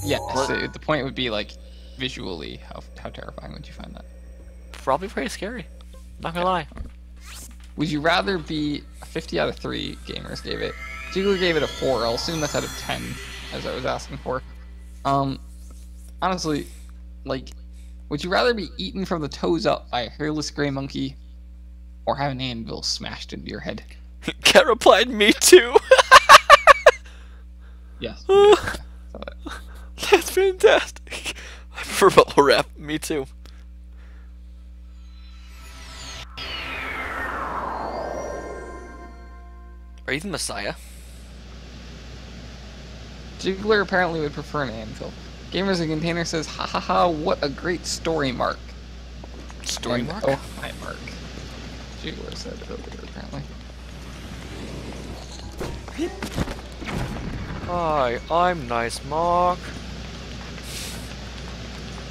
Yeah, so the point would be like visually, how terrifying would you find that? Probably pretty scary. Not gonna lie. Would you rather be 50 out of 3 gamers gave it? Jiggler gave it a 4. I'll assume that's out of 10, as I was asking for. Honestly, like, would you rather be eaten from the toes up by a hairless gray monkey, or have an anvil smashed into your head? Cat replied, "Me too." Yes. That's fantastic. I prefer bubble wrap. Me too. Are you the Messiah? Jiggler apparently would prefer an anvil. Gamers in Container says, "Ha ha ha! What a great story mark." Story mark? Oh, my mark. Jiggler said earlier, apparently. Hi, I'm Nice Mark.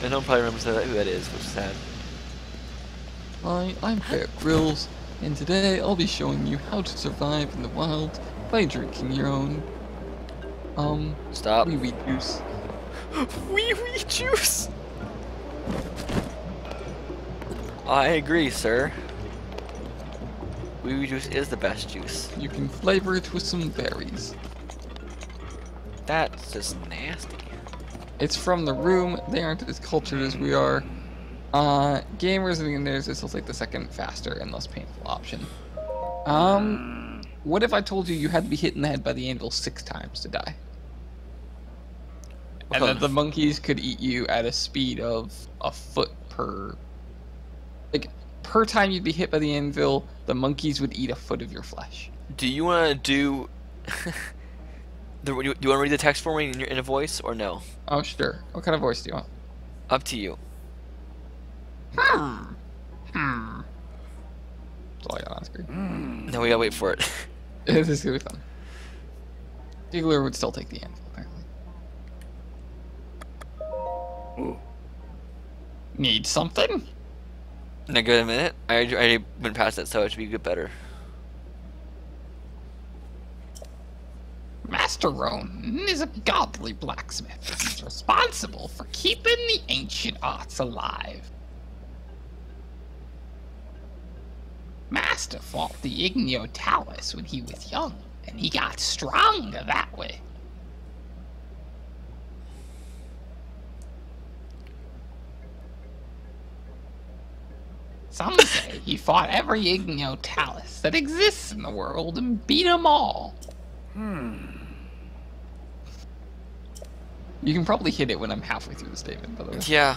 And no one probably remembers who that is, which is sad. Hi, I'm Bear Grylls, and today I'll be showing you how to survive in the wild by drinking your own Stop. wee juice. Wee juice. I agree, sir. Wee juice is the best juice. You can flavor it with some berries. That's just nasty. It's from the room. They aren't as cultured as we are. Gamers and theirs, this is like the second faster and less painful option. What if I told you you had to be hit in the head by the anvil 6 times to die? And that the monkeys could eat you at a speed of a foot per... Like, per time you'd be hit by the anvil, the monkeys would eat a foot of your flesh. Do you want to do... do you want to read the text for me in a voice, or no? Oh, sure. What kind of voice do you want? Up to you. That's all I got on screen. No, we gotta wait for it. This is gonna be fun. Jiggler would still take the anvil, apparently. Need something? Now give it a minute. I already went past that, so it should be good better. Master Ronan is a godly blacksmith. He's responsible for keeping the ancient arts alive. Master fought the Igneo when he was young, and he got stronger that way. Some say he fought every Igneo that exists in the world and beat them all. You can probably hit it when I'm halfway through the statement, by the way. Yeah.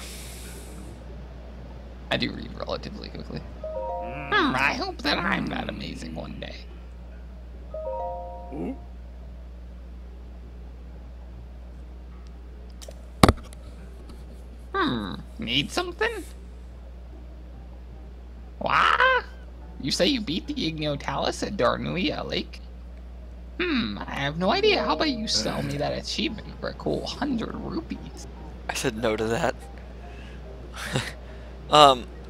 I do read relatively quickly. I hope that I'm that amazing one day. Need something? What? You say you beat the Igniotalis at Darnuia Lake? I have no idea. How about you sell me that achievement for a cool 100 rupees? I said no to that.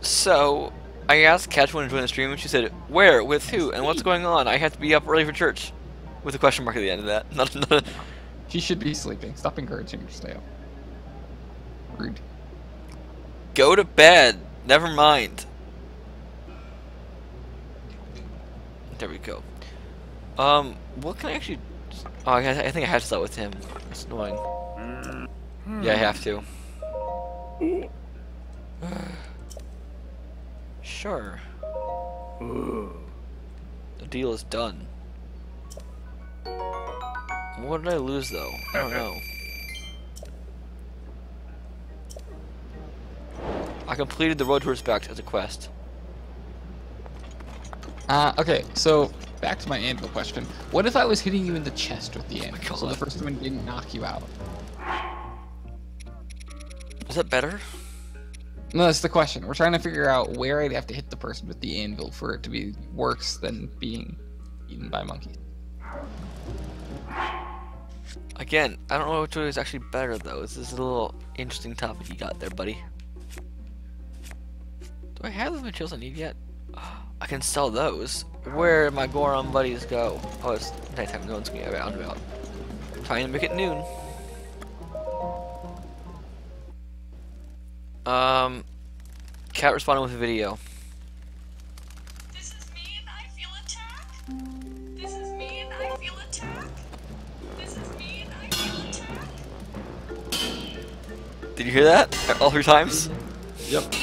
So I asked Catch when to join the stream, and she said, "Where? With who? And what's going on? I have to be up early for church," with a question mark at the end of that. Not. She should be sleeping. Stop encouraging her to stay up. Rude. Go to bed. Never mind. There we go. What can I actually? Oh, I think I have to start with him. It's annoying. Yeah, I have to. Sure. The deal is done. What did I lose though? I don't know. I completed the Road to Respect as a quest. Okay, so back to my anvil question. What if I was hitting you in the chest with the anvil, so the first one didn't knock you out? Is that better? No, that's the question. We're trying to figure out where I'd have to hit the person with the anvil for it to be worse than being eaten by monkeys. Again, I don't know which way is actually better though. This is a little interesting topic you got there, buddy. Do I have the materials I need yet? I can sell those. Where my Goron buddies go? Oh, it's nighttime. No one's gonna be out and about. Trying to make it noon. Cat responding with a video. This is me and I feel attacked. This is me and I feel attacked. This is me and I feel attacked. Did you hear that? All 3 times? Yep.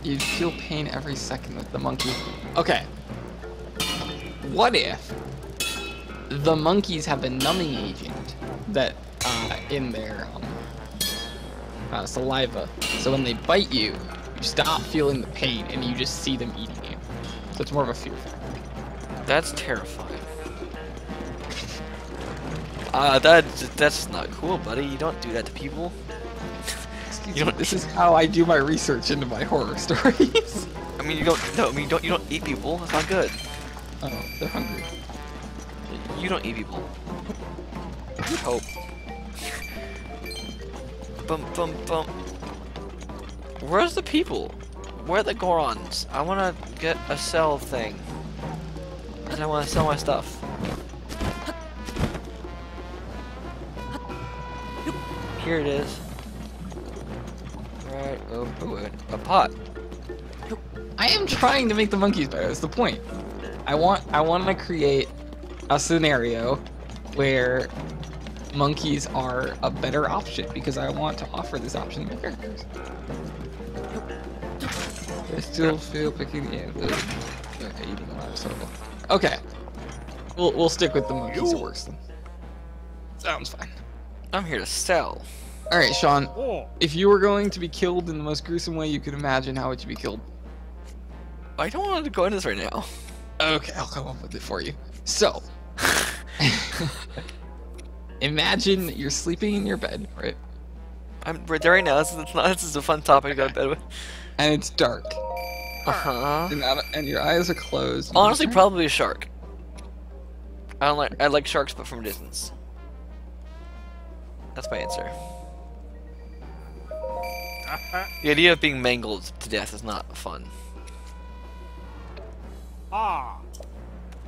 You feel pain every second with the monkey. Okay. What if the monkeys have a numbing agent that in their saliva, so when they bite you, you stop feeling the pain and you just see them eating you. So it's more of a fear factor. That's terrifying. That's not cool, buddy. You don't do that to people. You know, this is how I do my research into my horror stories. I mean, you don't. No, I mean, you don't eat people. That's not good. Oh, they're hungry. You don't eat people. I would hope. Bum. Where's the people? Where are the Gorons? I want to get a sell thing. And I want to sell my stuff. Here it is. Right. Oh, a pot. I am trying to make the monkeys better. That's the point. I want to create a scenario where monkeys are a better option because I want to offer this option to my characters. I still feel picking the anvil. Okay, eating a lot of circle. Okay, we'll stick with the monkeys. It works then. Sounds fine. I'm here to sell. All right, Sean. If you were going to be killed in the most gruesome way you could imagine, how would you be killed? I don't want to go into this right now. Okay, I'll come up with it for you. So, imagine you're sleeping in your bed, right? I'm right there right now. This is a fun topic to go to bed with. And it's dark. Uh-huh. And your eyes are closed. Honestly, probably a shark. I like sharks, but from a distance. That's my answer. The idea of being mangled to death is not fun.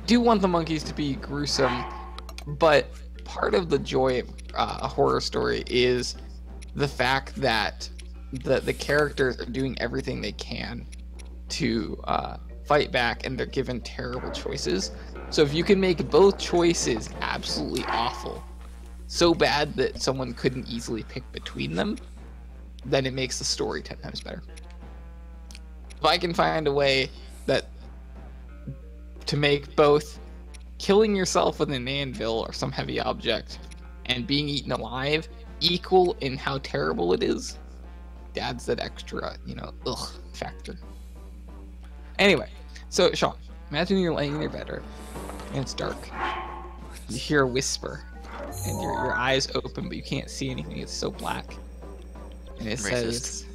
Do want the monkeys to be gruesome, but part of the joy of a horror story is the fact that the characters are doing everything they can to fight back, and they're given terrible choices. So if you can make both choices absolutely awful, so bad that someone couldn't easily pick between them, then it makes the story 10 times better. If I can find a way to make both killing yourself with an anvil or some heavy object and being eaten alive equal in how terrible it is, adds that extra, ugh factor. Anyway, so Sean, imagine you're laying in your bed, right? And it's dark. You hear a whisper, and your eyes open, but you can't see anything. It's so black. And it says,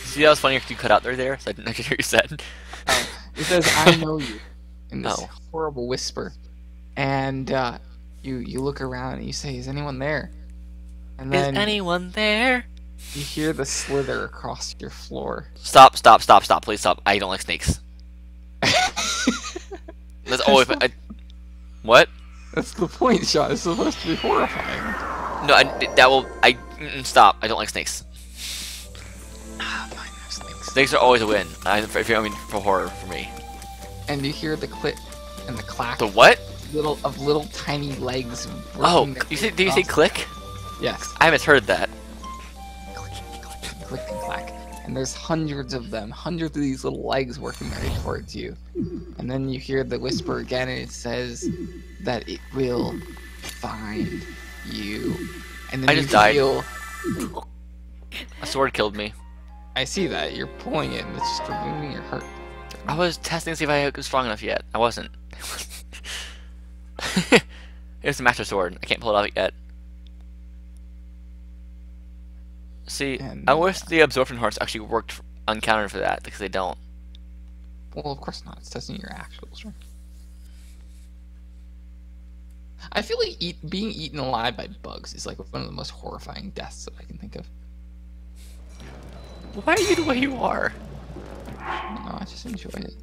see, that was funny if you cut out there, so I didn't hear what you said. It says, I know you, in this horrible whisper. And you look around and you say, is anyone there? And then is anyone there? You hear the slither across your floor. Stop, please stop. I don't like snakes. That's always... What? That's the point, Sean. It's supposed to be horrifying. No, stop. I don't like snakes. Fine, snakes. Snakes are always a win. For horror, for me. And you hear the click and the clack. The what? Little tiny legs. Oh, did you say click? Yes. I haven't heard that. Click and clack. And there's hundreds of them. Hundreds of these little legs working right towards you. And then you hear the whisper again, and it says that it will find you. And then I just died. Feel... A sword killed me. I see that. You're pulling it, and it's just removing your heart. I was testing to see if I was strong enough yet. I wasn't. It's a master sword. I can't pull it out yet. See, I wish the absorption hearts actually worked uncounted for that, because they don't. Well, of course not. It's testing your actual strength. I feel like being eaten alive by bugs is like one of the most horrifying deaths that I can think of. Why are you the way you are? I don't know, I just enjoy it.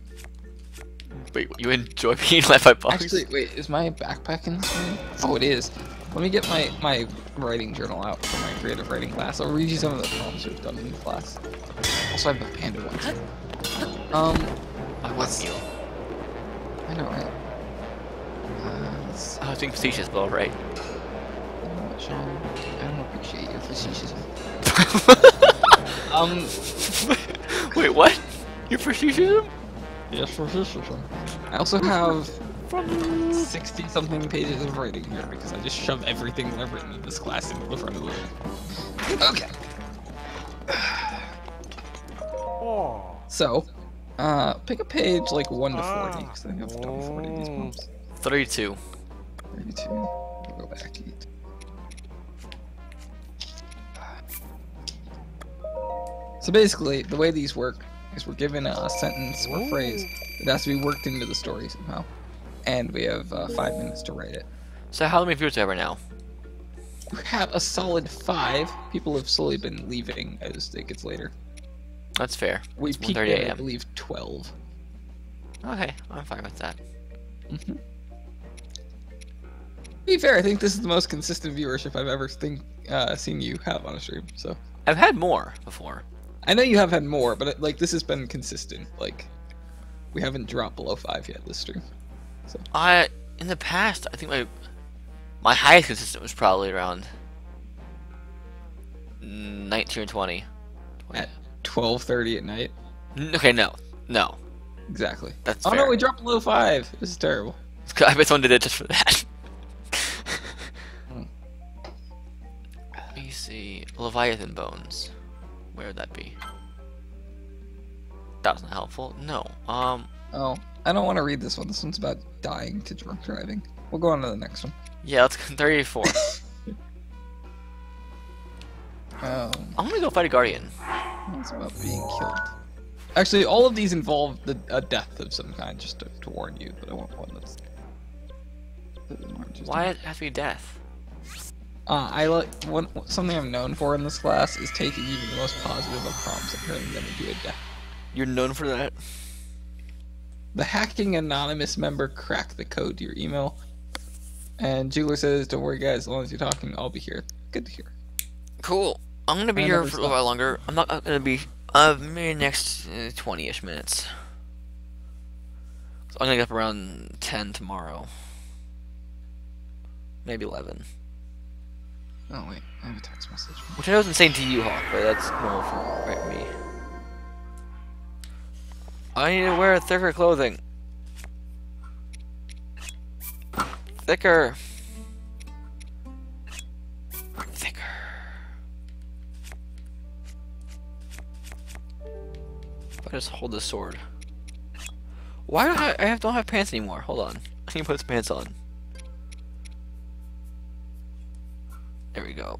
Wait, you enjoy being left by bugs? Actually, wait, is my backpack in this room? Oh, it is. Let me get my writing journal out for my creative writing class. I'll read you some of the poems we've done in the class. Also, I have the panda one. I want you. I know, right? I was being facetious, but alright. You know what, Sean? I don't appreciate your facetious. Wait, what? You're facetious? Yes, facetious. I also have 60-something pages of writing here because I just shove everything that I've written in this class into the front of the room. Okay. So, pick a page like 1 to 40 because I think I've done 40 of these poems. 32. 32. We'll go back to it. So basically, the way these work is we're given a sentence or phrase that has to be worked into the story somehow. And we have 5 minutes to write it. So how many viewers do we have right now? We have a solid 5. People have slowly been leaving as it gets later. That's fair. We It's peaked 1:30 at, I a.m. believe, 12. Okay, I'm fine with that. To be fair, I think this is the most consistent viewership I've ever seen you have on a stream. So I've had more before. I know you have had more, but like this has been consistent. Like we haven't dropped below 5 yet this stream. So In the past, I think my highest consistent was probably around 19 or 20. At 12:30 at night. Okay, no. Exactly. That's oh fair. no, we dropped below 5. This is terrible. I bet someone did it just for that. Let me see. Leviathan bones. Where would that be? That was not helpful. No. Oh, I don't want to read this one. This one's about dying to drunk driving. We'll go on to the next one. Yeah, let's go 34. I'm gonna go fight a guardian. It's about being killed. Actually, all of these involve a death of some kind, just to warn you, but I want one that's... Why it has to be death? Something I'm known for in this class is taking even the most positive of prompts and turning them into a death. You're known for that? The hacking anonymous member cracked the code to your email. And Jugler says, don't worry guys, as long as you're talking, I'll be here. Good to hear. Cool. I'm gonna be here for a little while longer. I'm not gonna be maybe next 20-ish minutes. So I'm gonna get up around 10 tomorrow. Maybe 11. Oh wait, I have a text message. Which I know isn't saying to you, Hawk, but that's normal for me. I need to wear thicker clothing. Thicker. Thicker. If I just hold the sword. Why do I don't have pants anymore? Hold on. I need to put some pants on. There we go.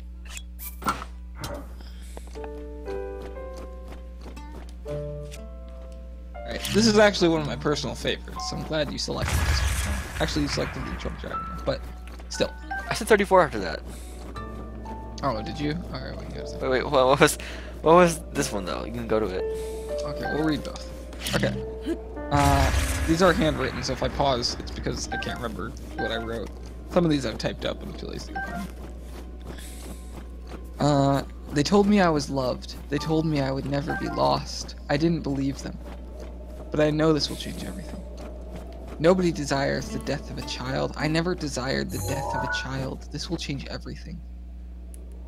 Alright, this is actually one of my personal favorites. I'm glad you selected this one. Actually, you selected the Trump Dragon, but still. I said 34 after that. Oh, did you? Alright, we can go to Wait, what was this one though? You can go to it. Okay, we'll read both. Okay. These are handwritten, so if I pause, it's because I can't remember what I wrote. Some of these I've typed up, but I'm too lazy to find. They told me I was loved. They told me I would never be lost. I didn't believe them. But I know this will change everything. Nobody desires the death of a child. I never desired the death of a child. This will change everything.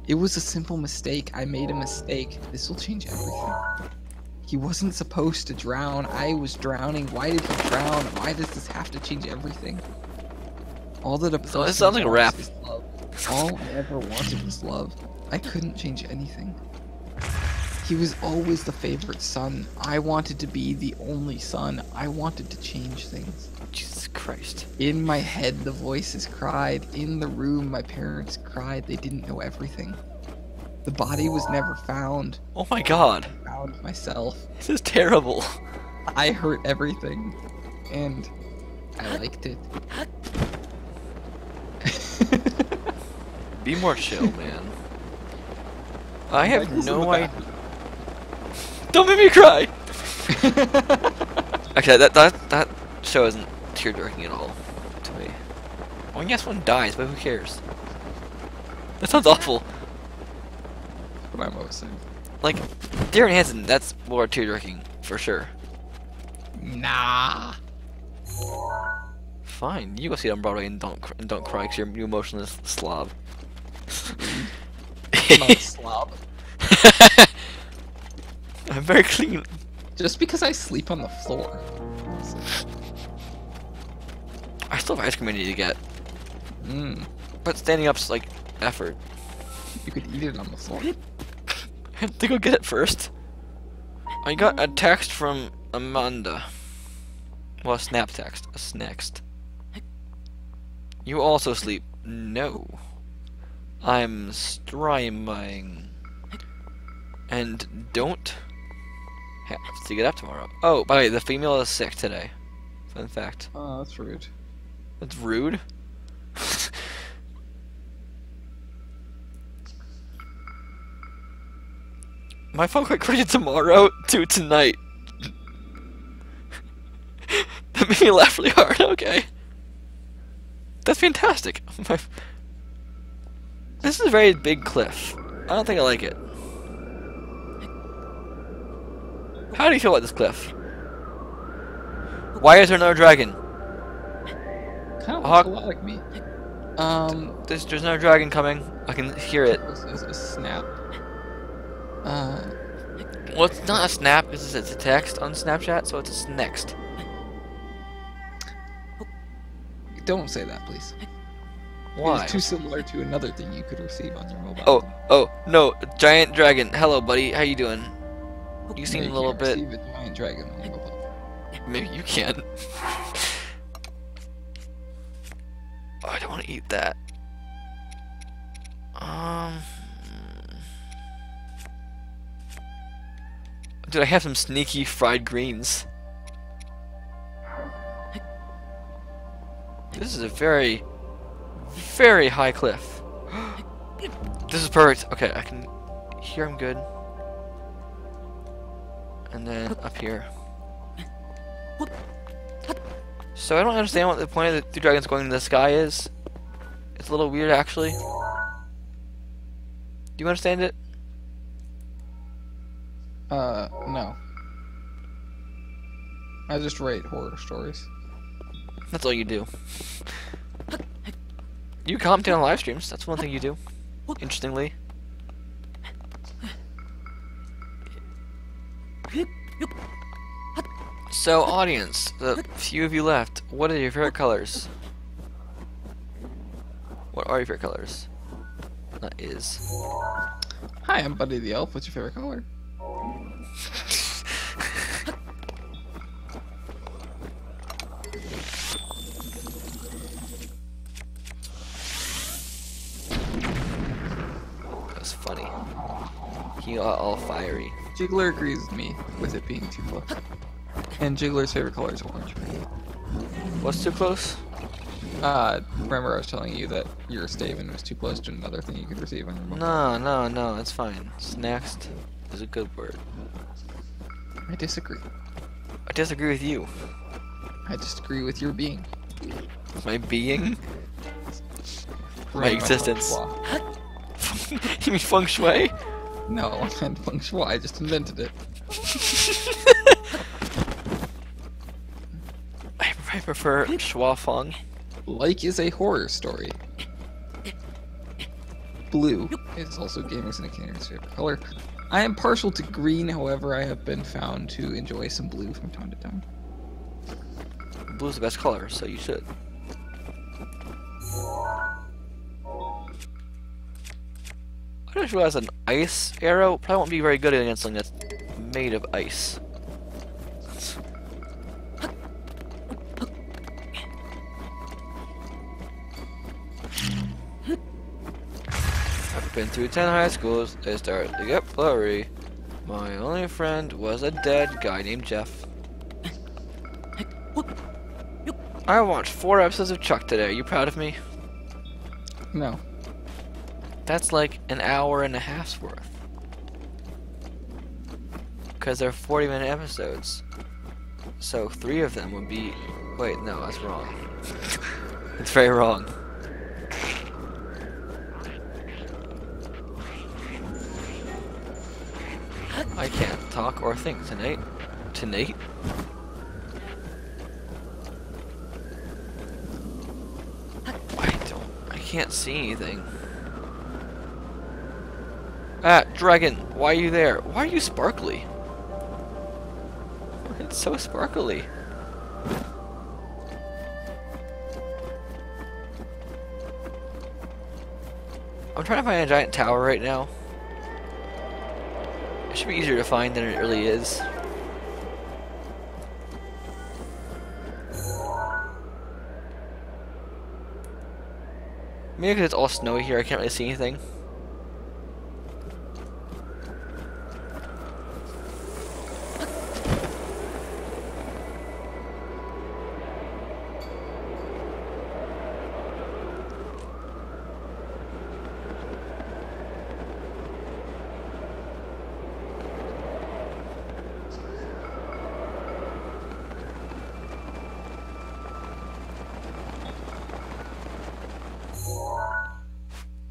It was a simple mistake. I made a mistake. This will change everything. He wasn't supposed to drown. I was drowning. Why did he drown? Why does this have to change everything? All that a person This sounds like a rap. is love. All I ever wanted was love. I couldn't change anything. He was always the favorite son. I wanted to be the only son. I wanted to change things. Jesus Christ. In my head, the voices cried. In the room, my parents cried. They didn't know everything. The body was never found. Oh my god. I found myself. This is terrible. I hurt everything. And I liked it. Be more chill, man. I have no idea. Don't make me cry! Okay, that show isn't tear-jerking at all to me. Well, yes, one dies, but who cares? That sounds awful. What I'm always saying. Like, Darren Hansen, that's more tear-jerking, for sure. Nah. Fine, you go see it on Broadway and don't cry because you're you emotionless slob. I'm not a slob. I'm very clean. Just because I sleep on the floor. I still have ice cream I need to get. But Standing up's like effort. You could eat it on the floor. I have to go get it first. I got a text from Amanda. Well, a snap text. A next. You also sleep. No. I'm streaming. And don't have to get up tomorrow. Oh, by the way, the female is sick today. Fun fact. Oh, that's rude. That's rude? My phone got created tomorrow to tonight. That made me laugh really hard, okay. That's fantastic. This is a very big cliff. I don't think I like it. How do you feel about this cliff? Why is there another dragon? Kind of looks a lot like me. There's another dragon coming. I can hear it. This is a snap. Well, it's not a snap. It's a text on Snapchat, so it's a next. Don't say that, please. Why? It's too similar to another thing you could receive on your mobile. Oh, no, giant dragon. Hello, buddy. How you doing? You seem No, a little can't bit. receive a giant dragon on your mobile. Maybe you can. Oh, I don't want to eat that. Dude, I have some sneaky fried greens. This is a very, very high cliff. This is perfect. Okay, I can hear him good. And then up here. So I don't understand what the point of the two dragons going in the sky is. It's a little weird, actually. Do you understand it? No. I just rate horror stories. That's all you do. You commentate on live streams. That's one thing you do. Interestingly. So, audience, the few of you left, what are your favorite colors? What are your favorite colors? That is. Hi, I'm Buddy the Elf. What's your favorite color? That's funny. He got all fiery. Jiggler agrees with me with it being too close. And Jiggler's favorite color is orange. What's too close? Remember I was telling you that your statement was too close to another thing you could receive on your mobile? No, it's fine. Next is a good word. I disagree. I disagree with you. I disagree with your being. My being? My existence. You mean feng shui? No, I meant feng shui. I just invented it. I prefer schwa feng. Like is a horror story. Blue is also Gamers and Canadians' favorite color. I am partial to green, however, I have been found to enjoy some blue from time to time. Blue's the best color, so you should. I just realized an ice arrow probably won't be very good against something that's made of ice. I've been through 10 high schools, they started to get blurry. My only friend was a dead guy named Jeff. I watched 4 episodes of Chuck today. Are you proud of me? No. That's like an hour and a half's worth. Because they're 40-minute episodes. So 3 of them would be... Wait, no, that's wrong. It's very wrong. I can't talk or think tonight. Tonight? I can't see anything. Ah, dragon, why are you there? Why are you sparkly? It's so sparkly. I'm trying to find a giant tower right now. It should be easier to find than it really is. Maybe because it's all snowy here, I can't really see anything.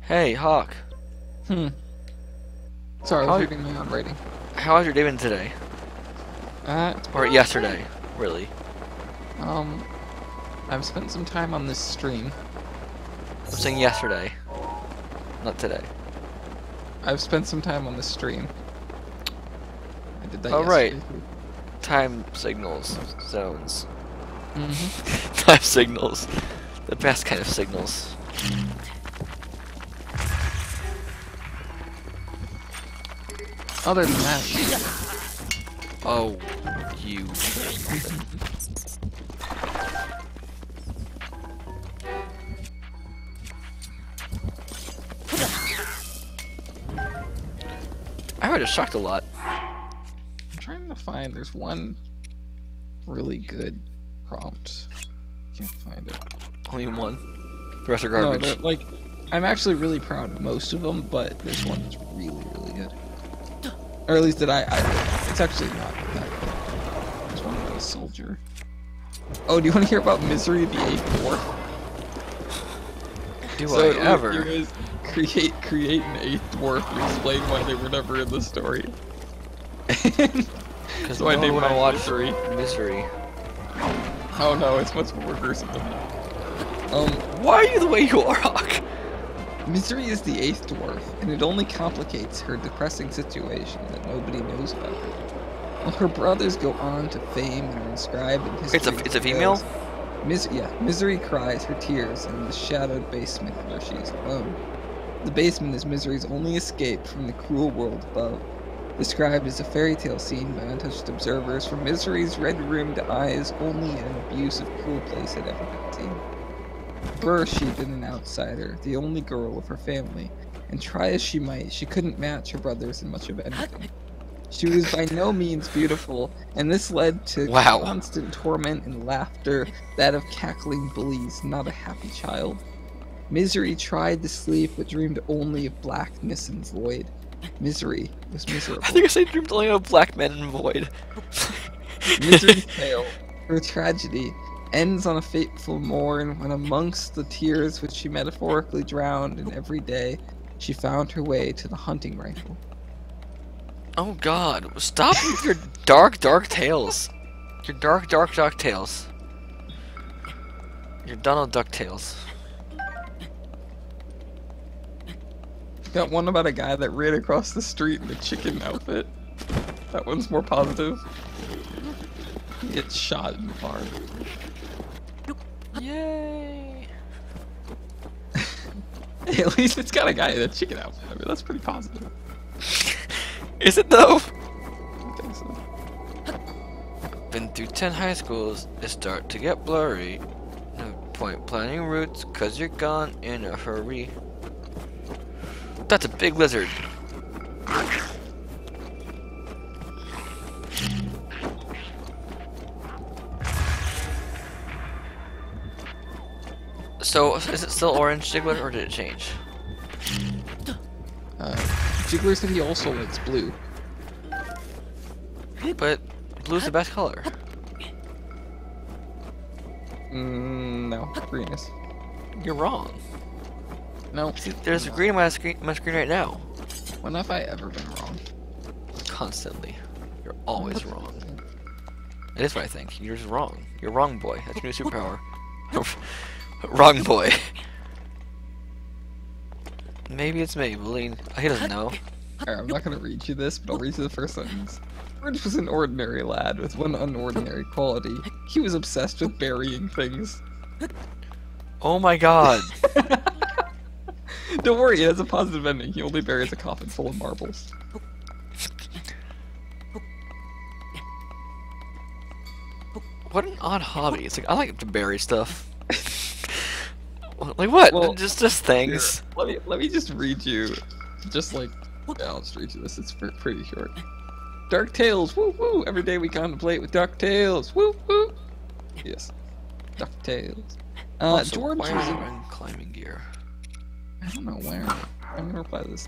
Hey, Hawk. Sorry, I was reading my own writing. How has your day been today? Or yesterday, really? I've spent some time on this stream. I'm saying yesterday, not today. I've spent some time on this stream. I did that Oh, right. yesterday. Time signals, zones. Mm-hmm. Time signals. The best kind of signals. Other than that, Oh, you. I heard it shocked a lot. I'm trying to find. There's one really good prompt. Can't find it. Only one. The rest are garbage. No, like, I'm actually really proud of most of them, but there's one that's really, really good. Or at least that I it's actually not that good. There's one about a soldier. Oh, do you want to hear about Misery the 8th Dwarf? Do So I ever? Here is create an 8th dwarf to explain why they were never in the story. Because so I didn't want to watch Misery. Oh no, it's much more gruesome than that. Why are you the way you are, Hawk? Misery is the 8th dwarf, and it only complicates her depressing situation that nobody knows about her. While her brothers go on to fame and are inscribed in history. It's a female? Misery cries her tears in the shadowed basement where she is alone. The basement is Misery's only escape from the cruel world above. Described as a fairy tale scene by untouched observers, from Misery's red-rimmed eyes, only an abusive, cruel place had ever been seen. Birth, she'd been an outsider, the only girl of her family, and try as she might, she couldn't match her brothers in much of anything. She was by no means beautiful, and this led to constant torment and laughter, that of cackling bullies, not a happy child. Misery tried to sleep, but dreamed only of blackness and void. Misery was miserable. I think I said dreamed only of black men and void. Misery's tale, her tragedy, ends on a fateful morn when amongst the tears which she metaphorically drowned in every day, she found her way to the hunting rifle. Oh god, stop with your dark tales. Your dark tales. Your Donald Duck tales. Got one about a guy that ran across the street in a chicken outfit. That one's more positive. He gets shot in the farm. Yay! Hey, at least it's got a guy in a chicken outfit. I mean, that's pretty positive. Is it though? I think so. Been through 10 high schools, it start to get blurry. No point planning routes, cause you're gone in a hurry. That's a big lizard. So, is it still orange, Jiggler, or did it change? Jiggler said he also likes blue. But blue's the best color. No, green is. You're wrong. No. See, there's a green on my screen right now. When have I ever been wrong? Constantly. You're always wrong. It is what I think. You're just wrong. You're wrong, boy. That's your new superpower. Wrong boy. Maybe it's Maybelline. He doesn't know. Alright, I'm not gonna read you this, but I'll read you the first sentence. George was an ordinary lad with one unordinary quality. He was obsessed with burying things. Oh my god. Don't worry, it has a positive ending. He only buries a coffin full of marbles. What an odd hobby. It's like, I like to bury stuff. Like what? Well, just things. Here, let me just read you, just like, yeah, I'll just read you this. It's pretty short. Dark Tales, woo woo. Every day we contemplate with Dark Tales, woo woo. Yes, Dark Tales. Also, George why was are you wearing climbing gear? I don't know where. I'm gonna reply to this.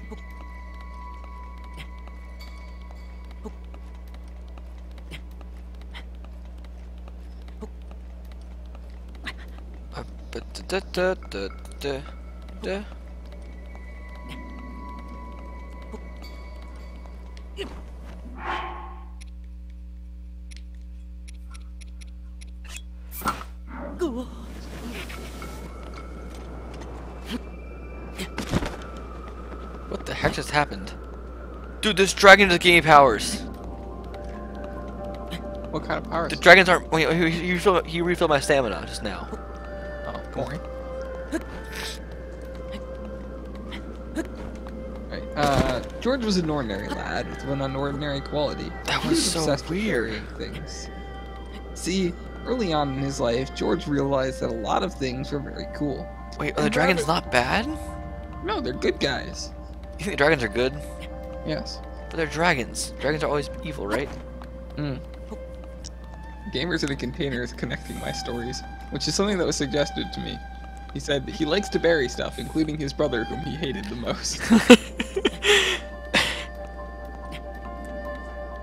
What the heck just happened? Dude, this dragon just gave me powers. What kind of powers? The dragons aren't. Wait, he refilled my stamina just now. Oh, boring. Right. George was an ordinary lad with one unordinary quality. That He was so obsessed with weird. burying things. See, early on in his life, George realized that a lot of things were very cool. Wait, are the dragons not bad? No, they're good guys. You think the dragons are good? Yes. But they're dragons. Dragons are always evil, right? Gamers in a Container is connecting my stories, which is something that was suggested to me. He said that he likes to bury stuff, including his brother, whom he hated the most.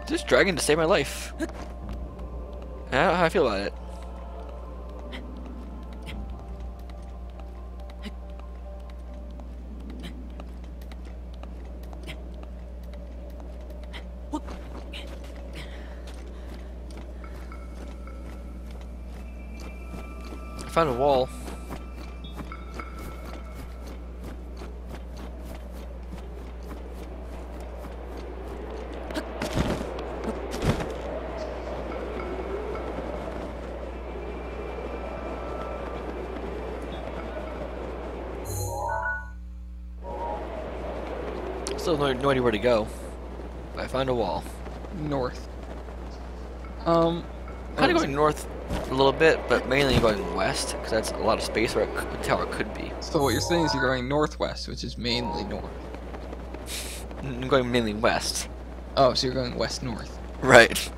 This dragon to save my life. I don't know how I feel about it. I found a wall. Still no idea where to go. I found a wall. North. Kind of going north a little bit, but mainly going west, because that's a lot of space where the tower could be. So what you're saying is you're going northwest, which is mainly north. I'm going mainly west. Oh, so you're going west-north. Right.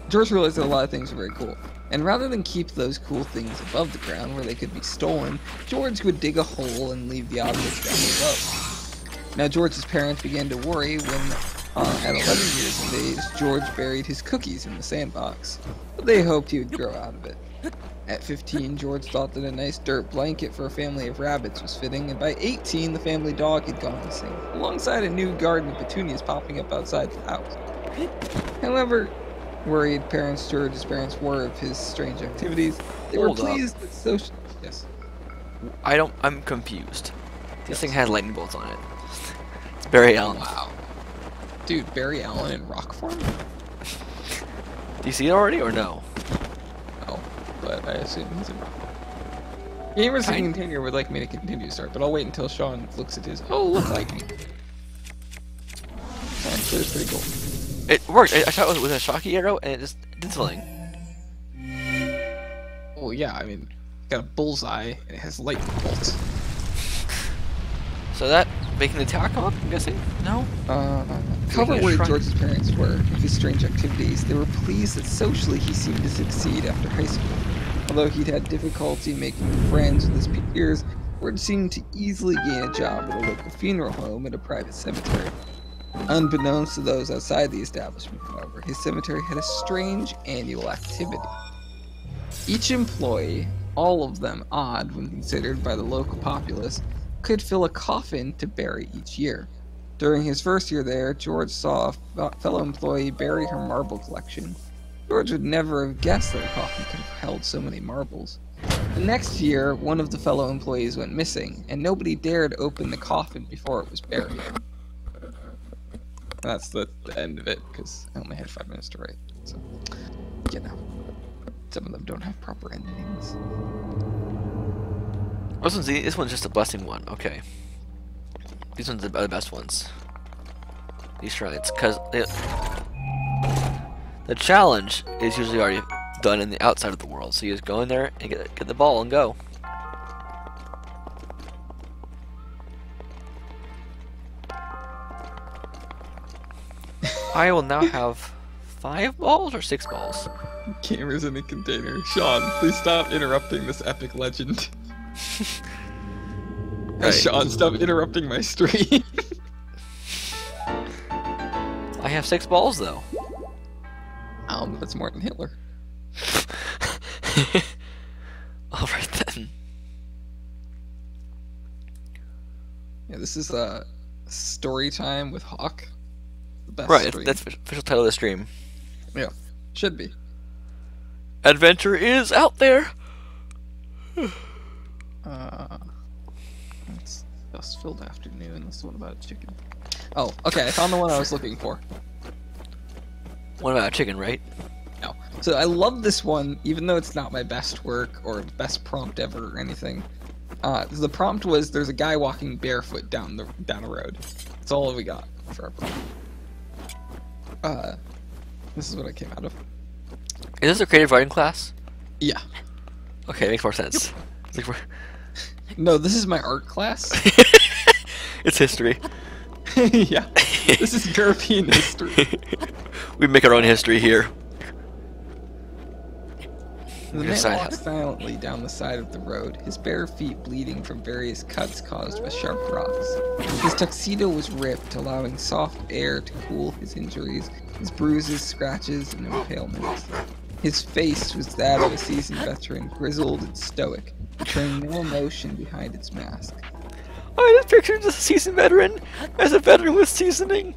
George realized that a lot of things were very cool. And rather than keep those cool things above the ground where they could be stolen, George would dig a hole and leave the objects down below. Now George's parents began to worry when, at 11 years of age, George buried his cookies in the sandbox. But they hoped he would grow out of it. At 15, George thought that a nice dirt blanket for a family of rabbits was fitting, and by 18, the family dog had gone missing, alongside a new garden of petunias popping up outside the house. However worried George's parents were of his strange activities, they were pleased that social... Yes. I'm confused. This thing has lightning bolts on it. It's Barry Allen. Wow. Dude, Barry Allen in rock form? Do you see it already or no? No, but I assume he's in rock form. Gamers in Container would like me to continue to start, but I'll wait until Sean looks at his... Oh, look like me. So it's pretty cool. It worked. I shot it with a shocky arrow and it just did something. Oh yeah, I mean, it's got a bullseye and it has lightning bolts. So that making the tower come up, I'm guessing? No? However worried George's parents were of his strange activities, they were pleased that socially he seemed to succeed after high school. Although he'd had difficulty making friends with his peers, George seemed to easily gain a job at a local funeral home and a private cemetery. Unbeknownst to those outside the establishment, however, his cemetery had a strange annual activity. Each employee, all of them odd when considered by the local populace, could fill a coffin to bury each year. During his first year there, George saw a fellow employee bury her marble collection. George would never have guessed that a coffin could have held so many marbles. The next year, one of the fellow employees went missing, and nobody dared open the coffin before it was buried. That's the end of it, because I only had 5 minutes to write. So, you know, some of them don't have proper endings. This one's just a blessing one. Okay. These ones are the best ones. These shrines, because the challenge is usually already done in the outside of the world. So you just go in there and get the ball and go. I will now have 5 balls or 6 balls. Gamers in a container. Sean, please stop interrupting this epic legend. Right. Sean, stop interrupting my stream. I have 6 balls though. That's more than Hitler. Alright then. Yeah, this is Storytime with Hawk. The best right, stream. that's the official title of the stream. Yeah, should be. Adventure is out there! It's dust-filled afternoon. This one about a chicken. Oh, okay, I found the one I was looking for. One about a chicken, right? No. So I love this one, even though it's not my best work or best prompt ever or anything. The prompt was there's a guy walking barefoot down the road. That's all we got for our prompt. This is what I came out of. Is this a creative writing class? Yeah. Okay, makes more sense. Yep. No, this is my art class. It's history. Yeah. This is European history. We make our own history here. The man walked silently down the side of the road, his bare feet bleeding from various cuts caused by sharp rocks. His tuxedo was ripped, allowing soft air to cool his injuries, his bruises, scratches, and impalements. His face was that of a seasoned veteran, grizzled and stoic, showing no emotion behind its mask. I just pictured a seasoned veteran as a veteran with seasoning.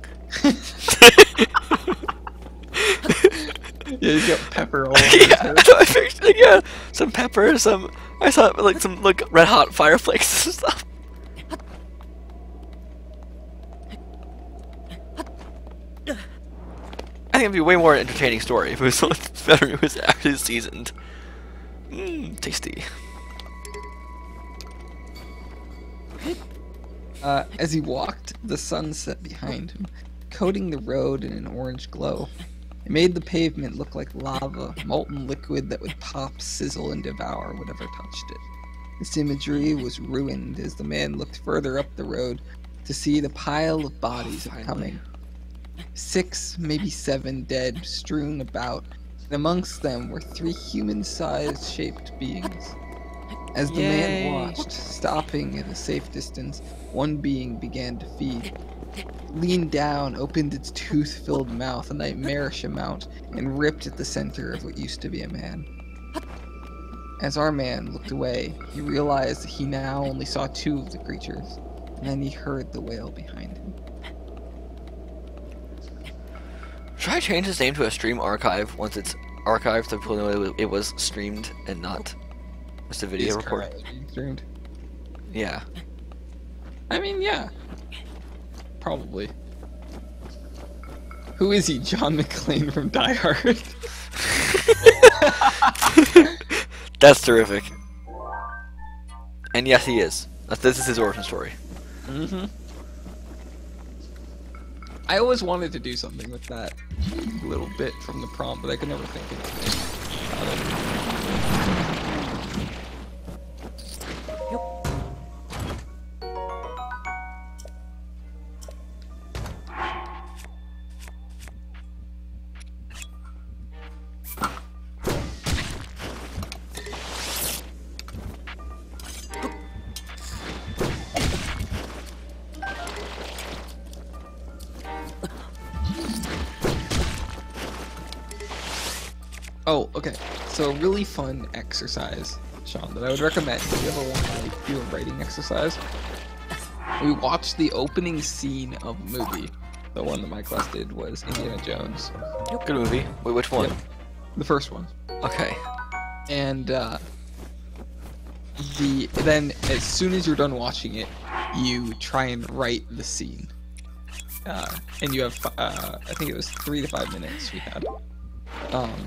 Yeah, he's got pepper all over yeah, I pictured, yeah, some pepper, I saw some red hot fire flakes and stuff. I think it'd be a way more entertaining story if it was someone veteran who was actually seasoned. Tasty. As he walked, the sun set behind him, coating the road in an orange glow. It made the pavement look like lava, molten liquid that would pop, sizzle, and devour whatever touched it. This imagery was ruined as the man looked further up the road to see the pile of bodies coming. 6, maybe 7 dead, strewn about, and amongst them were 3 human-sized shaped beings. As the man watched, stopping at a safe distance, one being began to feed. It leaned down, opened its tooth-filled mouth a nightmarish amount, and ripped at the center of what used to be a man. As our man looked away, he realized that he now only saw 2 of the creatures, and then he heard the wail behind him. Should I change his name to a stream archive once it's archived so people know it was streamed and not just a video record? Streamed. Yeah. I mean, yeah. Probably. Who is he? John McClane from Die Hard? That's terrific. And yes, he is. This is his origin story. Mm-hmm. I always wanted to do something with that little bit from the prompt, but I could never think of Oh, okay. So a really fun exercise, Sean, that I would recommend if you ever want to like do a writing exercise. We watched the opening scene of a movie. The one that my class did was Indiana Jones. Good movie. Wait, which one? Yep. The first one. Okay. And then as soon as you're done watching it, you try and write the scene. And you have I think it was 3 to 5 minutes we had.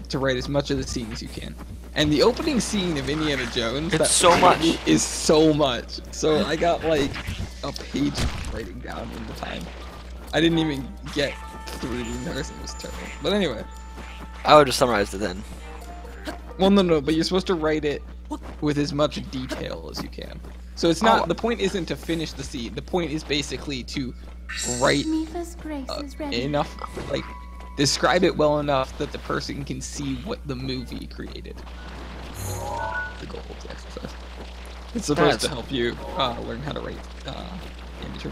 To write as much of the scene as you can. And the opening scene of Indiana Jones is so much. So I got like a page of writing down in the time. I didn't even get through the entire thing. It was terrible. But anyway. I would just summarize it then. Well, no, but you're supposed to write it with as much detail as you can. So it's not, the point isn't to finish the scene. The point is basically to write enough, like, describe it well enough that the person can see what the movie created. The goal of the exercise. It's supposed to help you learn how to write imagery.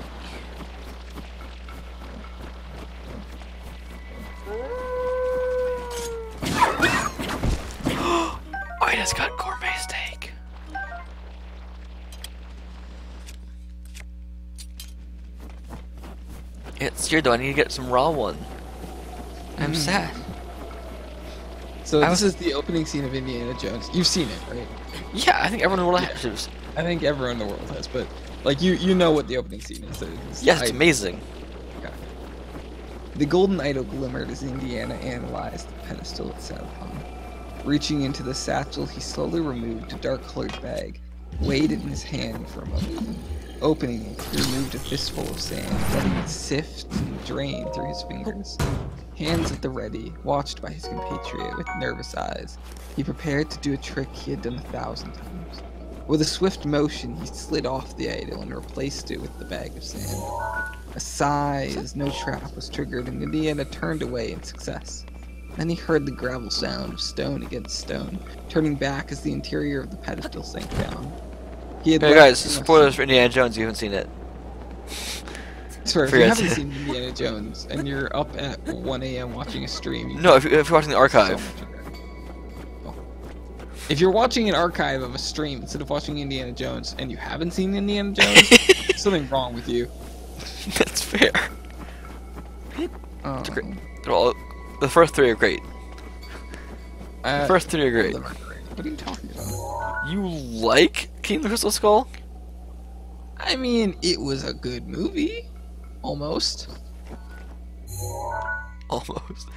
I just got gourmet steak. It's here though, I need to get some raw one. I'm sad. So this is the opening scene of Indiana Jones. You've seen it, right? Yeah, I think everyone in the world has. I think everyone in the world has, but like you know what the opening scene is. Yes, it's amazing. Okay. The golden idol glimmered as Indiana analyzed the pedestal it sat upon. Reaching into the satchel, he slowly removed a dark-colored bag, weighed it in his hand for a moment. Opening it, he removed a fistful of sand, letting it sift and drain through his fingers. Hands at the ready, watched by his compatriot with nervous eyes, he prepared to do a trick he had done 1,000 times. With a swift motion, he slid off the idol and replaced it with the bag of sand. A sigh as no trap was triggered, and Indiana turned away in success. Then he heard the gravel sound of stone against stone, turning back as the interior of the pedestal sank down. Hey guys, spoilers for Indiana Jones, you haven't seen it. Sorry, if you haven't seen Indiana Jones, and you're up at 1 AM watching a stream... No, if you're watching the archive. If you're watching an archive of a stream instead of watching Indiana Jones, and you haven't seen Indiana Jones, there's something wrong with you. That's fair. It's great. The first 3 are great. The first 3 are great. What are you talking about? You like King of the Crystal Skull? I mean, it was a good movie. Almost. Almost.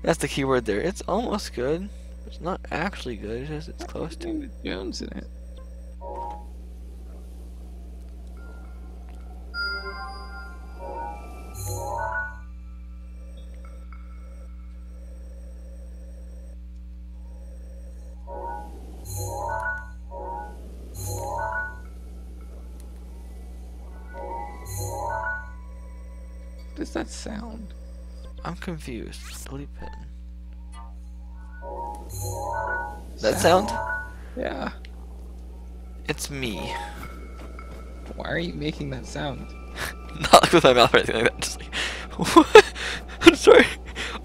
That's the key word there. It's almost good. It's not actually good. It's just it's close to Jones in it. is that sound? I'm confused. Delete pin. That sound? Yeah. It's me. Why are you making that sound? Not like with my mouth or anything like that. Just like, what? I'm sorry.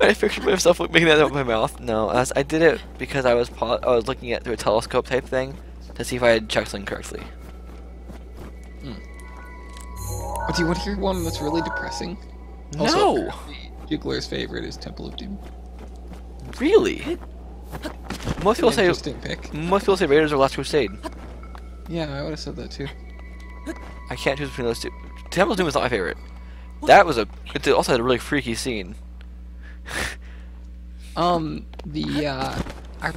I pictured myself making that with my mouth. No, I did it because I was looking at through a telescope type thing to see if I had checked something correctly. Oh, do you want to hear one that's really depressing? No. Also, Jiggler's favorite is Temple of Doom. Really? Most people say Interesting pick. most people say Raiders or Last Crusade. Yeah, I would have said that too. I can't choose between those two. Temple of Doom is not my favorite. That was it also had a really freaky scene. I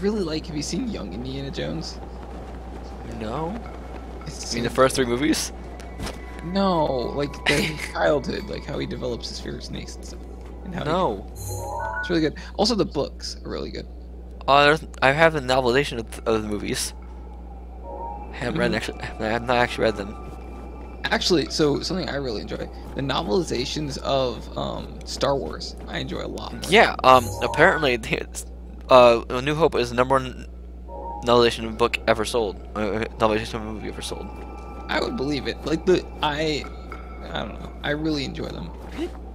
really like. Have you seen Young Indiana Jones? No. It's I mean the first 3 movies? No, like the childhood, like how he develops his fear of snakes and stuff. And how No. it's really good. Also, the books are really good. I have the novelization of the movies. I haven't read actually. I have not actually read them. Actually, so something I really enjoy, the novelizations of Star Wars, I enjoy a lot more. Yeah. Apparently, A New Hope is the #1 novelization of a book ever sold. Novelization of a movie ever sold. I would believe it. Like I don't know. I really enjoy them.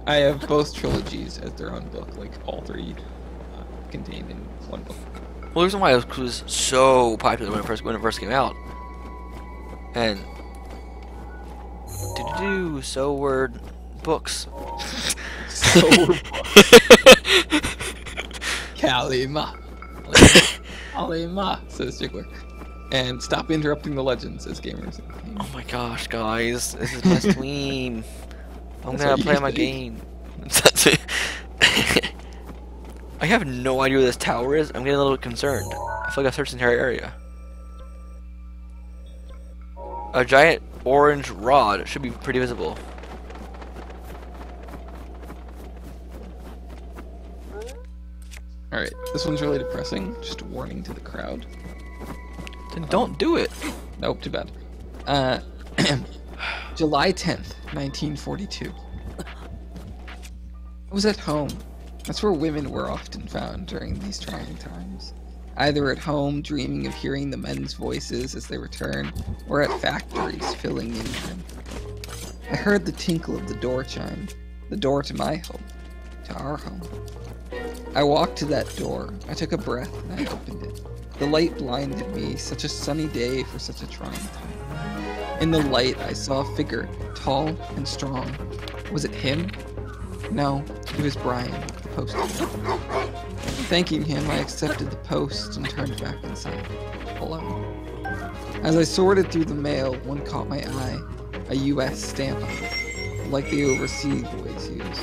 I have both trilogies as their own book, like all 3 contained in one book. Well, the reason why it was so popular when it first came out, and so were books. So Kalima. Kalima, says Jiggler. And stop interrupting the legend, says Gamers. Oh my gosh, guys, this is my stream. I'm That's gonna what play you my think. game. I have no idea where this tower is. I'm getting a little concerned. I feel like I've searched the entire area. A giant orange rod should be pretty visible. Alright, this one's really depressing. Just a warning to the crowd. Then don't do it. Nope, too bad. July 10th, 1942. I was at home. That's where women were often found during these trying times. Either at home, dreaming of hearing the men's voices as they return, or at factories, filling in time. I heard the tinkle of the door chime, the door to my home, to our home. I walked to that door, I took a breath, and I opened it. The light blinded me, such a sunny day for such a trying time. In the light, I saw a figure, tall and strong. Was it him? No, it was Brian, the postman. Thanking him, I accepted the post and turned back inside, alone. As I sorted through the mail, one caught my eye, a US stamp on it, like the overseas boys use.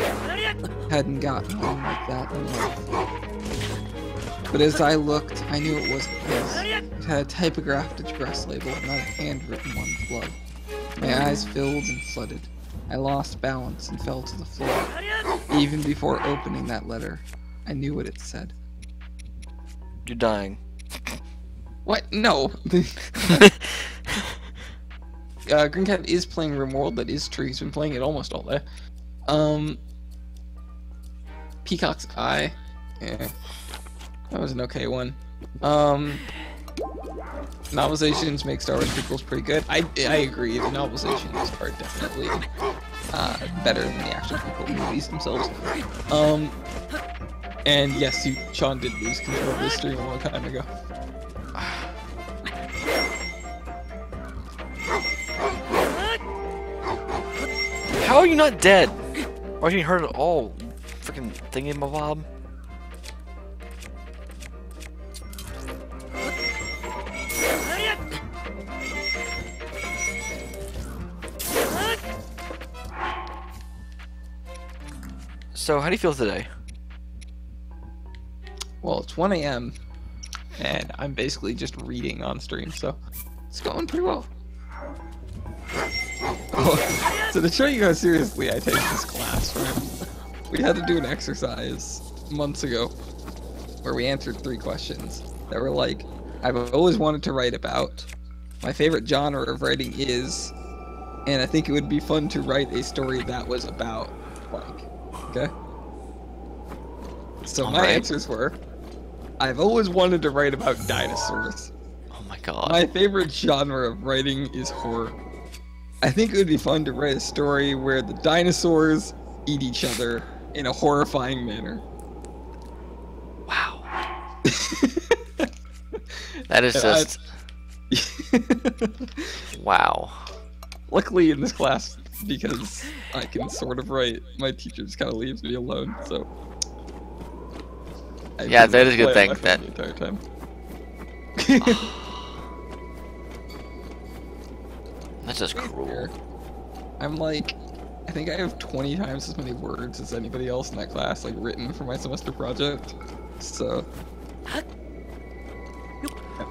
Hadn't gotten one like that in life. But as I looked, I knew it wasn't his. It had a typographed address label, not a handwritten one with blood. My eyes filled and flooded. I lost balance and fell to the floor. Even before opening that letter, I knew what it said. You're dying. What? No. Green Cat is playing RimWorld. That is true. He's been playing it almost all day. Peacock's Eye. Yeah. That was an okay one. Novelizations make Star Wars prequels pretty good. I agree. The novelizations are definitely better than the actual prequel movies themselves. And yes, Sean did lose control of the stream a long time ago. How are you not dead? Or you hurt at all? Freaking thingy-mabob. So, how do you feel today? Well, it's 1 a.m. and I'm basically just reading on stream, so it's going pretty well. Oh, so to show you how seriously I take this class, right? We had to do an exercise months ago where we answered 3 questions that were like, I've always wanted to write about, my favorite genre of writing is, and I think it would be fun to write a story that was about, like, Okay. So my answers were, I've always wanted to write about dinosaurs. Oh my god. My favorite genre of writing is horror. I think it would be fun to write a story where the dinosaurs eat each other in a horrifying manner. Wow. That is just... Wow. Luckily in this class, because I can sort of write, my teacher just kind of leaves me alone, so... Yeah, that is a good thing. That the entire time. That's just cruel. I'm like, I think I have 20 times as many words as anybody else in that class, like written for my semester project. So.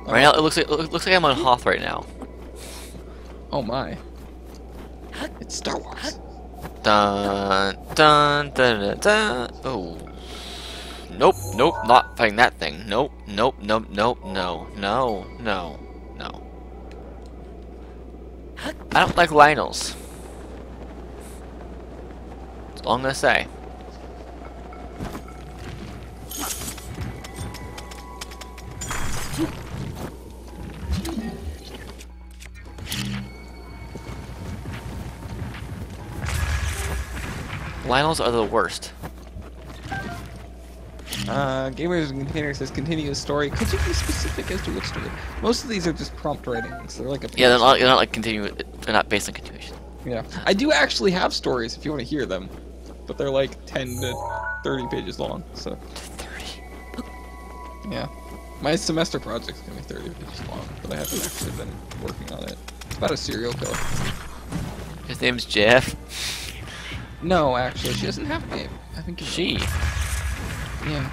Right now, it looks like I'm on Hoth right now. Oh my. It's Star Wars. Dun dun dun dun dun. Oh. Nope, nope, not fighting that thing. Nope, nope, nope, nope, no, no, no, no. I don't like Lionels. That's all I'm gonna say. Lionels are the worst. Gamers and Container says continuous story. Could you be specific as to which story? Most of these are just prompt writings. They're like a yeah, they're not like continuous. They're not based on continuation. Yeah, I do actually have stories if you want to hear them, but they're like 10 to 30 pages long. So 30. Yeah, my semester project's gonna be 30 pages long, but I haven't actually been working on it. It's about a serial killer. His name's Jeff. No, actually, she doesn't have a name. I think she. Yeah.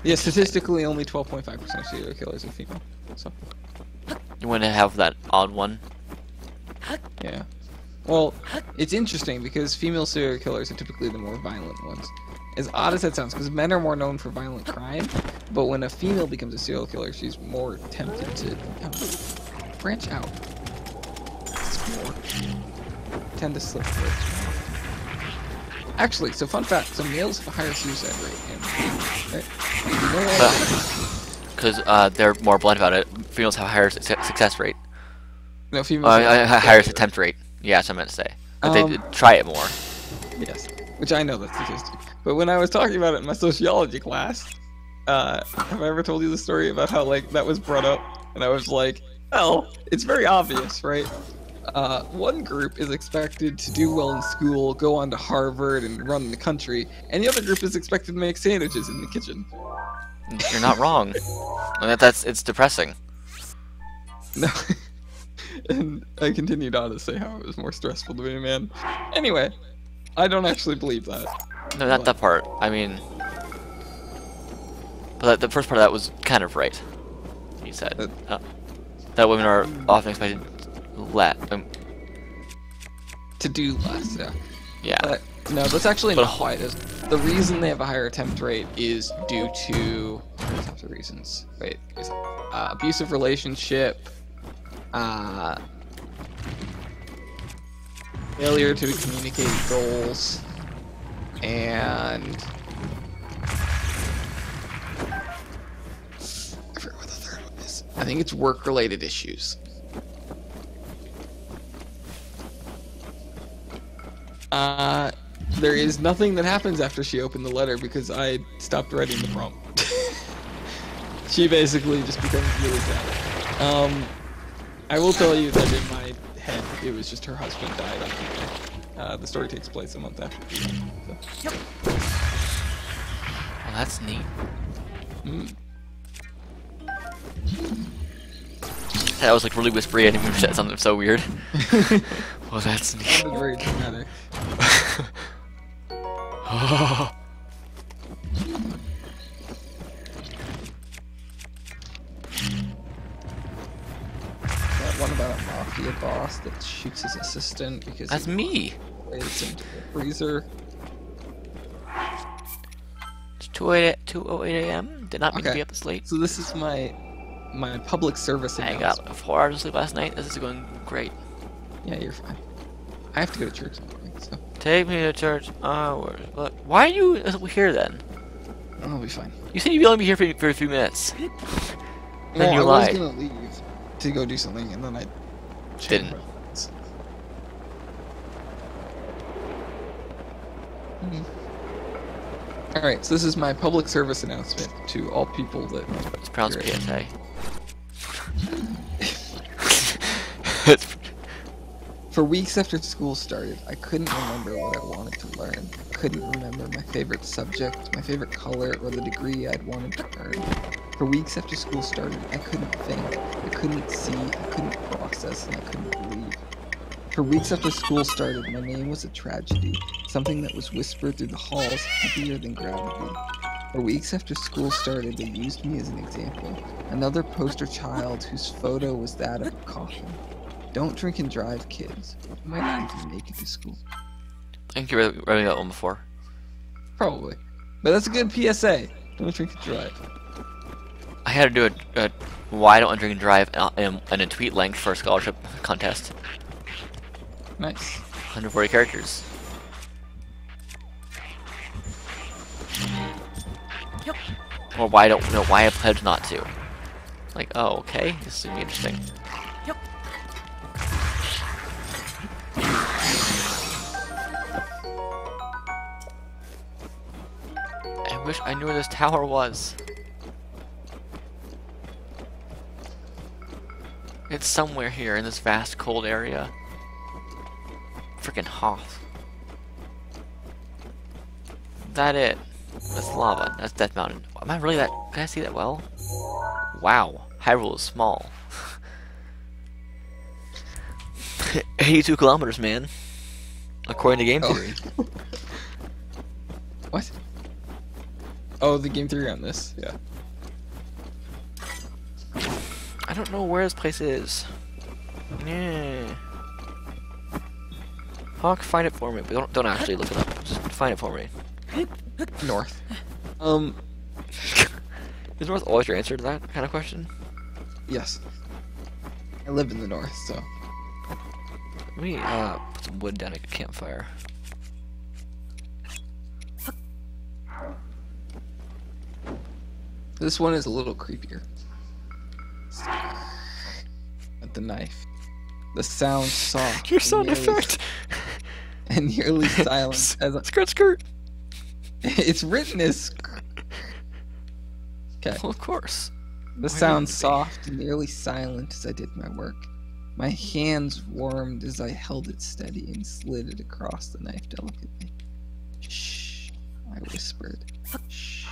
Yeah, statistically, only 12.5% of serial killers are female. So. You want to have that odd one? Yeah. Well, it's interesting because female serial killers are typically the more violent ones. As odd as that sounds, because men are more known for violent crime, but when a female becomes a serial killer, she's more tempted to branch out. More. Tend to slip through. Actually, so fun fact, so males have a higher suicide rate. Because they're more blunt about it. Females have a higher success rate. No, females higher attempt rate. Yeah, that's what I meant to say. But they try it more. Yes, which I know that's statistic. But when I was talking about it in my sociology class, have I ever told you the story about how like that was brought up? And I was like, well, it's very obvious, right? One group is expected to do well in school, go on to Harvard, and run the country, and the other group is expected to make sandwiches in the kitchen. You're not wrong. I mean, it's depressing. No. And I continued on to say how it was more stressful to be a man. Anyway, I don't actually believe that. No, not that part. I mean, but the first part of that was kind of right. You said that women are often expected to do less, yeah. Yeah. But, no, that's actually not why it is. The reason they have a higher attempt rate is due to lots of reasons. Wait, abusive relationship, failure to communicate goals, and I forget what the third one is. I think it's work-related issues. There is nothing that happens after she opened the letter because I stopped writing the prompt. She basically just becomes really sad. I will tell you that in my head, it was just her husband died on the day. The story takes place a month after. So. Well, that's neat. That was like really whispery. I didn't even said something so weird. Well, that's neat. That was very dramatic. That one about a mafia boss that shoots his assistant because that's me. It's into the freezer. It's 2:08 a.m. Did not mean to be up this late. So this is my public service I got 4 hours of sleep last night. This is going great. Yeah, you're fine. I have to go to church in the morning, so. Take me to church. Why are you here then? I'll be fine. You said you'd only be here for a few minutes. Then you I lied. was gonna leave to go do something, and then I Didn't. Alright, so this is my public service announcement to all people that... It's pronounced PSA. For weeks after school started, I couldn't remember what I wanted to learn. Couldn't remember my favorite subject, my favorite color, or the degree I'd wanted to earn. For weeks after school started, I couldn't think, I couldn't see, I couldn't process, and I couldn't believe. For weeks after school started, my name was a tragedy, something that was whispered through the halls, heavier than gravity. For weeks after school started, they used me as an example, another poster child whose photo was that of a coffin. Don't drink and drive, kids. You might not even make it to school. I think you read that one before. Probably. But that's a good PSA. Don't drink and drive. I had to do a why don't I drink and drive in a tweet length for a scholarship contest. Nice. 140 characters. Yep. Or why I pledge not to. Like, oh, okay, this is gonna be interesting. Yep. I wish I knew where this tower was. It's somewhere here in this vast, cold area. Freaking Hoth. That it? That's lava. That's Death Mountain. Am I really that? Can I see that well? Wow. Hyrule is small. 82 kilometers, man. According to game theory. What? Oh, the game theory on this, yeah. I don't know where this place is. Yeah. Hawk, find it for me. But don't actually look it up. Just find it for me. North. Is North always your answer to that kind of question? Yes. I live in the north, so. Let me put some wood down at a campfire. This one is a little creepier. At the knife. The sound soft. Your sound effect! And nearly silent as a... Skirt, skirt! It's written as... Okay. Well, of course. The sound soft and nearly silent as I did my work. My hands warmed as I held it steady and slid it across the knife delicately. Shh, I whispered. Shh.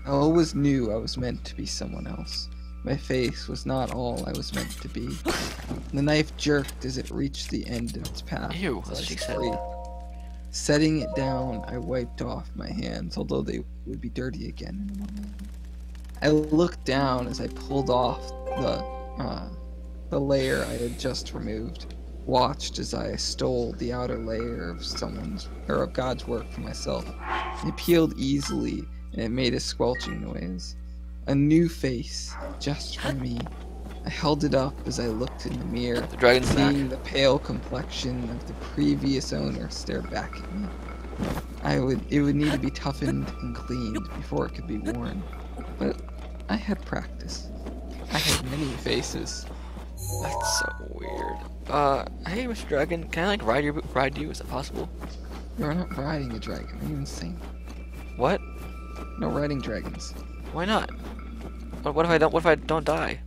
I always knew I was meant to be someone else. My face was not all I was meant to be. The knife jerked as it reached the end of its path. Ew, that's what she said. Setting it down, I wiped off my hands, although they would be dirty again in a moment. I looked down as I pulled off the layer I had just removed. Watched as I stole the outer layer of God's work for myself. It peeled easily, and it made a squelching noise. A new face, just for me. I held it up as I looked in the mirror, The dragon's seeing the pale complexion of the previous owner stare back at me. It would need to be toughened and cleaned before it could be worn. But I had practice. I had many faces. That's so weird. Hey, Mr. Dragon, can I ride you? Is that possible? You're not riding a dragon. Are you insane? What? No riding dragons. Why not? What if I don't die?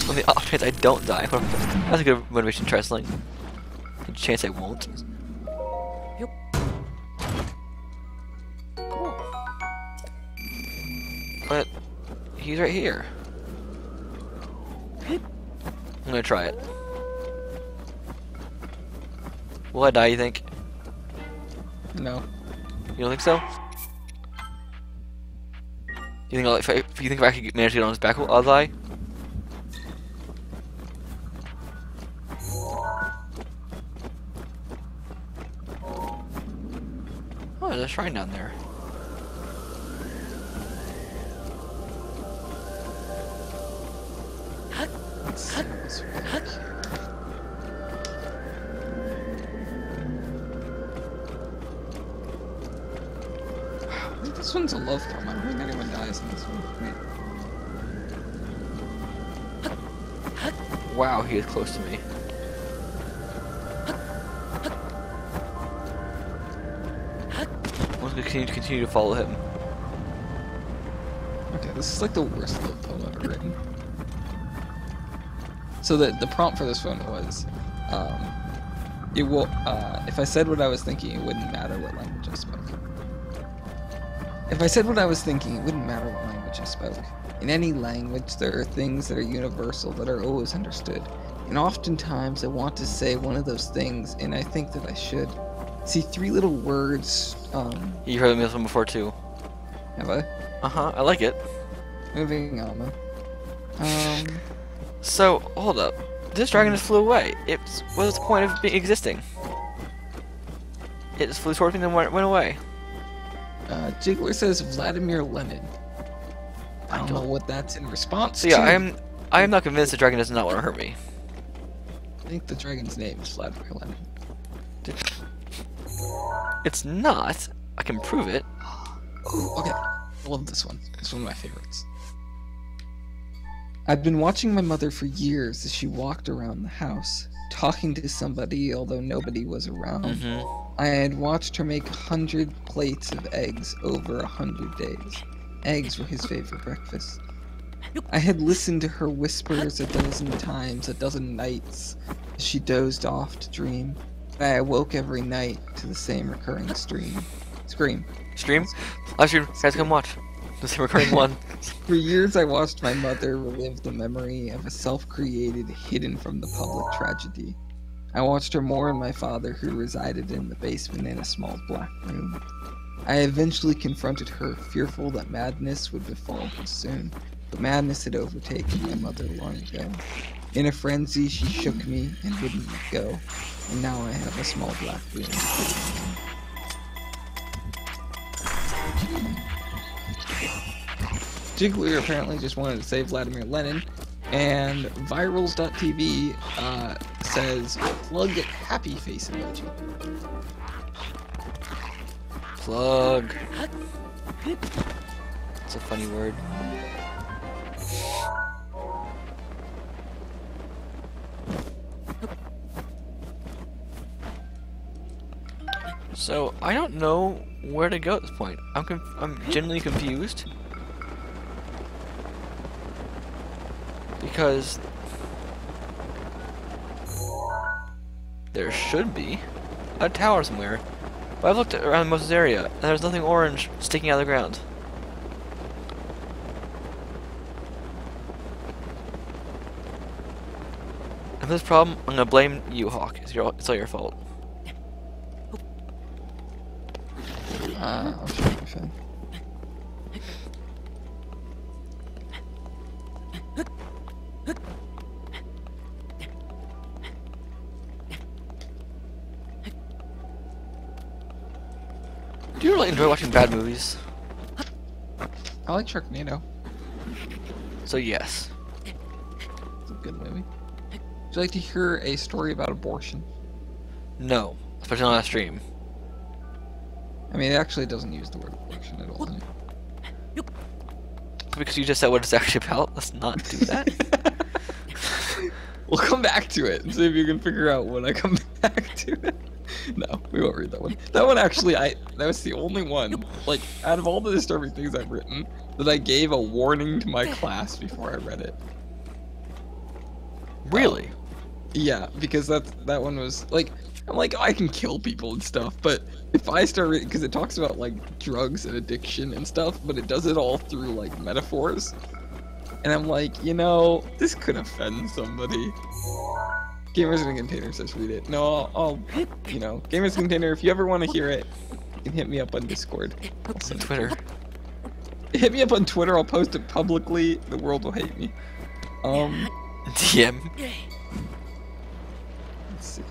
On the off chance I don't die, that's a good motivation to try wrestling. A chance I won't. Yep. Cool. But he's right here. I'm gonna try it. Will I die, you think? No. You don't think so? You think if I actually manage to get on his back, I'll die? Oh, there's a shrine down there. Let's see what's back here. think this one's a love poem. I don't think anyone dies in this one. Wait. Wow, he is close to me. I'm going to continue to follow him. Okay, this is like the worst love poem I've ever written. So the prompt for this one was, it will, if I said what I was thinking, it wouldn't matter what language I spoke. If I said what I was thinking, it wouldn't matter what language I spoke. In any language, there are things that are universal that are always understood. And oftentimes I want to say one of those things, and I think that I should. See, 3 little words, You heard this one before too. Have I? Uh-huh, I like it. Moving on, So, hold up. This dragon just flew away. What was the point of existing? It just flew towards me and then went away. Jiggler says Vladimir Lenin. I don't know what that's in response So yeah, to. I am not convinced the dragon does not want to hurt me. I think the dragon's name is Vladimir Lenin. It's not. I can prove it. Oh, okay. I love this one. It's one of my favorites. I'd been watching my mother for years as she walked around the house, talking to somebody although nobody was around. I had watched her make 100 plates of eggs over 100 days. Eggs were his favorite breakfast. I had listened to her whispers a dozen times, a dozen nights, as she dozed off to dream. I awoke every night to the same recurring scream. Stream? Livestream, guys, come watch. The same recurring one. For years I watched my mother relive the memory of a self-created, hidden from the public tragedy. I watched her mourn my father who resided in the basement in a small black room. I eventually confronted her, fearful that madness would befall her soon. But madness had overtaken my mother long ago. In a frenzy, she shook me and wouldn't let go. And now I have a small black room. Jiggler apparently just wanted to say Vladimir Lenin, and Virals.tv says plug happy face emoji. Plug. It's a funny word. So I don't know where to go at this point. I'm genuinely confused because there should be a tower somewhere, but I've looked around most of this area and there's nothing orange sticking out of the ground. And for this problem, I'm gonna blame you, Hawk. It's all your fault. I'll show you my phone. Do you really enjoy watching bad movies? I like Sharknado. So yes. It's a good movie. Would you like to hear a story about abortion? No, especially on a stream. I mean, it actually doesn't use the word abortion at all. Because you just said what it's actually about. Let's not do that. We'll come back to it and see if you can figure out when I come back to it. No, we won't read that one. That one actually, that was the only one, like, out of all the disturbing things I've written, that I gave a warning to my class before I read it. Really? Yeah, because that one was, like, I'm like, oh, I can kill people and stuff, but if I start reading, because it talks about, like, drugs and addiction and stuff, but it does it all through, like, metaphors. And I'm like, you know, this could offend somebody. Gamers in a Container says read it. No, I'll you know, Gamers in a Container, if you ever want to hear it, you can hit me up on Discord. On Twitter. Hit me up on Twitter, I'll post it publicly, the world will hate me. DM. Let's see.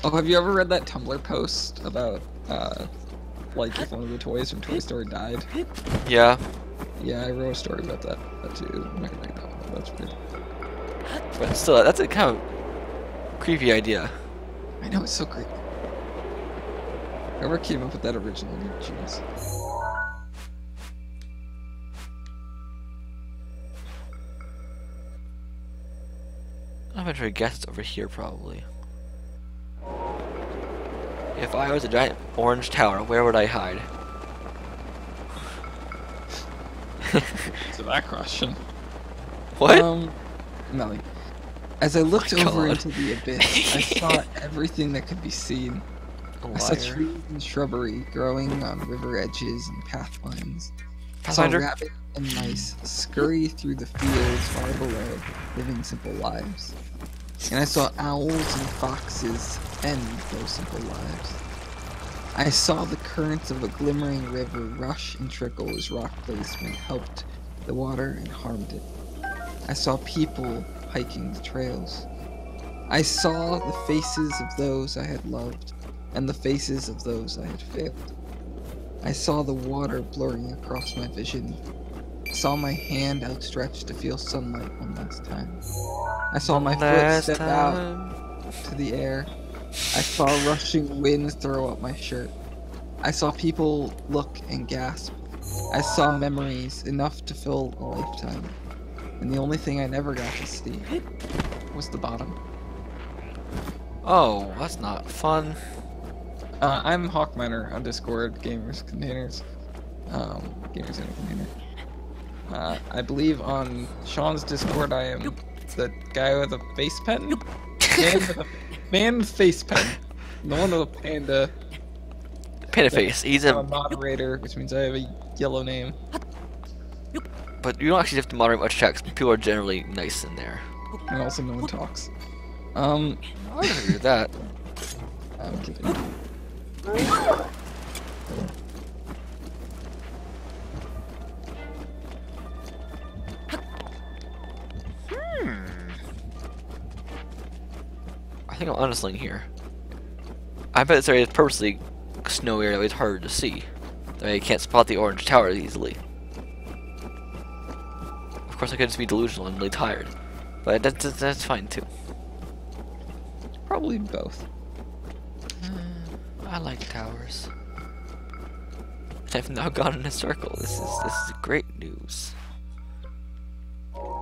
Oh, have you ever read that Tumblr post about, like, if one of the toys from Toy Story died? Yeah. Yeah, I wrote a story about that too. I'm not gonna read that one, that's weird. But still, that's a kind of creepy idea. I know, it's so creepy. Whoever came up with that original genius. I'm gonna try to guess it's over here probably. If I was a giant orange tower, where would I hide? To that question. What? Melly. As I looked Oh my over God. into the abyss, I saw everything that could be seen. I saw trees and shrubbery growing on river edges and pathfinds. I saw Pathfinder? rabbits and mice scurry through the fields far below, living simple lives. And I saw owls and foxes end those simple lives. I saw the currents of a glimmering river rush and trickle as rock placement helped the water and harmed it. I saw people hiking the trails. I saw the faces of those I had loved, and the faces of those I had failed. I saw the water blurring across my vision. I saw my hand outstretched to feel sunlight one last time. I saw my foot step out to the air. I saw rushing winds throw up my shirt. I saw people look and gasp. I saw memories enough to fill a lifetime. And the only thing I never got to see was the bottom. Oh, that's not fun. I'm Hawkminer on Discord, Gamers Containers. Gamers in a Container. I believe on Sean's Discord I am the guy with a face pen? Man with face pen. The one with a panda. Panda face. He's I'm a. a moderator, which means I have a yellow name. But you don't actually have to moderate much checks. People are generally nice in there. And also no one talks. I would agree with that. I'm kidding. I think I'm honestly here. I bet this area is purposely snowy area. It's harder to see. That way you can't spot the orange tower easily. Of course, I could just be delusional and really tired, but that's fine too. Probably both. I like towers. I've now gone in a circle. This is great news.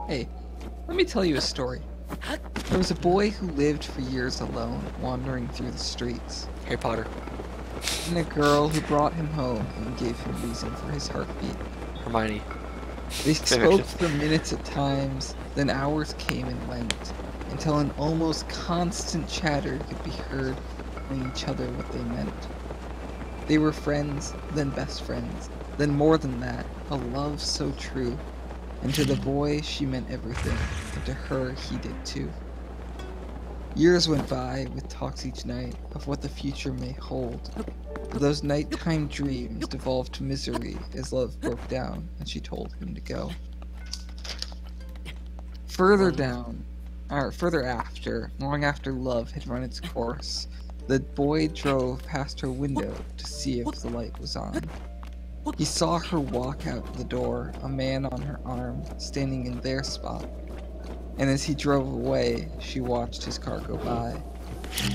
Hey, let me tell you a story. There was a boy who lived for years alone, wandering through the streets. Harry Potter. And a girl who brought him home and gave him reason for his heartbeat. Hermione. They spoke for minutes at times, then hours came and went, until an almost constant chatter could be heard telling each other what they meant. They were friends, then best friends, then more than that, a love so true. And to the boy, she meant everything, and to her, he did too. Years went by with talks each night of what the future may hold. But those nighttime dreams devolved to misery as love broke down and she told him to go. Further after, long after love had run its course, the boy drove past her window to see if the light was on. He saw her walk out the door, a man on her arm, standing in their spot. And as he drove away, she watched his car go by.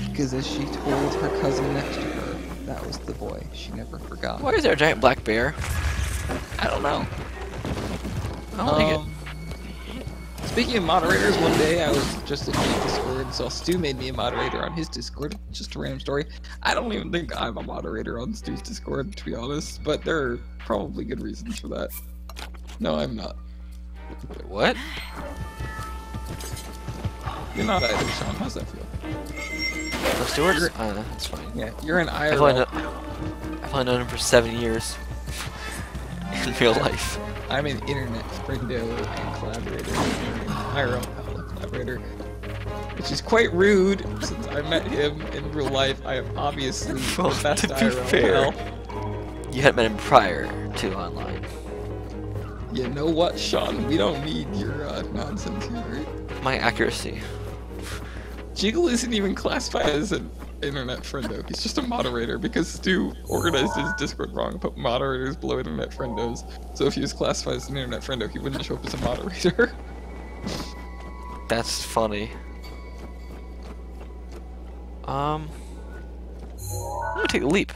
Because as she told her cousin next to her, that was the boy she never forgot. Why is there a giant black bear? I don't know. I don't like it. Speaking of moderators, one day I was just looking at Discord and saw Stu made me a moderator on his Discord. Just a random story. I don't even think I'm a moderator on Stu's Discord, to be honest, but there are probably good reasons for that. No, I'm not. Wait, what? You're not either, Sean. How's that feel? The stewards? That's fine. Yeah, you're an I've IRL. only known him for 7 years. In real life. I'm an internet friendo and collaborator, IRL collaborator, which is quite rude since I met him in real life. I am obviously Well, the best to be IRL fair, pal. you hadn't met him prior to online. You know what, Sean? We don't need your nonsense here, right? My accuracy. Jiggle isn't even classified as an internet friendo. He's just a moderator because Stu organized his Discord wrong and put moderators below internet friendos. So if he was classified as an internet friendo, he wouldn't show up as a moderator. That's funny. I'm gonna take a leap.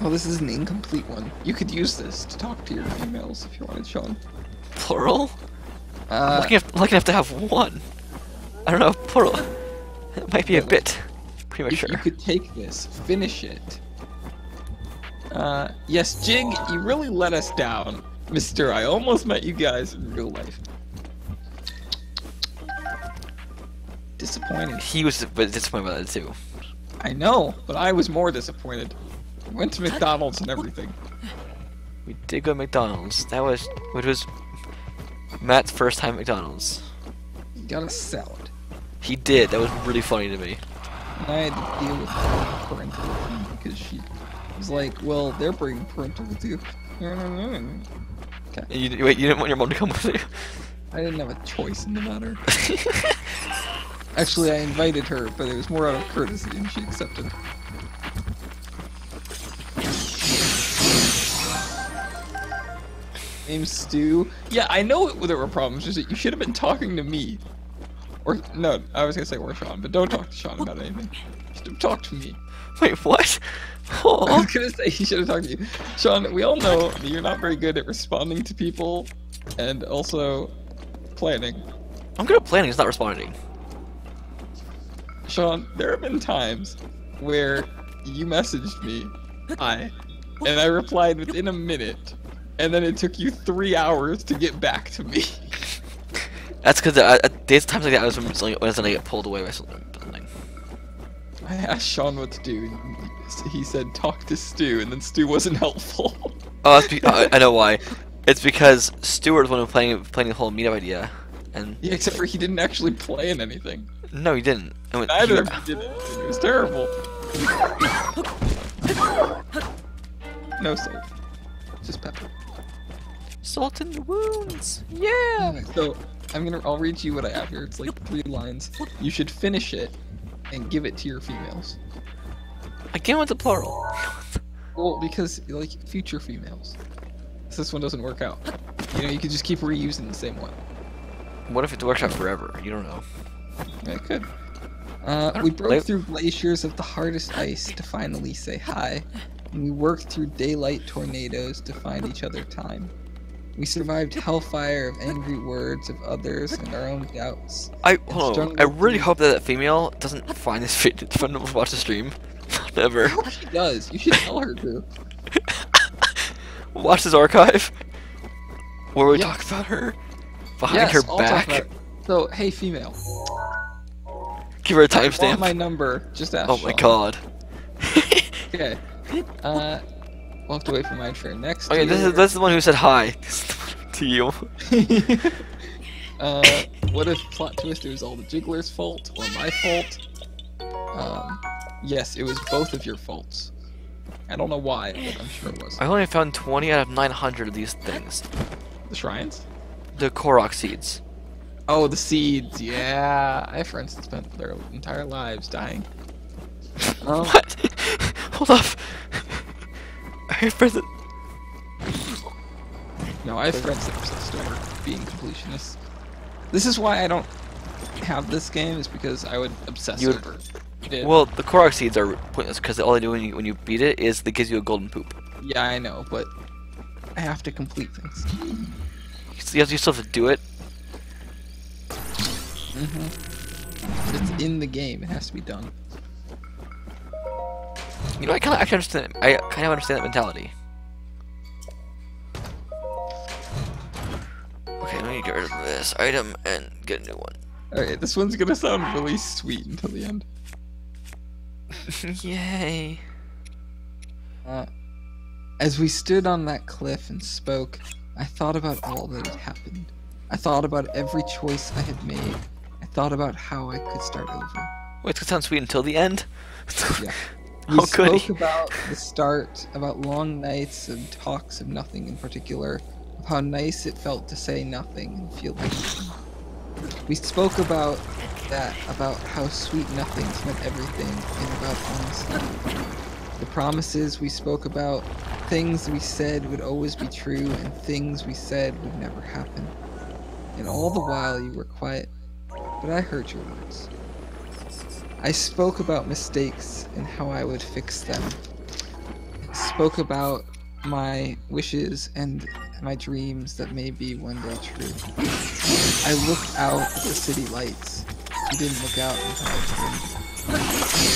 Oh, this is an incomplete one. You could use this to talk to your females if you wanted, Sean. Plural? I'm lucky enough to have one. I don't know, plural. It might be a bit premature. You could take this, finish it. Yes, Jig, you really let us down. Mister, I almost met you guys in real life. Disappointed. He was disappointed by that too. I know, but I was more disappointed. We went to McDonald's and everything. We did go to McDonald's. Which was Matt's first time at McDonald's. You got a salad. He did. That was really funny to me. I had to deal with parental review because she was like, well, they're bringing parental review. Okay. Wait, you didn't want your mom to come with you? I didn't have a choice in the matter. Actually, I invited her, but it was more out of courtesy, and she accepted. Name's Stu. Yeah, I know there were problems, just that you should have been talking to me. Or, no, I was gonna say or Sean, but don't talk to Sean about anything. You should have talked to me. Wait, what? Oh. I was gonna say he should have talked to you. Sean, we all know that you're not very good at responding to people, and also planning. I'm good at planning, it's not responding. Sean, there have been times where you messaged me, hi, and I replied within a minute, and then it took you 3 hours to get back to me. That's because there's times like that I was when I get pulled away by something. I asked Sean what to do. He said talk to Stu, and then Stu wasn't helpful. Oh, I know why. It's because Stuart was one who planning the whole meetup idea, and yeah, except for he didn't actually plan anything. No, he didn't. Neither of you did. It was terrible. No salt. Just pepper. Salt in the wounds. Yeah. So I'll read to you what I have here. It's like 3 lines. You should finish it and give it to your females. Again with the plural. Well, because like future females. So this one doesn't work out. You know, you could just keep reusing the same one. What if it works out forever? You don't know. It could. We broke through glaciers of the hardest ice to finally say hi, and we worked through daylight tornadoes to find each other time. We survived hellfire of angry words of others and our own doubts. Hold on. I really hope that female doesn't find this fit to watch the stream. Never. I hope she does. You should tell her to. Watch this archive where we talk about her behind her back. So, hey, female. Give her a timestamp. My number. Just ask. Oh my god. Okay. We'll have to wait for my turn next. Okay, this is the one who said hi to you. What if plot twist? It was all the Jiggler's fault or my fault? Yes, it was both of your faults. I don't know why, but I'm sure it was. I only found 20 out of 900 of these things. The shrines? The Korok seeds. Oh, the seeds, yeah. I have friends that spent their entire lives dying. What? Hold up. I have friends that... No, I have friends that are obsessed over being completionists. This is why I don't have this game, is because I would obsess over it. Well, the Korok seeds are pointless, because all they do when you beat it is it gives you a golden poop. Yeah, I know, but I have to complete things. You still have to do it? It's in the game, it has to be done. You know, I kind of understand. I kind of understand that mentality. Okay, let me get rid of this item and get a new one. Alright, this one's gonna sound really sweet until the end. Yay. As we stood on that cliff and spoke, I thought about all that had happened. I thought about every choice I had made. I thought about how I could start over. Wait, it's gonna sound sweet until the end? Yeah. We spoke about the start, about long nights and talks of nothing in particular, of how nice it felt to say nothing and feel like nothing. We spoke about that, about how sweet nothings meant everything, and about honesty. The promises we spoke about, things we said would always be true, and things we said would never happen. And all the while you were quiet, but I heard your words. I spoke about mistakes and how I would fix them. I spoke about my wishes and my dreams that may be one day true. I looked out at the city lights. You didn't look out until I turned.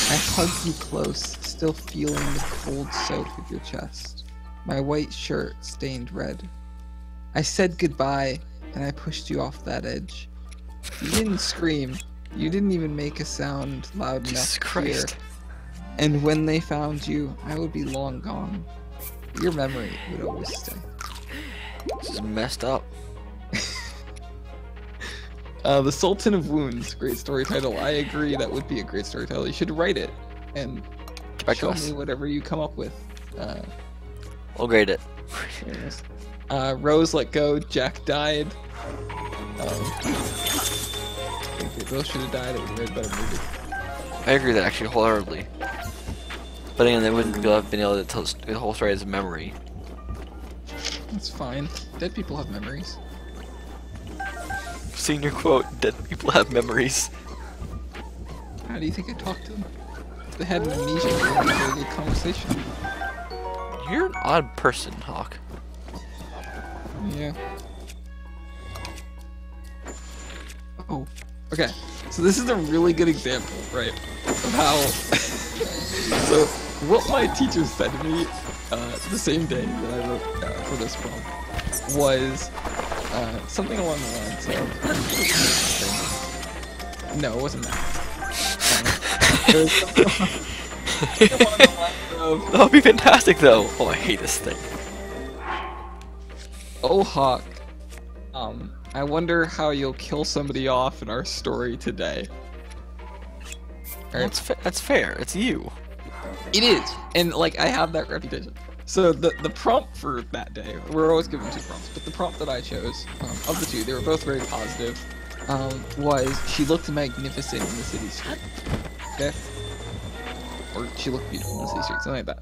I hugged you close, still feeling the cold soak of your chest. My white shirt stained red. I said goodbye, and I pushed you off that edge. You didn't scream. You didn't even make a sound loud enough to hear. And when they found you, I would be long gone. Your memory would always stay. This is messed up. The Sultan of Wounds, great story title. I agree, that would be a great story title. You should write it and show me whatever you come up with. We'll grade it. Rose let go, Jack died. I think they both should have died. It would have made a better movie. I agree with that actually wholeheartedly. But again, they wouldn't have been able to tell the whole story as a memory. That's fine. Dead people have memories. Senior quote, dead people have memories. How do you think I talked to them? If they had an amnesia, we would have a good conversation. You're an odd person, Hawk. Yeah. Oh, okay. So this is a really good example, right, of how... So, what my teacher said to me the same day that I wrote for this poem was something along the lines of... No, it wasn't that. It was something along the lines of... That would be fantastic, though. Oh, I hate this thing. Oh, Hawk. I wonder how you'll kill somebody off in our story today. Right. That's fair. It's you. It is, and like I have that reputation. So the prompt for that day, we're always given 2 prompts, but the prompt that I chose, of the 2, they were both very positive, was she looked magnificent in the city street. Okay? Or she looked beautiful in the city street, something like that.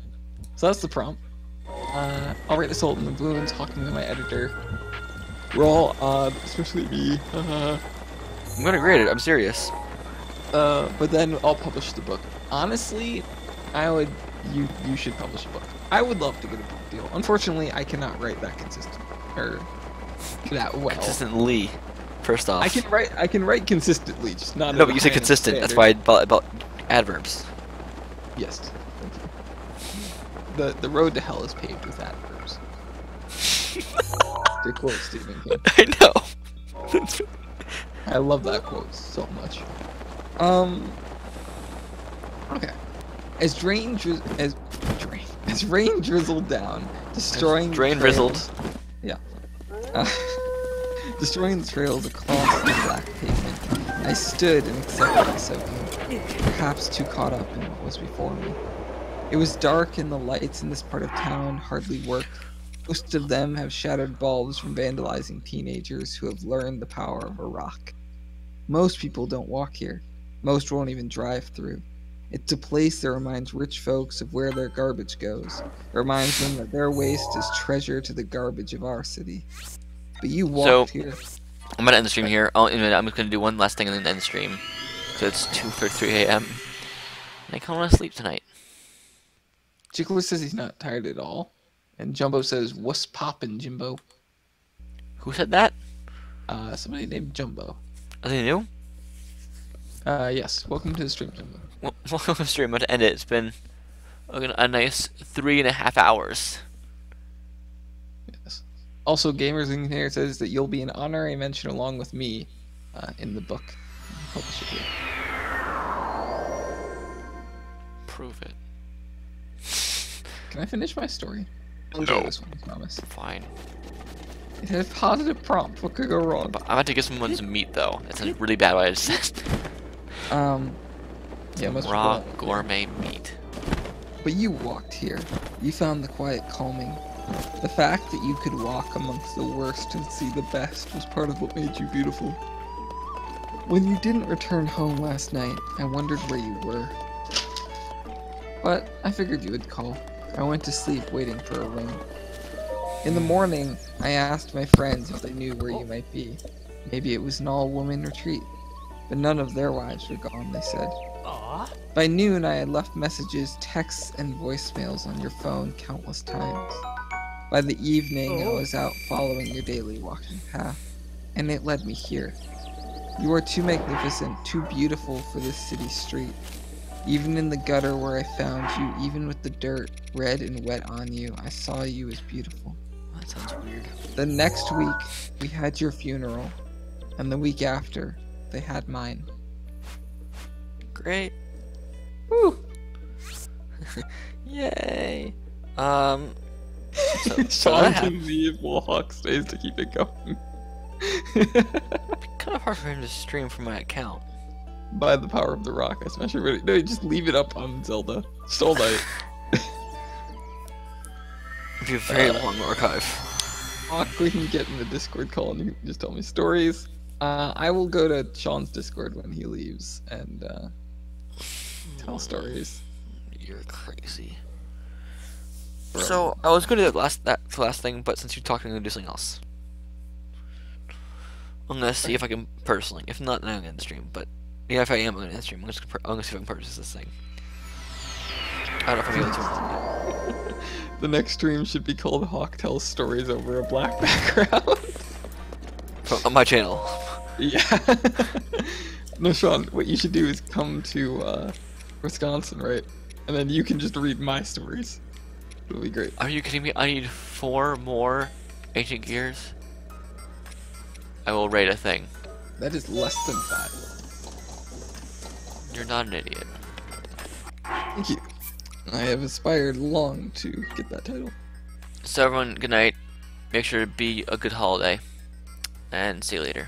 So that's the prompt. I'll write the Sultan of Wounds, talking to my editor. We're all odd, especially me. I'm gonna grade it, I'm serious. But then I'll publish the book. Honestly, you should publish a book. I would love to get a book deal. Unfortunately, I cannot write that consistent, or that well. Consistently, first off. I can write consistently, just not. No, but you said consistent. That's why I about adverbs. Yes. Thank you. The road to hell is paved with adverbs. Good quote, Stephen King. I know. I love that quote so much. Okay. As rain drizzled down, destroying drizzled. Yeah. Destroying the trails across the black pavement, I stood and accepted the soaking, perhaps too caught up in what was before me. It was dark and the lights in this part of town hardly worked. Most of them have shattered bulbs from vandalizing teenagers who have learned the power of a rock. Most people don't walk here. Most won't even drive through. It's a place that reminds rich folks of where their garbage goes. It reminds them that their waste is treasure to the garbage of our city. But you walked here. I'm gonna end the stream here. Oh, in a minute, I'm just gonna do one last thing and then end the stream. So it's 2:33 a.m. and I kinda wanna sleep tonight. Jiggler says he's not tired at all. And Jumbo says, "What's poppin', Jimbo?" Who said that? Somebody named Jumbo. Are they new? Yes. Welcome to the stream, Jumbo. Welcome to the stream. I'm about to end it. It's been a nice 3.5 hours. Yes. Also, Gamers in here says that you'll be an honorary mention along with me in the book. Publish it here. Prove it. Can I finish my story? No. This one, I promise. Fine. It had a positive prompt. What could go wrong? I'm about to give someone some meat, though. That's a really bad way I just said. Yeah, raw gourmet meat. But you walked here. You found the quiet calming. The fact that you could walk amongst the worst and see the best was part of what made you beautiful. When you didn't return home last night, I wondered where you were. But I figured you would call. I went to sleep waiting for a ring. In the morning, I asked my friends if they knew where you might be. Maybe it was an all-woman retreat. But none of their wives were gone, they said. By noon, I had left messages, texts, and voicemails on your phone countless times. By the evening, I was out following your daily walking path, and it led me here. You are too magnificent, too beautiful for this city street. Even in the gutter where I found you, even with the dirt red and wet on you, I saw you as beautiful. That sounds weird. The next week, we had your funeral, and the week after, they had mine. Great. Woo! Yay! Sean can leave while Hawk stays to keep it going. It'd be kind of hard for him to stream from my account. By the power of the rock, I smash everybody. No, just leave it up on Zelda. Soul Knight. It'd be a very long archive. Hawk, we can get in the Discord call and you can just tell me stories. I will go to Sean's Discord when he leaves and tell stories. You're crazy. So I was gonna do that last thing, but since you're talking, I'm gonna do something else. I'm gonna see if I can personally. If not, then I'm gonna stream. But yeah, if I am, I'm gonna stream. I'm gonna see if I can purchase this thing. I don't know if I'm able to. The next stream should be called Hawk Tells Stories Over a Black Background. On my channel. Yeah. No, Sean, what you should do is come to Wisconsin, right? And then you can just read my stories. It'll be great. Are you kidding me? I need 4 more ancient gears. I will raid a thing. That is less than 5. You're not an idiot. Thank you. I have aspired long to get that title. So everyone, good night. Make sure to be a good holiday. And see you later.